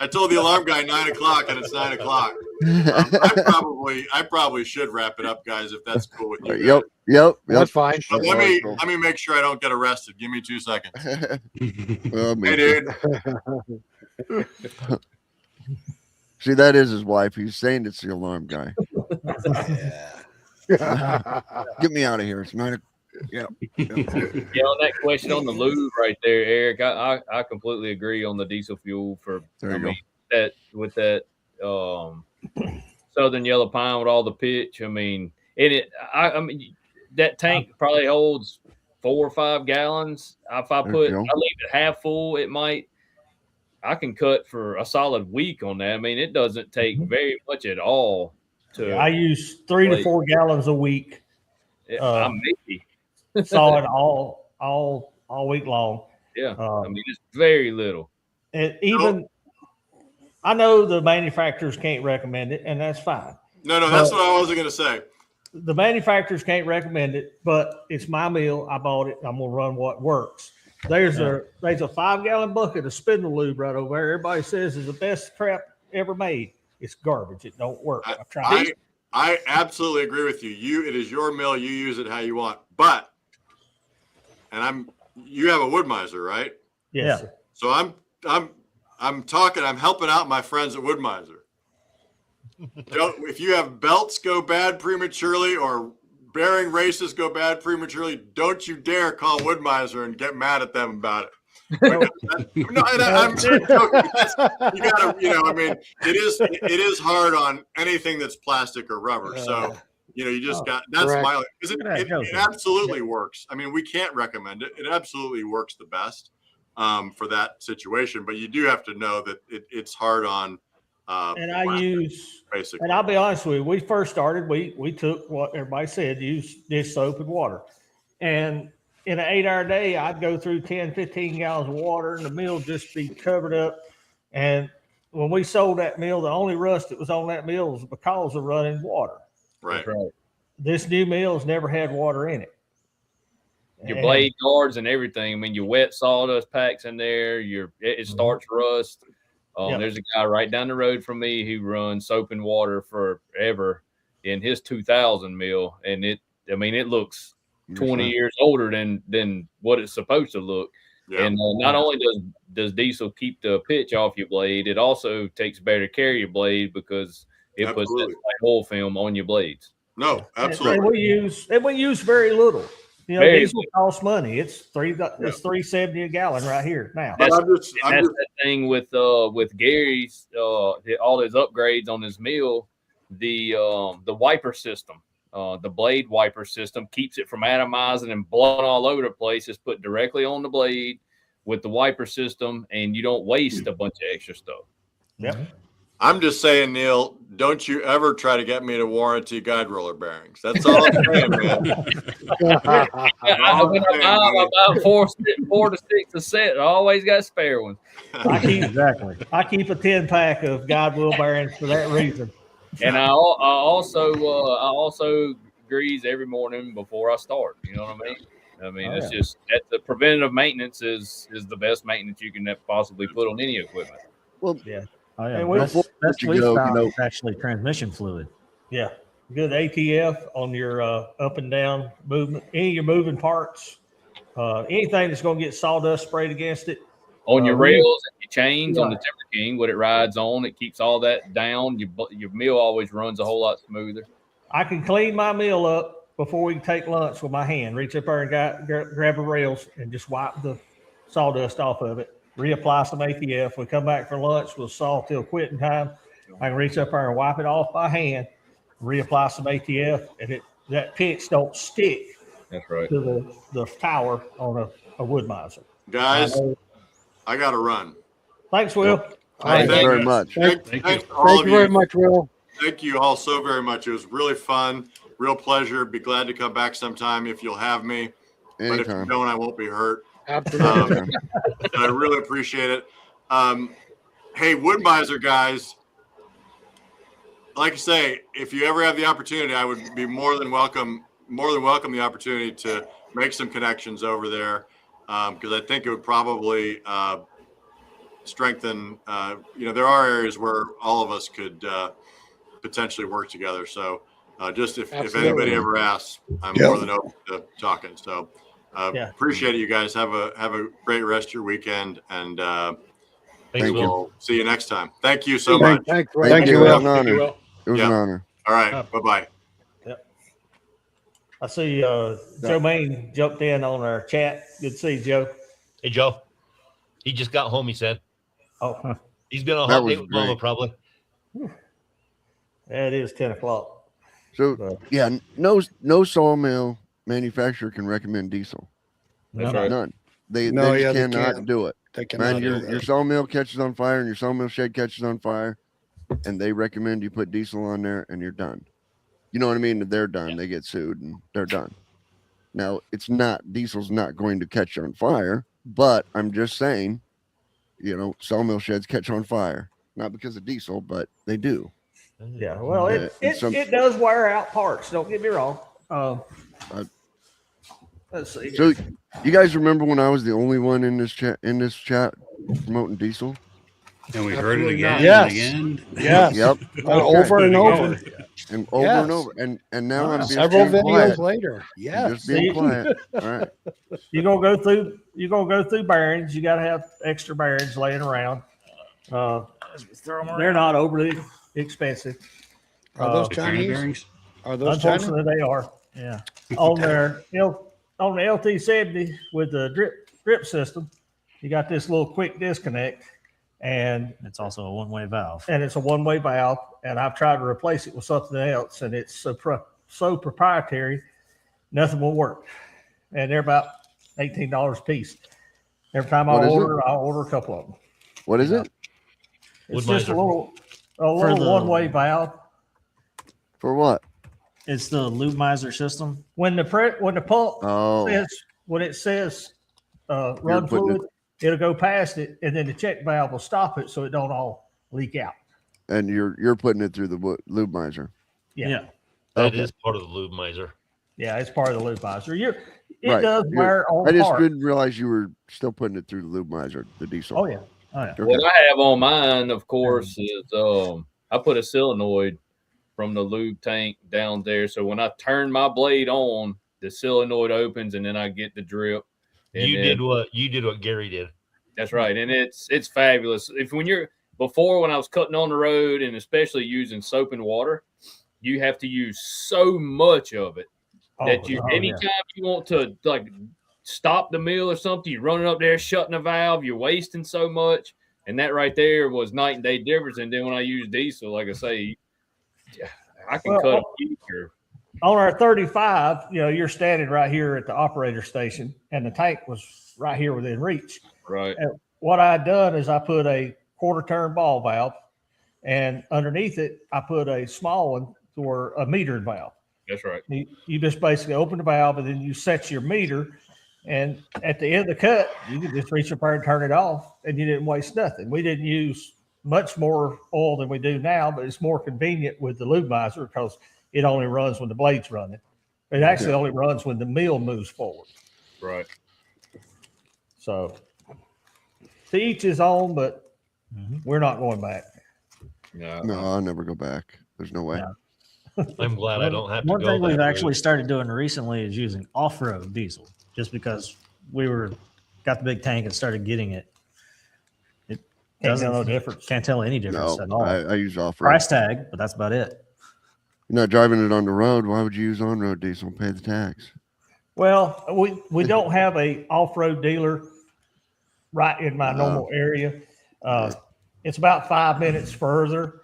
S3: I told the alarm guy 9 o'clock, and it's 9 o'clock. I probably should wrap it up, guys, if that's cool with you.
S2: Yep.
S1: That's fine.
S3: But let me make sure I don't get arrested. Give me 2 seconds. Hey, dude.
S2: See, that is his wife. He's saying it's the alarm guy. Get me out of here. It's 9 o'clock. Yeah.
S5: Yeah, on that question on the lube right there, Eric, I completely agree on the diesel fuel that with that Southern Yellow Pine with all the pitch. I mean, that tank probably holds 4 or 5 gallons. If I leave it half full, I can cut for a solid week on that. I mean, it doesn't take very much at all
S6: I use 3 to 4 gallons a week.
S5: Maybe.
S6: Solid all week long.
S5: Yeah, I mean, it's very little.
S6: And even I know the manufacturers can't recommend it, and that's fine.
S3: No, that's what I was going to say.
S6: The manufacturers can't recommend it, but it's my meal. I bought it. I'm going to run what works. There's a 5-gallon bucket of spindle lube right over there. Everybody says is the best crap ever made. It's garbage. It don't work. I've tried it.
S3: I absolutely agree with you. It is your mill. You use it how you want. But you have a Wood-Mizer, right?
S6: Yes. Yeah.
S3: So I'm helping out my friends at Wood-Mizer. If you have belts go bad prematurely or bearing races go bad prematurely, don't you dare call Wood-Mizer and get mad at them about it. I'm joking. You gotta, I mean, it is hard on anything that's plastic or rubber. So you just got that's correct. It absolutely works. I mean, we can't recommend it. It absolutely works the best for that situation, but you do have to know that it's hard on.
S6: And I use basically. And I'll be honest with you. We first started. We took what everybody said. Use dish soap and water, and in an 8-hour day, I'd go through 10, 15 gallons of water, and the mill just be covered up. And when we sold that mill, the only rust that was on that mill was because of running water.
S3: Right.
S6: This new mill's never had water in it.
S5: Your blade guards and everything. I mean, your wet sawdust packs in there. It starts rust. There's a guy right down the road from me who runs soap and water forever in his 2000 mill, and it looks 20 years older than what it's supposed to look. Yeah. And not only does diesel keep the pitch off your blade, it also takes better care of your blade because it puts that oil film on your blades.
S3: No, absolutely.
S6: And we use very little. Diesel costs money. It's $3.70 a gallon right here now.
S5: That's the thing with Gary's all his upgrades on his mill, the wiper system. The blade wiper system keeps it from atomizing and blowing all over the place. It's put directly on the blade with the wiper system, and you don't waste a bunch of extra stuff.
S6: Yep.
S3: I'm just saying, Neil, don't you ever try to get me to warranty guide roller bearings. That's all I'm saying, man.
S5: I'm about 4 to 6 a set. I always got spare ones.
S6: I keep a 10-pack of guide wheel bearings for that reason.
S5: And I also grease every morning before I start. You know what I mean? I mean, it's just that the preventative maintenance is the best maintenance you can possibly put on any equipment.
S2: Well,
S9: Yeah. Oh, yeah.
S6: And we-
S9: Best
S2: you
S9: we've
S2: go,
S9: found
S2: you know-
S9: is actually transmission fluid.
S6: Yeah, good ATF on your up and down movement, any of your moving parts, anything that's going to get sawdust sprayed against it.
S5: On your
S6: Really?
S5: rails and your chains on the
S6: Yeah.
S5: TimberKing, what it rides on, it keeps all that down. Your mill always runs a whole lot smoother.
S6: I can clean my mill up before we take lunch with my hand. Reach up there and grab the rails and just wipe the sawdust off of it. Reapply some ATF. We come back for lunch. We'll saw till quitting time. I can reach up there and wipe it off by hand. Reapply some ATF, and that pitch don't stick
S5: That's right.
S6: to the tower on a wood miser.
S3: Guys, I got to run.
S6: Thanks, Will.
S2: Thank you very
S8: you.
S2: much.
S3: Thanks
S8: Thank
S3: to all
S1: Thank
S3: of
S1: you very much, Will.
S3: Thank you all so very much. It was really fun. Real pleasure. Be glad to come back sometime if you'll have me. But if you
S2: Anytime.
S3: don't, I won't be hurt.
S1: Absolutely.
S3: I really appreciate it. Hey, wood miser guys, like I say, if you ever have the opportunity, I would be more than welcome the opportunity to make some connections over there, because I think it would probably strengthen. There are areas where all of us could potentially work together. So just if anybody ever asks, I'm more than open to talking. So appreciate it, you guys. Have a great rest of your weekend, and
S7: Thanks,
S2: Thank you.
S7: Will.
S3: we'll see you next time. Thank you so much.
S1: Thanks, Will.
S2: Thank you. It was an
S8: Thank you,
S2: honor.
S8: Will.
S2: It was an honor.
S3: All right. Bye-bye.
S6: I see Joe Main jumped in on our chat. Good to see you, Joe.
S7: Hey, Joe. He just got home, he said.
S6: Oh,
S7: He's been on a
S2: That
S7: hot
S2: was
S7: date with Mama,
S2: great.
S7: probably.
S6: it is 10 o'clock.
S2: So yeah, no sawmill manufacturer can recommend diesel.
S5: That's
S9: No.
S5: right.
S2: None. They
S4: No,
S2: just
S4: they
S2: cannot
S4: can't.
S2: do it.
S4: They cannot
S2: Man,
S4: do
S2: your
S4: that.
S2: sawmill catches on fire and your sawmill shed catches on fire, and they recommend you put diesel on there and you're done. You know what I mean? They're done. They get sued and they're done. Now, diesel's not going to catch on fire, but I'm just saying, sawmill sheds catch on fire. Not because of diesel, but they do.
S6: Yeah, well,
S2: Yeah,
S6: it does wear out parts. Don't get me wrong. Let's see.
S2: So you guys remember when I was the only one in this chat promoting diesel?
S8: And we heard it
S1: Absolutely
S8: again
S1: not.
S4: Yes.
S8: and again.
S4: Yes.
S2: Yep.
S4: Over and over.
S2: And over
S4: Yes.
S2: and over. And now I'm just
S1: Several
S2: being
S1: videos
S2: quiet.
S1: later.
S2: I'm
S1: Yes.
S2: just being
S6: See?
S2: quiet. All right.
S6: You're gonna go through bearings. You got to have extra bearings laying around. They're not overly expensive.
S4: Are those
S8: The China
S4: Chinese?
S8: bearings.
S4: Are those Chinese?
S6: Unfortunately, they are
S9: Yeah.
S6: on the LT70 with the drip system. You got this little quick disconnect, and
S9: It's also a one-way valve.
S6: it's a one-way valve. And I've tried to replace it with something else, and it's so proprietary, nothing will work. And they're about $18 a piece. Every time
S2: What is it?
S6: I'll order a couple of them.
S2: What is it?
S6: It's
S7: Wood
S6: just a
S7: miser.
S6: little
S9: the-
S6: one-way valve.
S2: For what?
S9: It's the lube miser system.
S6: When the pump
S2: Oh,
S6: says run
S2: putting
S6: fluid, it'll go past it, and then the check valve will stop it so it don't all leak out.
S2: and you're putting it through the lube miser.
S6: Yeah.
S7: That is
S2: Okay.
S7: part of the lube miser.
S6: Yeah, it's part of the lube miser. It
S2: Right.
S6: does wear on
S2: I just
S6: part.
S2: didn't realize you were still putting it through the lube miser, the diesel.
S6: Oh yeah.
S2: Okay.
S5: What I have on mine, of course, is I put a solenoid from the lube tank down there. So when I turn my blade on, the solenoid opens and then I get the drip. And
S7: You
S5: then-
S7: did what Gary did.
S5: That's right. And it's fabulous. When I was cutting on the road and especially using soap and water, you have to use so much of it that anytime you want to like stop the mill or something, you're running up there, shutting a valve, you're wasting so much. And that right there was night and day difference. And then when I use diesel, like I say, I can cut a future.
S6: On our 35, you're standing right here at the operator station, and the tank was right here within reach.
S5: Right.
S6: And what I had done is I put a quarter turn ball valve, and underneath it, I put a small one for a metered valve.
S5: That's right.
S6: You just basically open the valve and then you set your meter. And at the end of the cut, you can just reach up there and turn it off, and you didn't waste nothing. We didn't use much more oil than we do now, but it's more convenient with the lube miser because it only runs when the blade's running. It actually only runs when the mill moves forward.
S5: Right.
S6: So to each his own, but we're not going back.
S5: Yeah.
S2: No, I'll never go back. There's no way.
S9: Yeah.
S7: I'm glad I don't have to
S9: One
S7: go
S9: thing we've
S7: that
S9: actually
S7: route.
S9: started doing recently is using off-road diesel, just because we got the big tank and started getting it. It
S6: Can't tell no difference.
S9: Can't tell any difference
S2: No,
S9: at all.
S2: I use off-road.
S9: Price tag, but that's about it.
S2: You're not driving it on the road. Why would you use on-road diesel and pay the tax?
S6: Well, we don't have a off-road dealer right in my normal area. It's about 5 minutes further,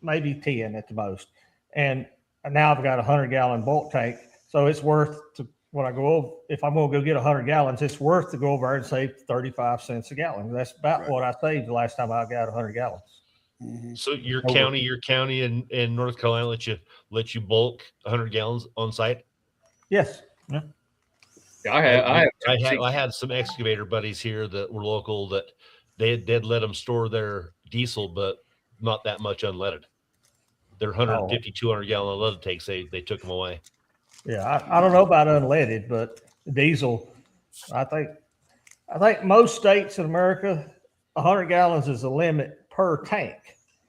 S6: maybe 10 at the most. And now I've got a 100-gallon bulk tank, so it's worth to when I go over. If I'm going to go get 100 gallons, it's worth to go over and save 35 cents a gallon. That's about what I saved the last time I got 100 gallons.
S7: So your county in North Carolina let you bulk 100 gallons on site?
S6: Yes.
S5: Yeah, I
S7: had some excavator buddies here that were local that they'd let them store their diesel, but not that much unleaded. Their 150, 200 gallon unleaded tanks, they took them away.
S6: Yeah, I don't know about unleaded, but diesel, I think most states in America, 100 gallons is the limit per tank.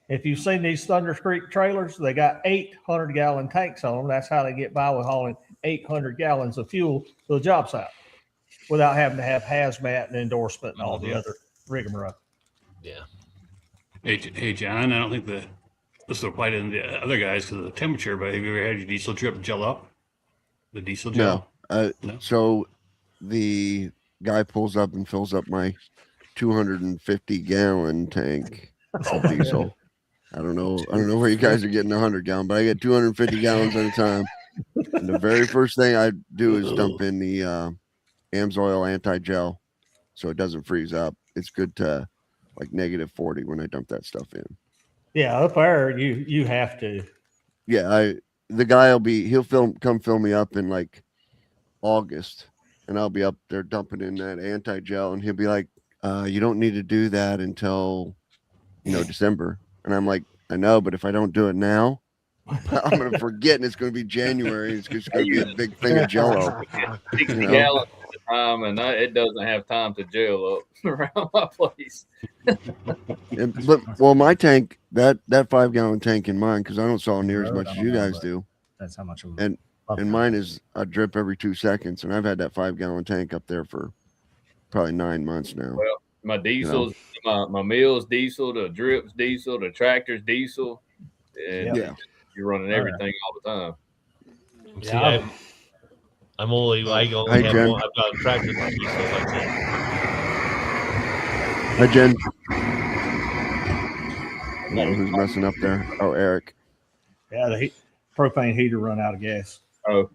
S6: If you've seen these Thunder Creek trailers, they got 800-gallon tanks on them. That's how they get by with hauling 800 gallons of fuel to the job site without having to have hazmat and endorsement and all the other rigmarole.
S7: Yeah.
S8: Hey, John, I don't think this will apply to the other guys because of the temperature, but have you ever had your diesel drip gel up? The diesel gel?
S2: No. So the guy pulls up and fills up my 250-gallon tank of diesel. I don't know where you guys are getting 100-gallon, but I get 250 gallons at a time. And the very first thing I do is dump in the AMSOIL anti-gel so it doesn't freeze up. It's good to like -40 when I dump that stuff in.
S6: Yeah, up there you have to.
S2: Yeah, the guy he'll come fill me up in like August, and I'll be up there dumping in that anti-gel, and he'll be like, you don't need to do that until December. And I'm like, I know, but if I don't do it now, I'm gonna forget, and it's gonna be January. It's just gonna be a big thing of Jello.
S5: 60 gallons at a time, and it doesn't have time to gel up around my place.
S2: But my tank, that 5-gallon tank in mine, because I don't saw near as much as you guys do.
S9: That's how much.
S2: And mine is a drip every 2 seconds, and I've had that 5-gallon tank up there for probably 9 months now.
S5: Well, my diesels, my mill's diesel, the drips diesel, the tractor's diesel, and you're running everything all the time.
S7: See, I'm only I've got a tractor that's diesel. That's it.
S2: Hi, Jen. I don't know who's messing up there. Oh, Eric.
S6: Yeah, the propane heater run out of gas.
S5: Oh,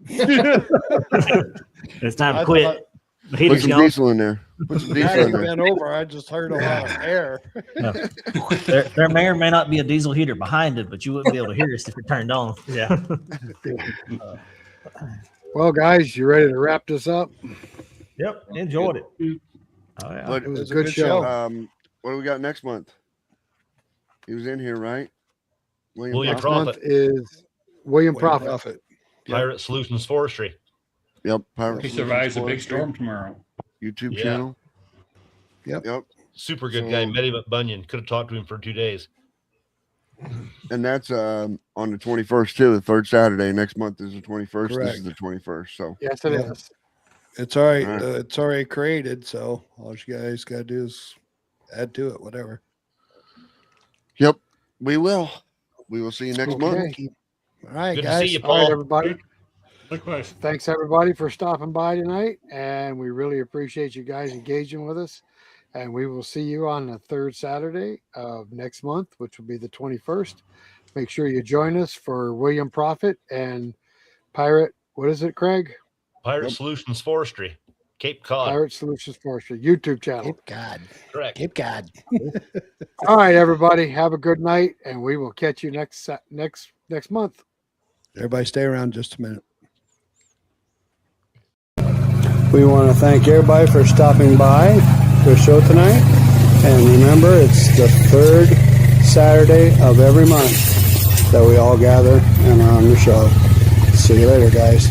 S9: It's time to quit. The
S2: Put
S9: heater's
S2: some
S9: gone.
S2: diesel in there. Put some diesel in there.
S1: Bent over. I just heard a lot of air.
S9: No. There may or may not be a diesel heater behind it, but you wouldn't be able to hear us if it turned on.
S6: Yeah.
S1: Well, guys, you ready to wrap this up?
S6: Yep. Enjoyed it.
S9: Oh, yeah.
S2: But
S1: It was a good show.
S2: What do we got next month? He was in here, right?
S7: William
S1: Next
S7: Prophet.
S1: month is William Prophet.
S7: Pirate Solutions Forestry.
S2: Yep. Pirate
S8: He
S2: Solutions
S8: survives a big
S2: Forestry
S8: storm tomorrow.
S2: YouTube
S7: Yeah.
S2: channel.
S1: Yep.
S7: Super good guy. Met him at Bunyan. Could have talked to him for 2 days.
S2: And that's on the 21st too. The third Saturday next month is the 21st. This
S1: Correct.
S2: is the 21st. So
S1: Yes, it is.
S4: It's all right.
S2: All right.
S4: It's already created, so all you guys got to do is add to it, whatever.
S2: yep, we will. We will see you next month.
S1: Okay.
S4: All right,
S7: Good to
S4: guys.
S7: see you,
S1: All right,
S7: Paul.
S1: everybody.
S8: Likewise.
S1: Thanks, everybody, for stopping by tonight. And we really appreciate you guys engaging with us. And we will see you on the third Saturday of next month, which will be the 21st. Make sure you join us for William Prophet and Pirate. What is it, Craig?
S7: Pirate Solutions Forestry. Cape Cod.
S1: Pirate Solutions Forestry YouTube channel.
S4: Cape Cod.
S7: Correct.
S4: Cape Cod.
S1: All right, everybody. Have a good night, and we will catch you next month.
S4: Everybody stay around just a minute. We want to thank everybody for stopping by the show tonight. And remember, it's the third Saturday of every month that we all gather and are on the show. See you later, guys.